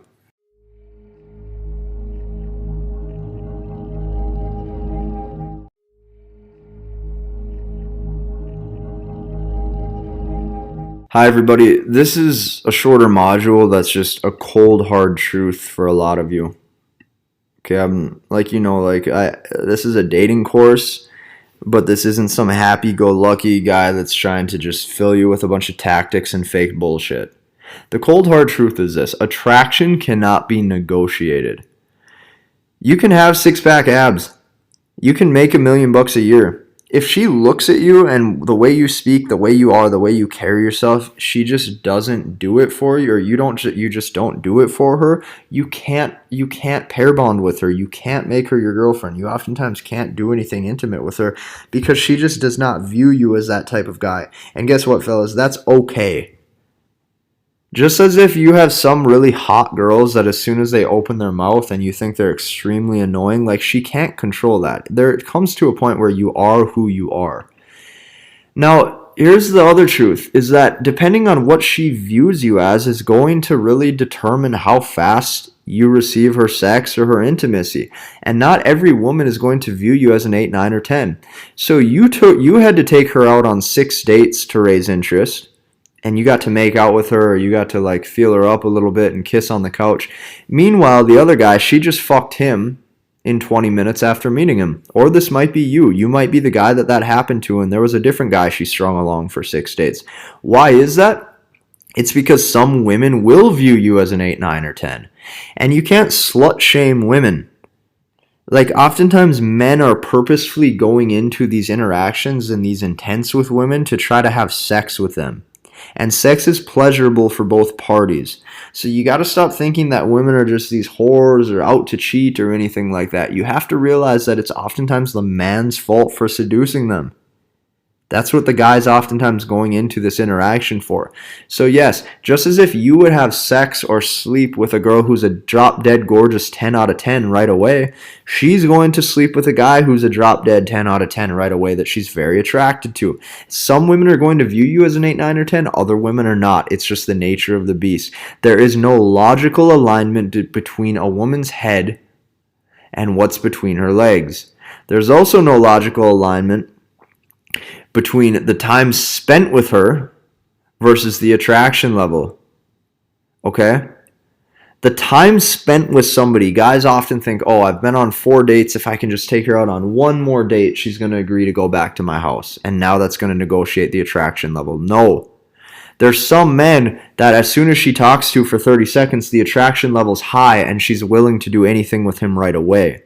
Hi everybody. This is a shorter module that's just a cold hard truth for a lot of you. Okay, I'm like, this is a dating course, but this isn't some happy-go-lucky guy that's trying to just fill you with a bunch of tactics and fake bullshit. The cold hard truth is this: attraction cannot be negotiated. You can have six-pack abs. You can make $1 million a year. If she looks at you and the way you speak, the way you are, the way you carry yourself, she just doesn't do it for you, or you just don't do it for her, you can't pair bond with her. You can't make her your girlfriend. You oftentimes can't do anything intimate with her because she just does not view you as that type of guy. And guess what, fellas? That's okay. Just as if you have some really hot girls that as soon as they open their mouth and you think they're extremely annoying, like, she can't control that. It comes to a point where you are who you are. Now, here's the other truth, is that depending on what she views you as is going to really determine how fast you receive her sex or her intimacy. And not every woman is going to view you as an 8, 9, or 10. So you had to take her out on 6 dates to raise interest. And you got to make out with her, or you got to like feel her up a little bit and kiss on the couch. Meanwhile, the other guy, she just fucked him in 20 minutes after meeting him. Or this might be you. You might be the guy that happened to, and there was a different guy she strung along for 6 dates. Why is that? It's because some women will view you as an 8, 9, or 10. And you can't slut shame women. Like, oftentimes men are purposefully going into these interactions and these intents with women to try to have sex with them. And sex is pleasurable for both parties. So you got to stop thinking that women are just these whores or out to cheat or anything like that. You have to realize that it's oftentimes the man's fault for seducing them. That's what the guy's oftentimes going into this interaction for. So yes, just as if you would have sex or sleep with a girl who's a drop-dead gorgeous 10 out of 10 right away, she's going to sleep with a guy who's a drop-dead 10 out of 10 right away that she's very attracted to. Some women are going to view you as an 8, 9, or 10. Other women are not. It's just the nature of the beast. There is no logical alignment between a woman's head and what's between her legs. There's also no logical alignment between the time spent with her versus the attraction level. Okay? The time spent with somebody, guys often think, oh, I've been on 4 dates. If I can just take her out on one more date, she's going to agree to go back to my house. And now that's going to negotiate the attraction level. No. There's some men that as soon as she talks to for 30 seconds, the attraction level's high and she's willing to do anything with him right away.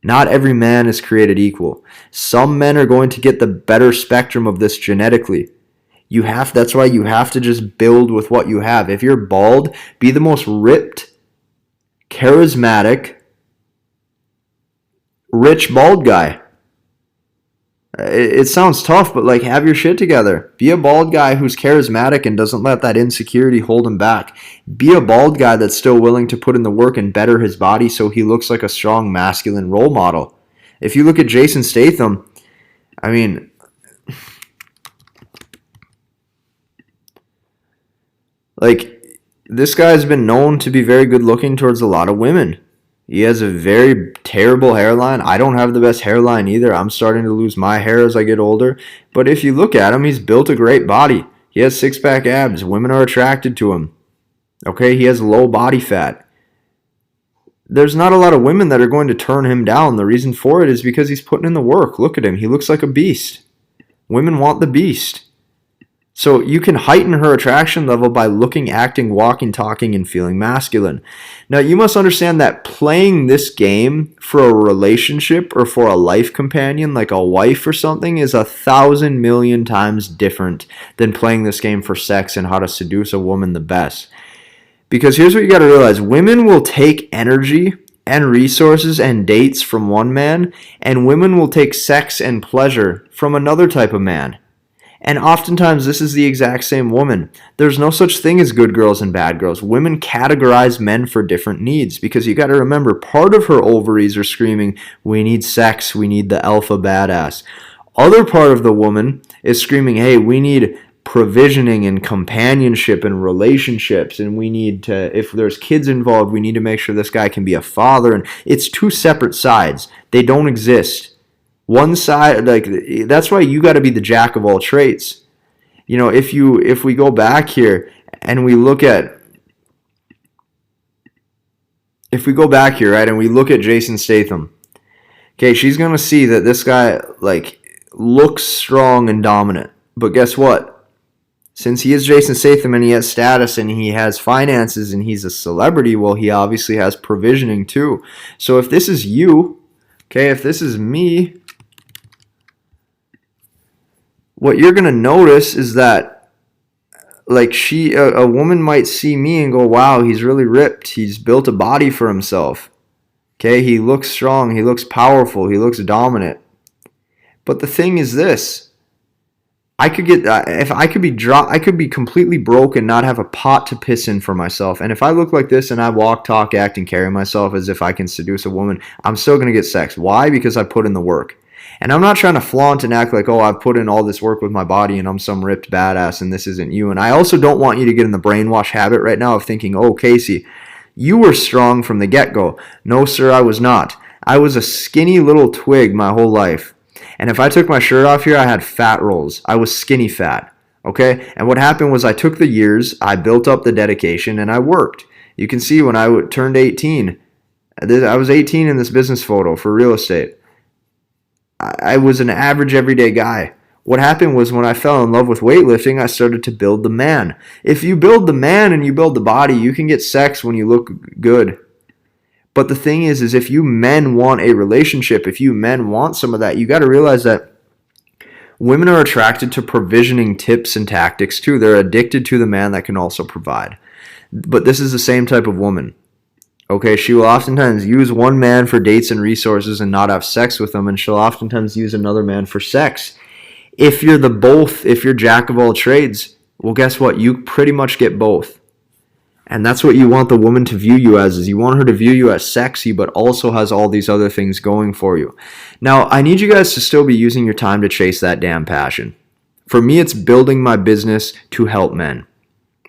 Not every man is created equal. Some men are going to get the better spectrum of this genetically. That's why you have to just build with what you have. If you're bald, be the most ripped, charismatic, rich bald guy. It sounds tough, but like, have your shit together. Be a bald guy who's charismatic and doesn't let that insecurity hold him back. Be a bald guy that's still willing to put in the work and better his body so he looks like a strong masculine role model. If you look at Jason Statham, I mean, like, this guy's been known to be very good looking towards a lot of women. He has a very terrible hairline. I don't have the best hairline either. I'm starting to lose my hair as I get older. But if you look at him, he's built a great body. He has six-pack abs. Women are attracted to him. Okay, he has low body fat. There's not a lot of women that are going to turn him down. The reason for it is because he's putting in the work. Look at him. He looks like a beast. Women want the beast. So you can heighten her attraction level by looking, acting, walking, talking, and feeling masculine. Now, you must understand that playing this game for a relationship or for a life companion, like a wife or something, is 1,000 million times different than playing this game for sex and how to seduce a woman the best. Because here's what you got to realize. Women will take energy and resources and dates from one man, and women will take sex and pleasure from another type of man. And oftentimes, this is the exact same woman. There's no such thing as good girls and bad girls. Women categorize men for different needs because you got to remember, part of her ovaries are screaming, we need sex, we need the alpha badass. Other part of the woman is screaming, hey, we need provisioning and companionship and relationships, and we need to, if there's kids involved, we need to make sure this guy can be a father. And it's two separate sides. They don't exist. One side, like, that's why you got to be the jack of all trades. You know, if we go back here and we look at, right, and we look at Jason Statham, okay, she's gonna see that this guy, like, looks strong and dominant. But guess what? Since he is Jason Statham and he has status and he has finances and he's a celebrity, well, he obviously has provisioning too. So if this is you, okay, if this is me, what you're going to notice is that, like, a woman might see me and go, wow, he's really ripped. He's built a body for himself. Okay, he looks strong. He looks powerful. He looks dominant. But the thing is this. I could be completely broke and not have a pot to piss in for myself. And if I look like this and I walk, talk, act, and carry myself as if I can seduce a woman, I'm still going to get sex. Why? Because I put in the work. And I'm not trying to flaunt and act like, oh, I've put in all this work with my body and I'm some ripped badass and this isn't you. And I also don't want you to get in the brainwash habit right now of thinking, oh, Casey, you were strong from the get-go. No, sir, I was not. I was a skinny little twig my whole life. And if I took my shirt off here, I had fat rolls. I was skinny fat. Okay? And what happened was I took the years, I built up the dedication, and I worked. You can see when I turned 18, I was 18 in this business photo for real estate. I was an average everyday guy. What happened was when I fell in love with weightlifting, I started to build the man. If you build the man and you build the body, you can get sex when you look good. But the thing is if you men want a relationship, if you men want some of that, you got to realize that women are attracted to provisioning tips and tactics too. They're addicted to the man that can also provide. But this is the same type of woman. Okay, she will oftentimes use one man for dates and resources and not have sex with them, and she'll oftentimes use another man for sex. If you're jack of all trades, well, guess what? You pretty much get both. And that's what you want the woman to view you as, is you want her to view you as sexy, but also has all these other things going for you. Now, I need you guys to still be using your time to chase that damn passion. For me, it's building my business to help men.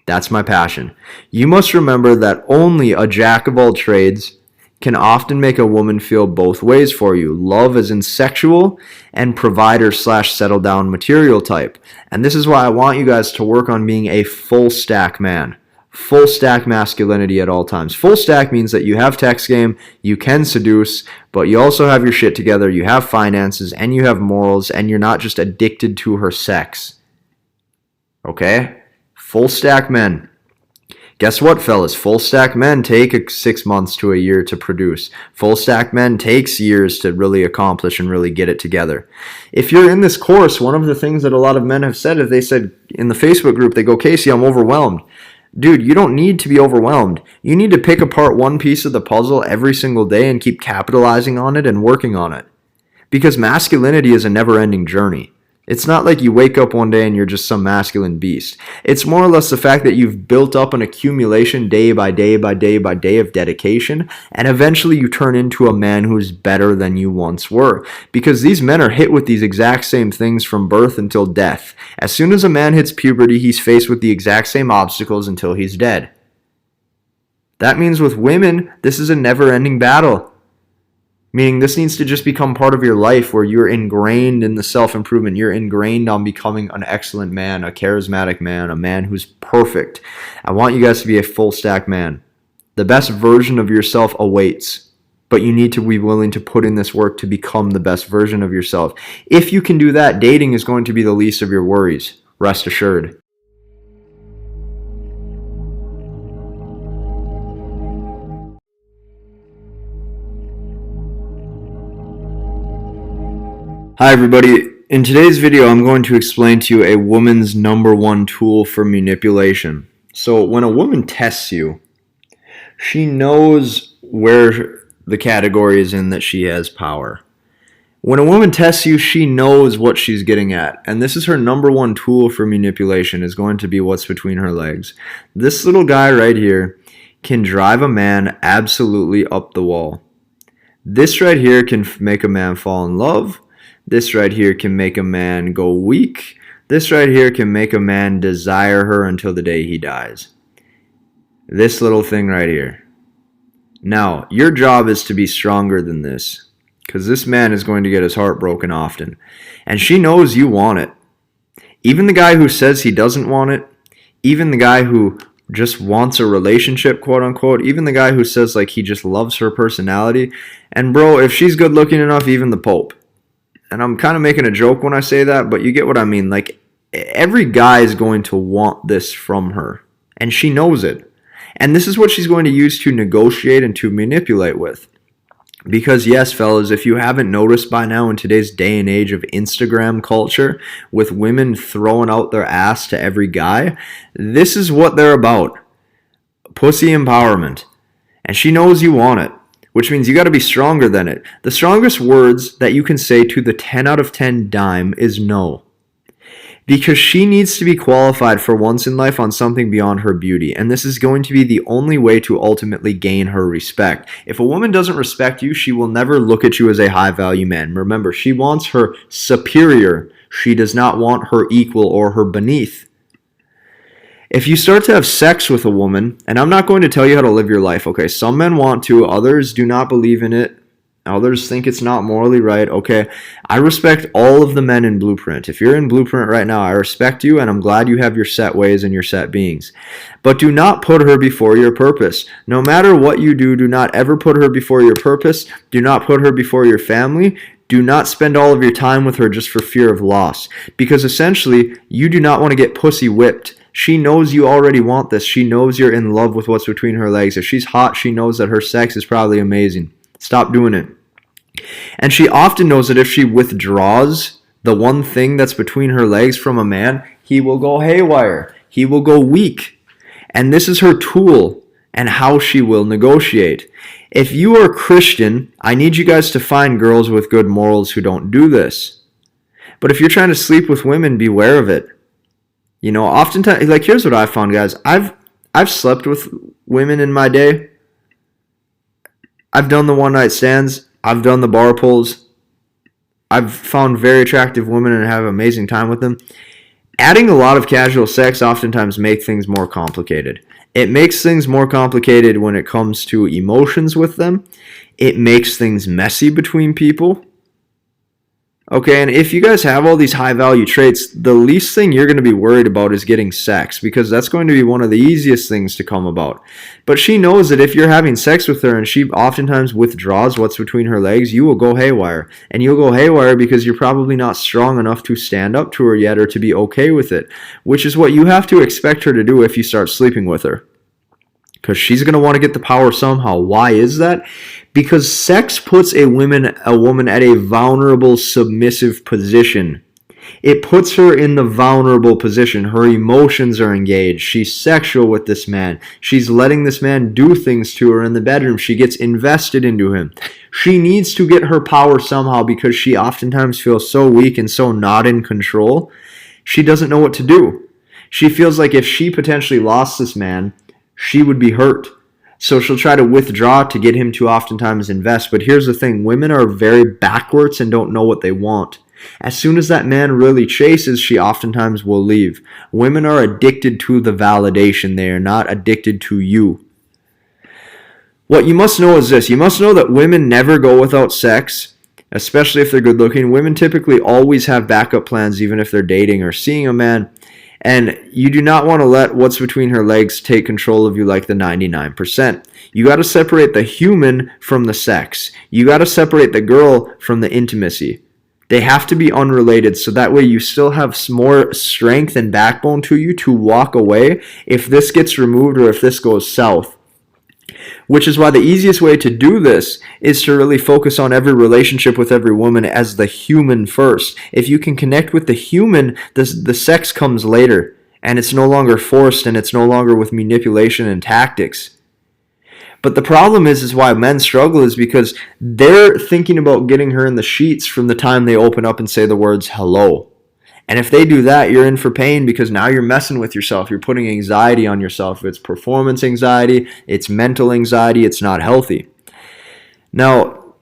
That's my passion. You must remember that only a jack of all trades can often make a woman feel both ways for you. Love as in sexual and provider / settle down material type. And this is why I want you guys to work on being a full stack man. full stack masculinity at all times. Full stack means that you have text game, you can seduce, but you also have your shit together, you have finances, and you have morals, and you're not just addicted to her sex. Okay? Full stack men. Guess what, fellas? Full stack men take 6 months to a year to produce. Full stack men takes years to really accomplish and really get it together. If you're in this course, one of the things that a lot of men have said is they said in the Facebook group, they go, Casey, I'm overwhelmed. Dude, you don't need to be overwhelmed. You need to pick apart one piece of the puzzle every single day and keep capitalizing on it and working on it. Because masculinity is a never-ending journey. It's not like you wake up one day and you're just some masculine beast. It's more or less the fact that you've built up an accumulation day by day by day by day of dedication, and eventually you turn into a man who's better than you once were. Because these men are hit with these exact same things from birth until death. As soon as a man hits puberty, he's faced with the exact same obstacles until he's dead. That means with women, this is a never-ending battle. Meaning this needs to just become part of your life where you're ingrained in the self-improvement. You're ingrained on becoming an excellent man, a charismatic man, a man who's perfect. I want you guys to be a full stack man. The best version of yourself awaits, but you need to be willing to put in this work to become the best version of yourself. If you can do that, dating is going to be the least of your worries. Rest assured. Hi everybody, in today's video I'm going to explain to you a woman's number one tool for manipulation. So when a woman tests you, she knows where the category is in that she has power. When a woman tests you, she knows what she's getting at, and this is her number one tool for manipulation, is going to be what's between her legs. This little guy right here can drive a man absolutely up the wall. This right here can make a man fall in love. This right here can make a man go weak. This right here can make a man desire her until the day he dies. This little thing right here. Now, your job is to be stronger than this, because this man is going to get his heart broken often. And she knows you want it. Even the guy who says he doesn't want it, even the guy who just wants a relationship, quote unquote, even the guy who says like he just loves her personality. And bro, if she's good looking enough, even the Pope. And I'm kind of making a joke when I say that, but you get what I mean. Like, every guy is going to want this from her, and she knows it. And this is what she's going to use to negotiate and to manipulate with. Because yes, fellas, if you haven't noticed by now, in today's day and age of Instagram culture, with women throwing out their ass to every guy, this is what they're about. Pussy empowerment. And she knows you want it, which means you got to be stronger than it. The strongest words that you can say to the 10 out of 10 dime is no. Because she needs to be qualified for once in life on something beyond her beauty. And this is going to be the only way to ultimately gain her respect. If a woman doesn't respect you, she will never look at you as a high value man. Remember, she wants her superior. She does not want her equal or her beneath. If you start to have sex with a woman, and I'm not going to tell you how to live your life, okay? Some men want to, others do not believe in it. Others think it's not morally right, okay? I respect all of the men in Blueprint. If you're in Blueprint right now, I respect you, and I'm glad you have your set ways and your set beings. But do not put her before your purpose. No matter what you do, do not ever put her before your purpose. Do not put her before your family. Do not spend all of your time with her just for fear of loss. Because essentially, you do not want to get pussy whipped. She knows you already want this. She knows you're in love with what's between her legs. If she's hot, she knows that her sex is probably amazing. Stop doing it. And she often knows that if she withdraws the one thing that's between her legs from a man, he will go haywire. He will go weak. And this is her tool and how she will negotiate. If you are Christian, I need you guys to find girls with good morals who don't do this. But if you're trying to sleep with women, beware of it. You know, oftentimes, like, here's what I found, guys. I've slept with women in my day. I've done the one-night stands. I've done the bar pulls. I've found very attractive women and have an amazing time with them. Adding a lot of casual sex oftentimes makes things more complicated. It makes things more complicated when it comes to emotions with them. It makes things messy between people. Okay, and if you guys have all these high value traits, the least thing you're going to be worried about is getting sex, because that's going to be one of the easiest things to come about. But she knows that if you're having sex with her and she oftentimes withdraws what's between her legs, you will go haywire. And you'll go haywire because you're probably not strong enough to stand up to her yet or to be okay with it, which is what you have to expect her to do if you start sleeping with her. Because she's going to want to get the power somehow. Why is that? Because sex puts a woman at a vulnerable, submissive position. It puts her in the vulnerable position. Her emotions are engaged. She's sexual with this man. She's letting this man do things to her in the bedroom. She gets invested into him. She needs to get her power somehow because she oftentimes feels so weak and so not in control. She doesn't know what to do. She feels like if she potentially lost this man, she would be hurt. So she'll try to withdraw to get him to oftentimes invest. But here's the thing. Women are very backwards and don't know what they want. As soon as that man really chases, she oftentimes will leave. Women are addicted to the validation. They are not addicted to you. What you must know is this. You must know that women never go without sex, especially if they're good looking. Women typically always have backup plans even if they're dating or seeing a man. And you do not want to let what's between her legs take control of you like the 99%. You got to separate the human from the sex. You got to separate the girl from the intimacy. They have to be unrelated, so that way you still have more strength and backbone to you to walk away if this gets removed or if this goes south. Which is why the easiest way to do this is to really focus on every relationship with every woman as the human first. If you can connect with the human, the sex comes later, and it's no longer forced, and it's no longer with manipulation and tactics. But the problem is why men struggle is because they're thinking about getting her in the sheets from the time they open up and say the words hello. And if they do that, you're in for pain because now you're messing with yourself. You're putting anxiety on yourself. It's performance anxiety. It's mental anxiety. It's not healthy. Now,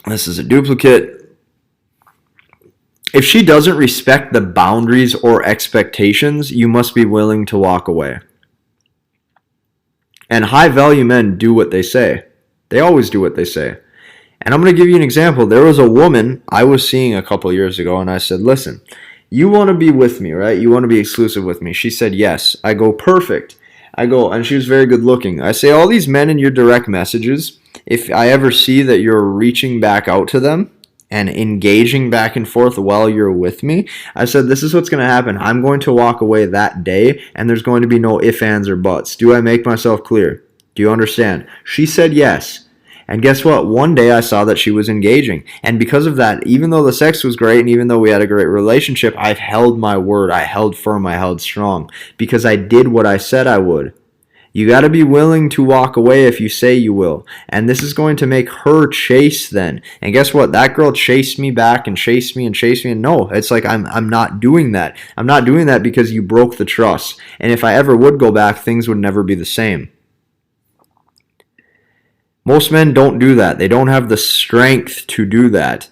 this is a duplicate. If she doesn't respect the boundaries or expectations, you must be willing to walk away. And high-value men do what they say. They always do what they say. And I'm going to give you an example. There was a woman I was seeing a couple years ago, and I said, listen, you want to be with me, right? You want to be exclusive with me. She said, yes. I go, perfect. I go, and she was very good looking. I say, all these men in your direct messages, if I ever see that you're reaching back out to them and engaging back and forth while you're with me, I said, this is what's going to happen. I'm going to walk away that day, and there's going to be no ifs, ands, or buts. Do I make myself clear? Do you understand? She said yes. And guess what? One day I saw that she was engaging. And because of that, even though the sex was great and even though we had a great relationship, I've held my word. I held firm. I held strong because I did what I said I would. You got to be willing to walk away if you say you will. And this is going to make her chase then. And guess what? That girl chased me back and chased me and chased me. And no, it's like I'm not doing that. I'm not doing that because you broke the trust. And if I ever would go back, things would never be the same. Most men don't do that. They don't have the strength to do that.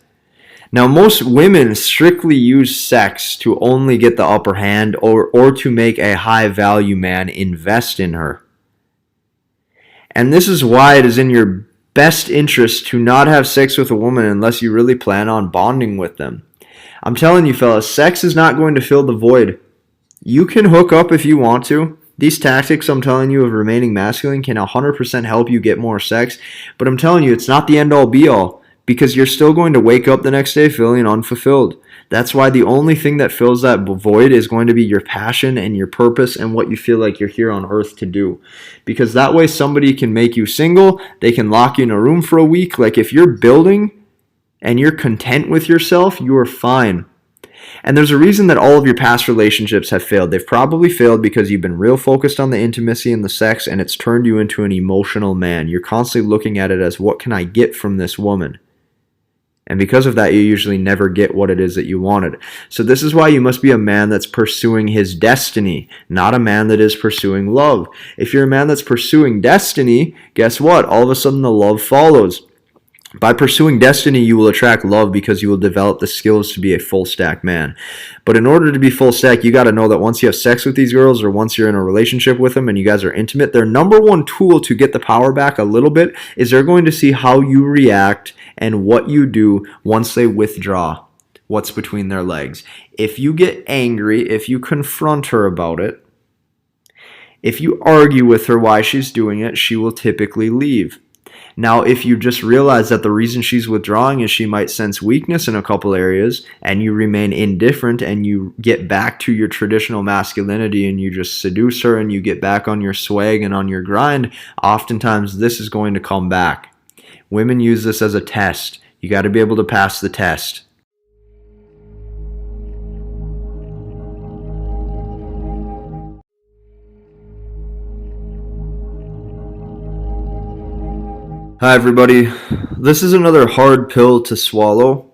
Now, most women strictly use sex to only get the upper hand or to make a high-value man invest in her. And this is why it is in your best interest to not have sex with a woman unless you really plan on bonding with them. I'm telling you, fellas, sex is not going to fill the void. You can hook up if you want to. These tactics I'm telling you of remaining masculine can 100% help you get more sex, but I'm telling you it's not the end-all be-all because you're still going to wake up the next day feeling unfulfilled. That's why the only thing that fills that void is going to be your passion and your purpose and what you feel like you're here on earth to do. Because that way somebody can make you single, they can lock you in a room for a week. Like if you're building and you're content with yourself, you are fine. And there's a reason that all of your past relationships have failed. They've probably failed because you've been real focused on the intimacy and the sex, and it's turned you into an emotional man. You're constantly looking at it as, what can I get from this woman? And because of that, you usually never get what it is that you wanted. So this is why you must be a man that's pursuing his destiny, not a man that is pursuing love. If you're a man that's pursuing destiny, guess what? All of a sudden the love follows. By pursuing destiny, you will attract love because you will develop the skills to be a full stack man. But in order to be full stack, you got to know that once you have sex with these girls or once you're in a relationship with them and you guys are intimate, their number one tool to get the power back a little bit is they're going to see how you react and what you do once they withdraw. what's between their legs. If you get angry, if you confront her about it, if you argue with her why she's doing it, she will typically leave. Now, if you just realize that the reason she's withdrawing is she might sense weakness in a couple areas, and you remain indifferent and you get back to your traditional masculinity and you just seduce her and you get back on your swag and on your grind, oftentimes this is going to come back. Women use this as a test. You got to be able to pass the test. Hi everybody, this is another hard pill to swallow,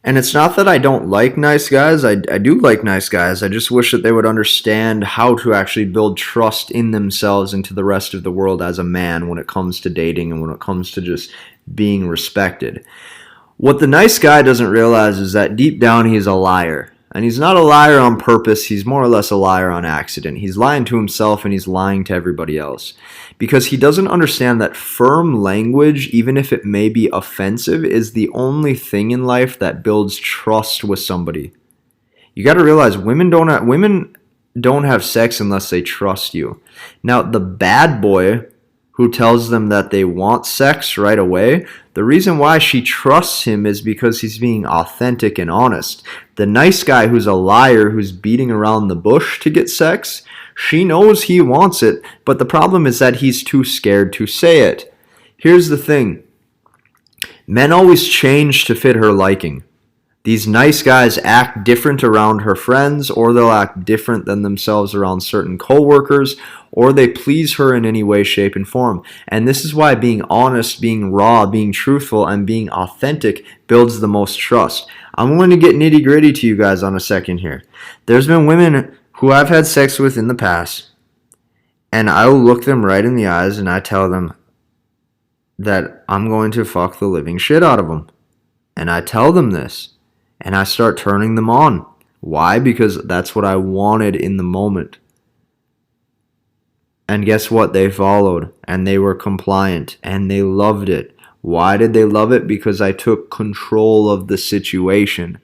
and it's not that I don't like nice guys, I do like nice guys, I just wish that they would understand how to actually build trust in themselves and to the rest of the world as a man when it comes to dating and when it comes to just being respected. What the nice guy doesn't realize is that deep down he's a liar. And he's not a liar on purpose, he's more or less a liar on accident. He's lying to himself and he's lying to everybody else. Because he doesn't understand that firm language, even if it may be offensive, is the only thing in life that builds trust with somebody. You got to realize women don't have sex unless they trust you. Now, the bad boy who tells them that they want sex right away, the reason why she trusts him is because he's being authentic and honest. The nice guy who's a liar, who's beating around the bush to get sex, she knows he wants it, but the problem is that he's too scared to say it. Here's the thing. Men always change to fit her liking. These nice guys act different around her friends, or they'll act different than themselves around certain coworkers, or they please her in any way, shape, and form. And this is why being honest, being raw, being truthful, and being authentic builds the most trust. I'm going to get nitty-gritty to you guys on a second here. There's been women who I've had sex with in the past, and I will look them right in the eyes and I tell them that I'm going to fuck the living shit out of them. And I tell them this. And I start turning them on. Why? Because that's what I wanted in the moment. And guess what? They followed. And they were compliant. And they loved it. Why did they love it? Because I took control of the situation.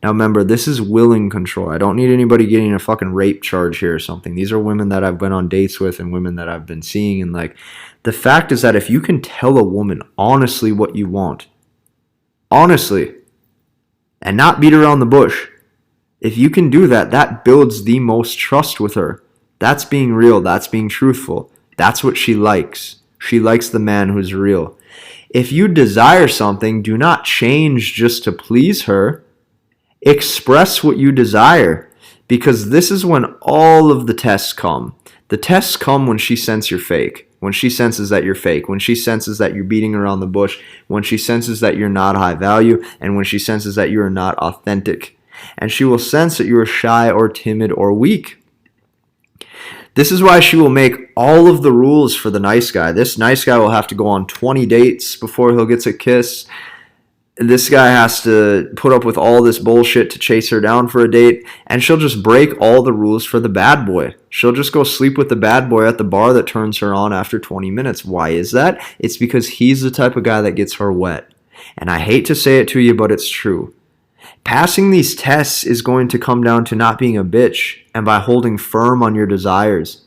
Now remember, this is willing control. I don't need anybody getting a fucking rape charge here or something. These are women that I've been on dates with and women that I've been seeing. And like, the fact is that if you can tell a woman honestly what you want, honestly, and not beat around the bush, if you can do that, that builds the most trust with her. That's being real. That's being truthful. That's what she likes. She likes the man who's real. If you desire something, do not change just to please her. Express what you desire, because this is when all of the tests come. The tests come when she senses you're fake. When she senses that you're fake, when she senses that you're beating around the bush, when she senses that you're not high value, and when she senses that you are not authentic. And she will sense that you are shy or timid or weak. This is why she will make all of the rules for the nice guy. This nice guy will have to go on 20 dates before he'll get a kiss. This guy has to put up with all this bullshit to chase her down for a date, and she'll just break all the rules for the bad boy. She'll just go sleep with the bad boy at the bar that turns her on after 20 minutes. Why is that? It's because he's the type of guy that gets her wet. And I hate to say it to you, but it's true. Passing these tests is going to come down to not being a bitch and by holding firm on your desires.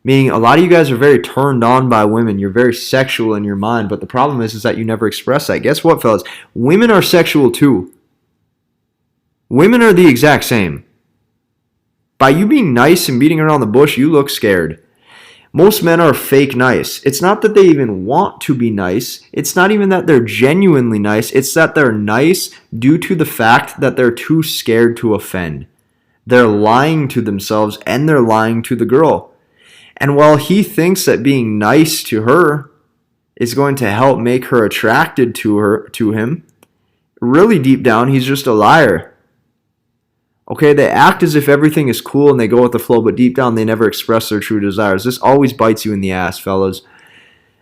Meaning, a lot of you guys are very turned on by women. You're very sexual in your mind, but the problem is that you never express that. Guess what, fellas? Women are sexual too. Women are the exact same. By you being nice and beating around the bush, you look scared. Most men are fake nice. It's not that they even want to be nice. It's not even that they're genuinely nice. It's that they're nice due to the fact that they're too scared to offend. They're lying to themselves and they're lying to the girl. And while he thinks that being nice to her is going to help make her attracted to him, really deep down, he's just a liar. Okay, they act as if everything is cool and they go with the flow, but deep down, they never express their true desires. This always bites you in the ass, fellas.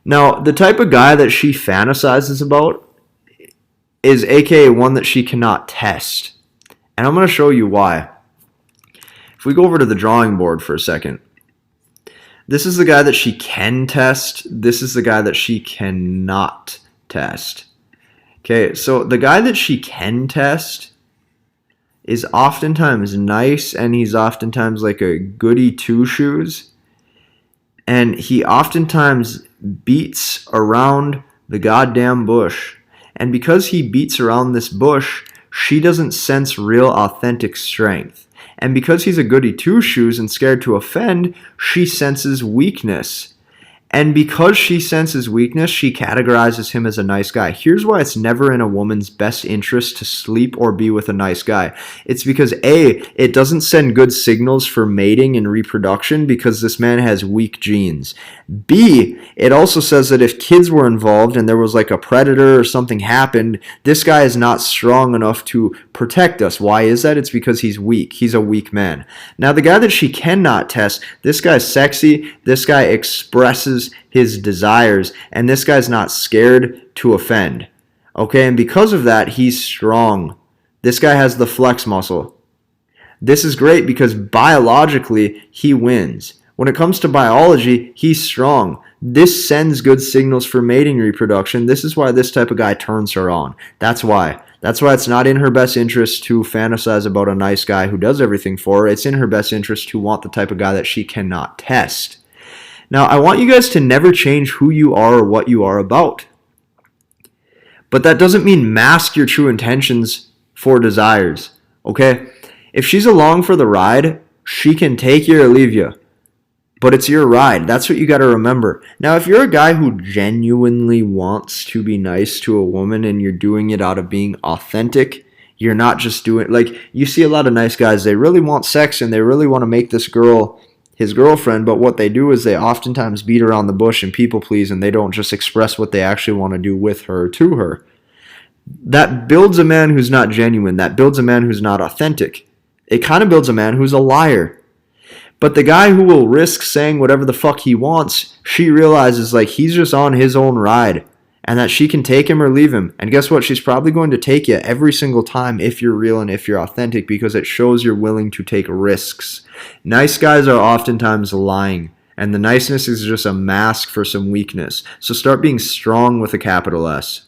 Now, the type of guy that she fantasizes about is aka one that she cannot test. And I'm going to show you why. If we go over to the drawing board for a second, this is the guy that she can test. This is the guy that she cannot test. Okay, so the guy that she can test is oftentimes nice, and he's oftentimes like a goody two shoes, and he oftentimes beats around the goddamn bush. And because he beats around this bush, she doesn't sense real authentic strength. And because he's a goody two shoes and scared to offend, she senses weakness. And because she senses weakness, she categorizes him as a nice guy. Here's why it's never in a woman's best interest to sleep or be with a nice guy. It's because A, it doesn't send good signals for mating and reproduction because this man has weak genes. B, it also says that if kids were involved and there was like a predator or something happened, this guy is not strong enough to protect us. Why is that? It's because he's weak. He's a weak man. Now, the guy that she cannot test, this guy's sexy. This guy expresses his desires, and this guy's not scared to offend. Okay, and because of that, he's strong. This guy has the flex muscle. This is great because biologically, he wins. When it comes to biology, he's strong. This sends good signals for mating reproduction. This is why this type of guy turns her on. That's why. That's why it's not in her best interest to fantasize about a nice guy who does everything for her. It's in her best interest to want the type of guy that she cannot test. Now, I want you guys to never change who you are or what you are about. But that doesn't mean mask your true intentions for desires, okay? If she's along for the ride, she can take you or leave you. But it's your ride. That's what you got to remember. Now, if you're a guy who genuinely wants to be nice to a woman and you're doing it out of being authentic, you're not just doing, like, you see a lot of nice guys, they really want sex and they really want to make this girl his girlfriend, but what they do is they oftentimes beat around the bush and people please, and they don't just express what they actually want to do with her or to her. That builds a man who's not genuine. That builds a man who's not authentic. It kind of builds a man who's a liar. But the guy who will risk saying whatever the fuck he wants, she realizes like he's just on his own ride and that she can take him or leave him. And guess what? She's probably going to take you every single time if you're real and if you're authentic because it shows you're willing to take risks. Nice guys are oftentimes lying, and the niceness is just a mask for some weakness. So start being strong with a capital S.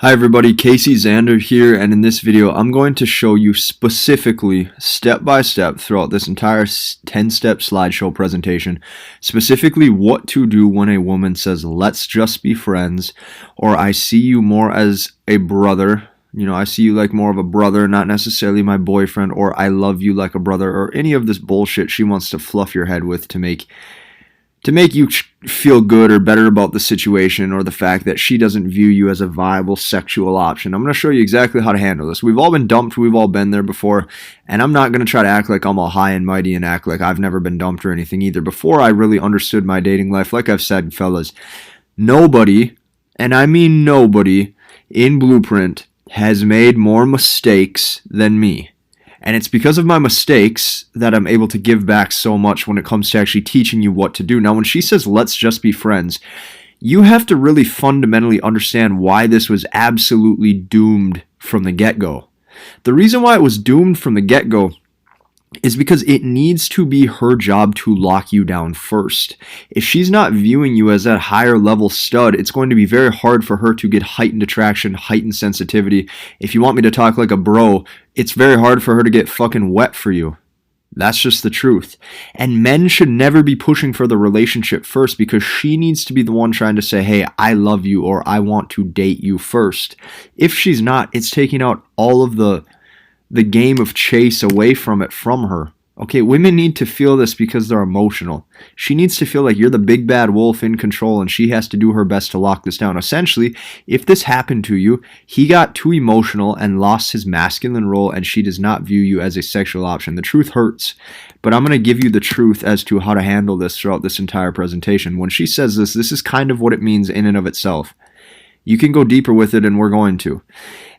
Hi everybody, Casey Zander here, and in this video I'm going to show you specifically, step by step throughout this entire 10-step slideshow presentation, specifically what to do when a woman says, let's just be friends, or I see you more as a brother, I see you like more of a brother, not necessarily my boyfriend, or I love you like a brother, or any of this bullshit she wants to fluff your head with to make you feel good or better about the situation or the fact that she doesn't view you as a viable sexual option. I'm going to show you exactly how to handle this. We've all been dumped. We've all been there before. And I'm not going to try to act like I'm all high and mighty and act like I've never been dumped or anything either. Before I really understood my dating life, like I've said, fellas, nobody, and I mean nobody, in Blueprint has made more mistakes than me. And it's because of my mistakes that I'm able to give back so much when it comes to actually teaching you what to do. Now, when she says, let's just be friends, you have to really fundamentally understand why this was absolutely doomed from the get-go. The reason why it was doomed from the get-go is because it needs to be her job to lock you down first. If she's not viewing you as that higher level stud, it's going to be very hard for her to get heightened attraction, heightened sensitivity. If you want me to talk like a bro, it's very hard for her to get fucking wet for you. That's just the truth. And men should never be pushing for the relationship first because she needs to be the one trying to say, hey, I love you or I want to date you first. If she's not, it's taking out all of the game of chase away from her. Okay, women need to feel this because they're emotional. She needs to feel like you're the big bad wolf in control and she has to do her best to lock this down. Essentially, if this happened to you, he got too emotional and lost his masculine role and she does not view you as a sexual option. The truth hurts, but I'm going to give you the truth as to how to handle this throughout this entire presentation. When she says this is kind of what it means in and of itself. You can go deeper with it, and we're going to.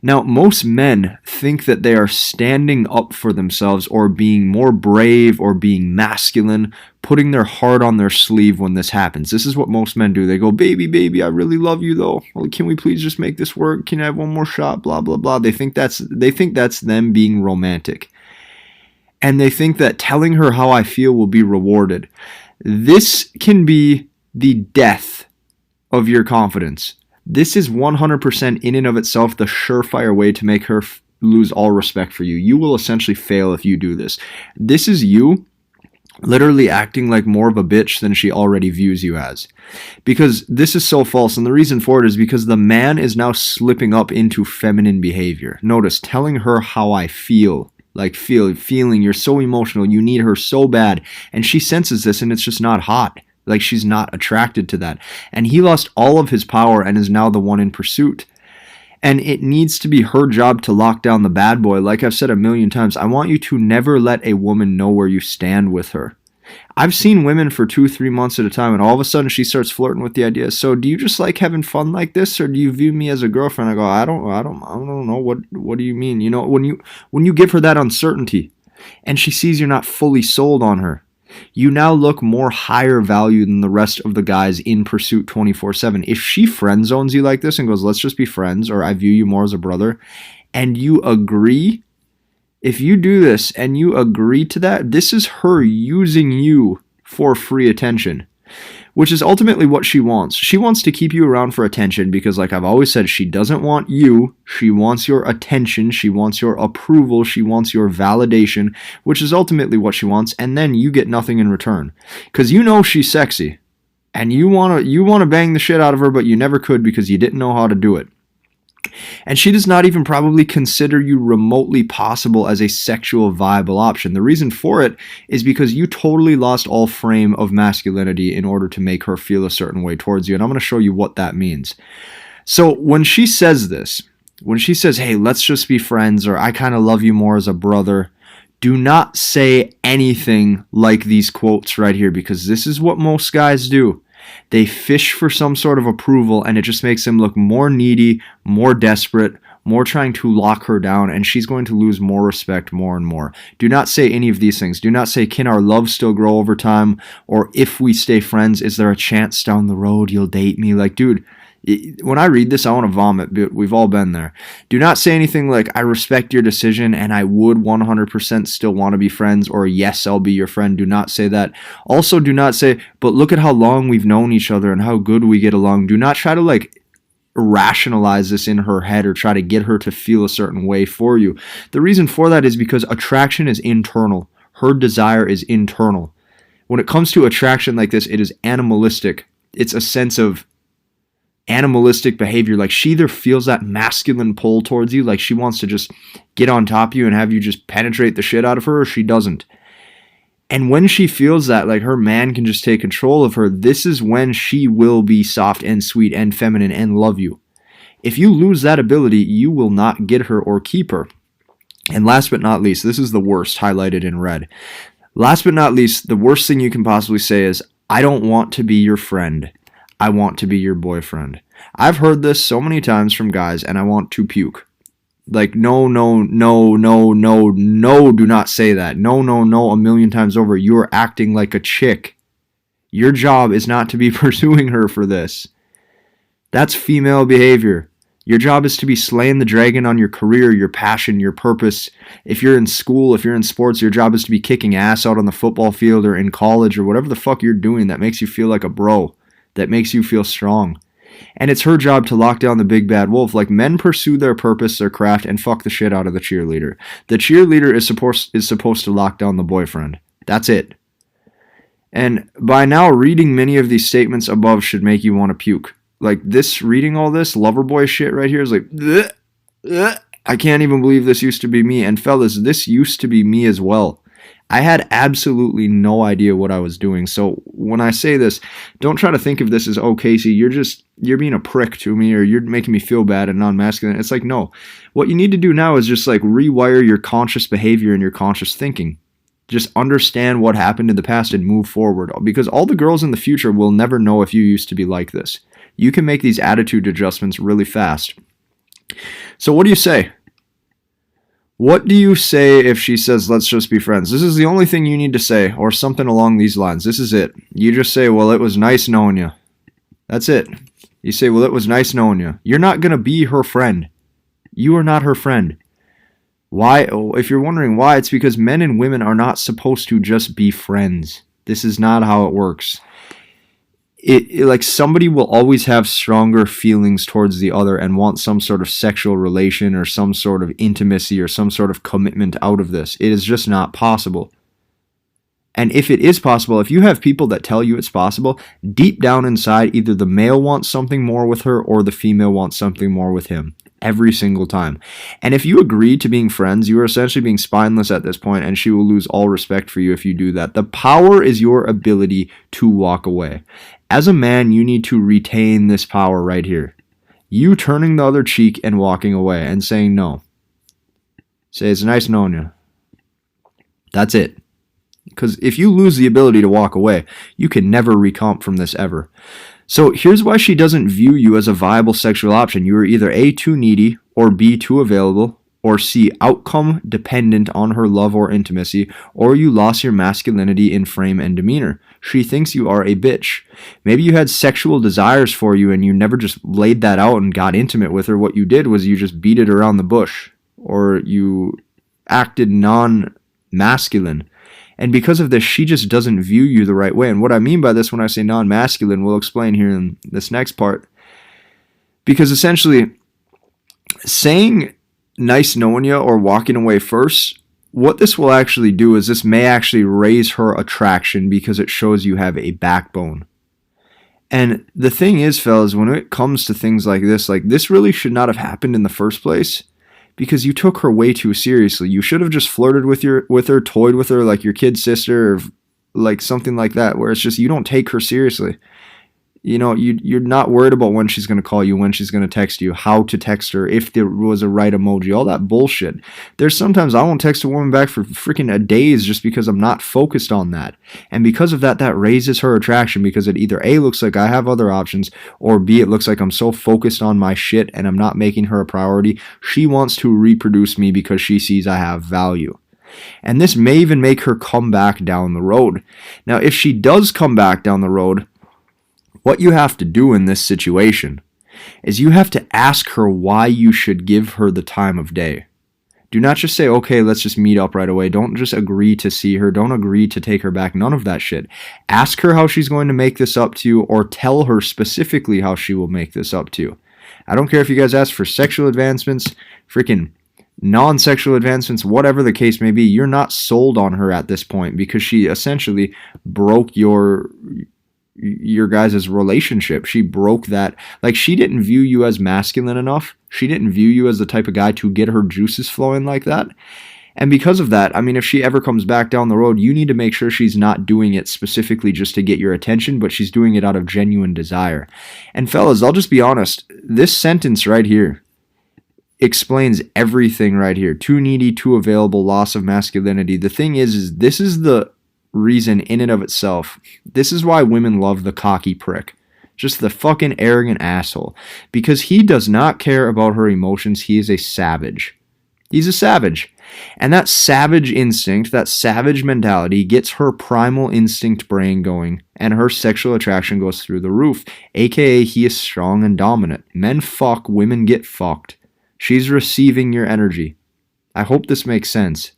Now, most men think that they are standing up for themselves or being more brave or being masculine, putting their heart on their sleeve when this happens. This is what most men do. They go, baby, I really love you, though. Well, can we please just make this work? Can I have one more shot? Blah, blah, blah. They think that's them being romantic. And they think that telling her how I feel will be rewarded. This can be the death of your confidence. This is 100% in and of itself the surefire way to make her lose all respect for you. You will essentially fail if you do this. This is you literally acting like more of a bitch than she already views you as. Because this is so false, and the reason for it is because the man is now slipping up into feminine behavior. Notice, telling her how I feel. Like feeling, you're so emotional, you need her so bad, and she senses this and it's just not hot. Like she's not attracted to that. And he lost all of his power and is now the one in pursuit. And it needs to be her job to lock down the bad boy. Like I've said a million times, I want you to never let a woman know where you stand with her. I've seen women for 2-3 months at a time, and all of a sudden she starts flirting with the idea. So do you just like having fun like this, or do you view me as a girlfriend? I go, I don't know. What do you mean? You know, when you give her that uncertainty, and she sees you're not fully sold on her, you now look more higher value than the rest of the guys in pursuit 24/7. If she friend zones you like this and goes, let's just be friends, or I view you more as a brother, and you agree, if you do this and you agree to that, this is her using you for free attention, which is ultimately what she wants. She wants to keep you around for attention because, like I've always said, she doesn't want you. She wants your attention. She wants your approval. She wants your validation, which is ultimately what she wants. And then you get nothing in return because you know she's sexy and you want to bang the shit out of her, but you never could because you didn't know how to do it. And she does not even probably consider you remotely possible as a sexual viable option. The reason for it is because you totally lost all frame of masculinity in order to make her feel a certain way towards you. And I'm going to show you what that means. So when she says this, when she says, hey, let's just be friends, or I kind of love you more as a brother, do not say anything like these quotes right here, because this is what most guys do. They fish for some sort of approval, and it just makes them look more needy, more desperate, more trying to lock her down, and she's going to lose more respect more and more. Do not say any of these things. Do not say, can our love still grow over time? Or if we stay friends, is there a chance down the road you'll date me? Like, dude, when I read this, I want to vomit, but we've all been there. Do not say anything like, I respect your decision and I would 100% still want to be friends, or yes, I'll be your friend. Do not say that. Also, do not say, but look at how long we've known each other and how good we get along. Do not try to rationalize this in her head or try to get her to feel a certain way for you. The reason for that is because attraction is internal. Her desire is internal. When it comes to attraction like this, it is animalistic. It's a sense of animalistic behavior. Like she either feels that masculine pull towards you, like she wants to just get on top of you and have you just penetrate the shit out of her, or she doesn't. And when she feels that, like her man can just take control of her, this is when she will be soft and sweet and feminine and love you. If you lose that ability, you will not get her or keep her. And last but not least, this is the worst, highlighted in red. Last but not least, the worst thing you can possibly say is, I don't want to be your friend. I want to be your boyfriend. I've heard this so many times from guys, and I want to puke. Like, no, do not say that. No, a million times over. You're acting like a chick. Your job is not to be pursuing her for this. That's female behavior. Your job is to be slaying the dragon on your career, your passion, your purpose. If you're in school, if you're in sports, your job is to be kicking ass out on the football field or in college or whatever the fuck you're doing that makes you feel like a bro, that makes you feel strong. And it's her job to lock down the big bad wolf. Like, men pursue their purpose, their craft, and fuck the shit out of the cheerleader. The cheerleader is supposed to lock down the boyfriend. That's it. And by now, reading many of these statements above should make you want to puke. Like, this, reading all this lover boy shit right here is like, bleh, bleh. I can't even believe this used to be me. And fellas, this used to be me as well. I had absolutely no idea what I was doing. So when I say this, don't try to think of this as, oh, Casey, you're being a prick to me, or you're making me feel bad and non-masculine. It's like, no. What you need to do now is just like rewire your conscious behavior and your conscious thinking. Just understand what happened in the past and move forward. Because all the girls in the future will never know if you used to be like this. You can make these attitude adjustments really fast. So what do you say? What do you say if she says, let's just be friends? This is the only thing you need to say, or something along these lines. This is it. You just say, well, it was nice knowing you. That's it. You say, well, it was nice knowing you. You're not going to be her friend. You are not her friend. Why? Oh, if you're wondering why, it's because men and women are not supposed to just be friends. This is not how it works. Like somebody will always have stronger feelings towards the other and want some sort of sexual relation or some sort of intimacy or some sort of commitment out of this. It is just not possible. And if it is possible, if you have people that tell you it's possible, deep down inside, either the male wants something more with her or the female wants something more with him. Every single time. And if you agree to being friends, you are essentially being spineless at this point, and she will lose all respect for you if you do that. The power is your ability to walk away. As a man, you need to retain this power right here. You turning the other cheek and walking away and saying no. Say, it's nice knowing you. That's it. Because if you lose the ability to walk away, you can never recomp from this ever. So here's why she doesn't view you as a viable sexual option. You are either A, too needy, or B, too available, or C, outcome dependent on her love or intimacy, or you lost your masculinity in frame and demeanor. She thinks you are a bitch. Maybe you had sexual desires for you and you never just laid that out and got intimate with her. What you did was you just beat it around the bush, or you acted non-masculine. And because of this, she just doesn't view you the right way. And what I mean by this when I say non-masculine, we'll explain here in this next part. Because essentially, saying nice knowing you or walking away first, what this will actually do is this may actually raise her attraction because it shows you have a backbone. And the thing is, fellas, when it comes to things like this really should not have happened in the first place. Because you took her way too seriously. You should have just flirted with her, toyed with her like your kid sister, or like something like that, where it's just you don't take her seriously. You know, you're not worried about when she's going to call you, when she's going to text you, how to text her, if there was a right emoji, all that bullshit. There's sometimes I won't text a woman back for freaking days just because I'm not focused on that. And because of that, that raises her attraction because it either A, looks like I have other options, or B, it looks like I'm so focused on my shit and I'm not making her a priority. She wants to reproduce me because she sees I have value. And this may even make her come back down the road. Now, if she does come back down the road, what you have to do in this situation is you have to ask her why you should give her the time of day. Do not just say, okay, let's just meet up right away. Don't just agree to see her. Don't agree to take her back. None of that shit. Ask her how she's going to make this up to you, or tell her specifically how she will make this up to you. I don't care if you guys ask for sexual advancements, freaking non-sexual advancements, whatever the case may be. You're not sold on her at this point because she essentially broke your guys' relationship. She broke that. Like, she didn't view you as masculine enough. She didn't view you as the type of guy to get her juices flowing like that. And because of that, I mean, if she ever comes back down the road, you need to make sure she's not doing it specifically just to get your attention, but she's doing it out of genuine desire. And fellas, I'll just be honest, this sentence right here explains everything right here. Too needy, too available, loss of masculinity. The thing is this is the reason in and of itself. This is why women love the cocky prick. Just the fucking arrogant asshole. Because he does not care about her emotions. He is a savage. He's a savage. And that savage instinct, that savage mentality gets her primal instinct brain going, and her sexual attraction goes through the roof. AKA, he is strong and dominant. Men fuck, women get fucked. She's receiving your energy. I hope this makes sense.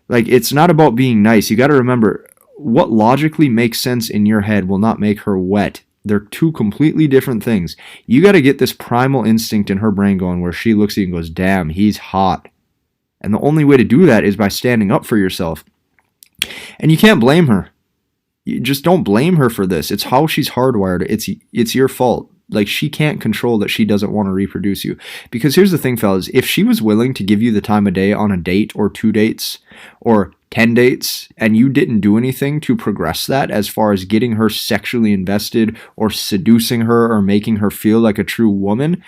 Like, it's not about being nice. You got to remember, what logically makes sense in your head will not make her wet. They're two completely different things. You got to get this primal instinct in her brain going where she looks at you and goes, damn, he's hot. And the only way to do that is by standing up for yourself. And you can't blame her. You just don't blame her for this. It's how she's hardwired. It's your fault. Like, she can't control that she doesn't want to reproduce you. Because here's the thing, fellas. If she was willing to give you the time of day on a date or 2 dates or 10 dates, and you didn't do anything to progress that as far as getting her sexually invested or seducing her or making her feel like a true woman,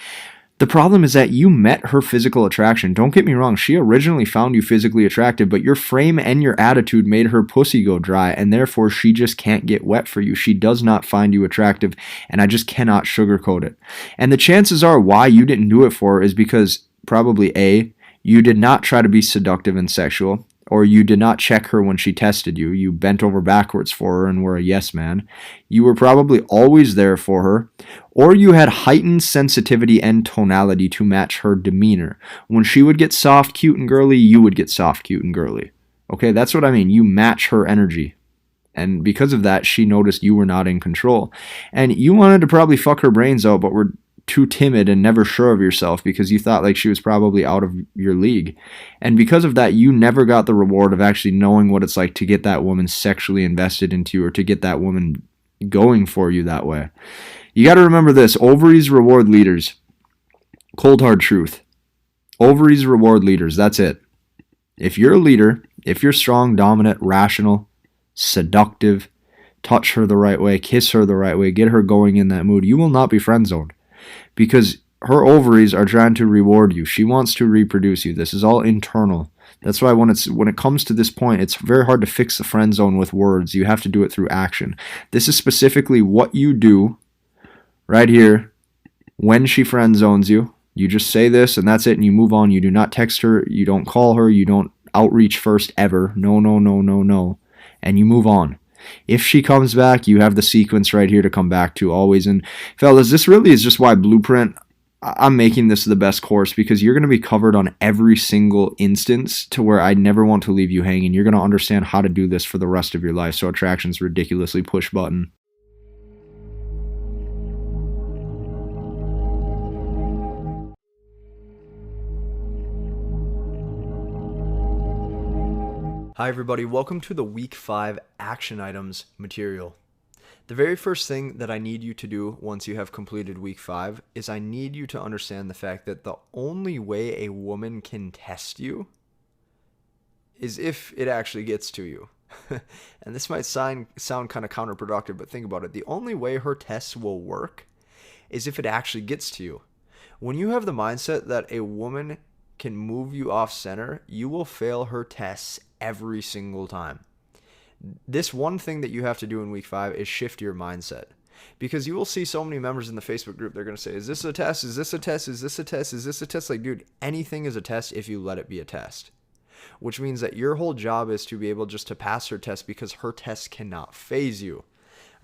the problem is that you met her physical attraction. Don't get me wrong, she originally found you physically attractive, but your frame and your attitude made her pussy go dry, and therefore she just can't get wet for you. She does not find you attractive, and I just cannot sugarcoat it. And the chances are why you didn't do it for her is because probably A, you did not try to be seductive and sexual, or you did not check her when she tested you. You bent over backwards for her and were a yes man. You were probably always there for her, or you had heightened sensitivity and tonality to match her demeanor. When she would get soft, cute, and girly, you would get soft, cute, and girly. Okay, that's what I mean. You match her energy. And because of that, she noticed you were not in control. And you wanted to probably fuck her brains out, but were too timid and never sure of yourself because you thought like she was probably out of your league. And because of that, you never got the reward of actually knowing what it's like to get that woman sexually invested into you or to get that woman going for you that way. You got to remember this: ovaries reward leaders. Cold hard truth. Ovaries reward leaders. That's it. If you're a leader, if you're strong, dominant, rational, seductive, touch her the right way, kiss her the right way, get her going in that mood, you will not be friend zoned because her ovaries are trying to reward you. She wants to reproduce you. This is all internal. That's why when it comes to this point, it's very hard to fix the friend zone with words. You have to do it through action. This is specifically what you do right here when she friend zones you. You just say this and that's it, and you move on. You do not text her, you don't call her, you don't outreach first ever. No, no, no, no, no. And you move on. If she comes back, you have the sequence right here to come back to always. And fellas, this really is just why Blueprint, I'm making this the best course, because you're going to be covered on every single instance to where I never want to leave you hanging. You're going to understand how to do this for the rest of your life. So attraction's ridiculously push button. Hi everybody, welcome to the week 5 action items material. The very first thing that I need you to do once you have completed week 5 is I need you to understand the fact that the only way a woman can test you is if it actually gets to you. And this might sound kind of counterproductive, but think about it. The only way her tests will work is if it actually gets to you. When you have the mindset that a woman can move you off center, you will fail her tests every single time. This one thing that you have to do in week 5 is shift your mindset, because you will see so many members in the Facebook group. They're going to say, is this a test? Is this a test? Is this a test? Is this a test? Like, dude, anything is a test if you let it be a test, which means that your whole job is to be able just to pass her test, because her test cannot phase you.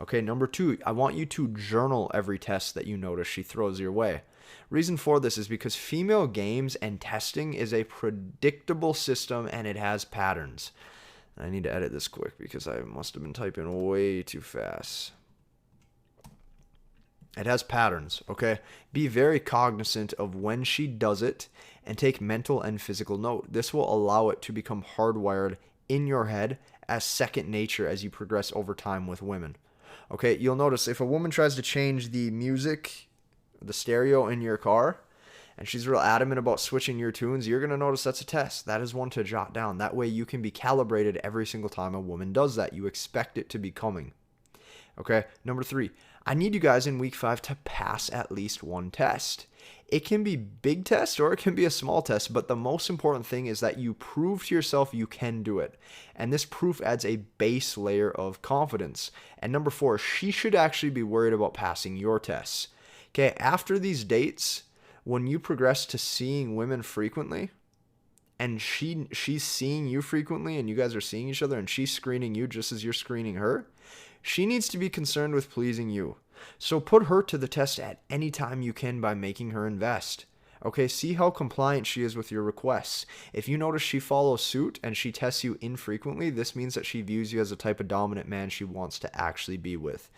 Okay, number 2, I want you to journal every test that you notice she throws your way. Reason for this is because female games and testing is a predictable system and it has patterns. I need to edit this quick because I must have been typing way too fast. It has patterns, okay? Be very cognizant of when she does it and take mental and physical note. This will allow it to become hardwired in your head as second nature as you progress over time with women. Okay, you'll notice if a woman tries to change the music, the stereo in your car, and she's real adamant about switching your tunes, you're going to notice that's a test. That is one to jot down. That way you can be calibrated every single time a woman does that. You expect it to be coming. Okay, number 3, I need you guys in week 5 to pass at least one test. It can be big test or it can be a small test, but the most important thing is that you prove to yourself you can do it. And this proof adds a base layer of confidence. And number 4, she should actually be worried about passing your tests. Okay, after these dates, when you progress to seeing women frequently, and she's seeing you frequently, and you guys are seeing each other, and she's screening you just as you're screening her, she needs to be concerned with pleasing you. So put her to the test at any time you can by making her invest. Okay, see how compliant she is with your requests. If you notice she follows suit and she tests you infrequently, this means that she views you as a type of dominant man she wants to actually be with.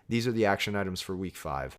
These are the action items for week 5.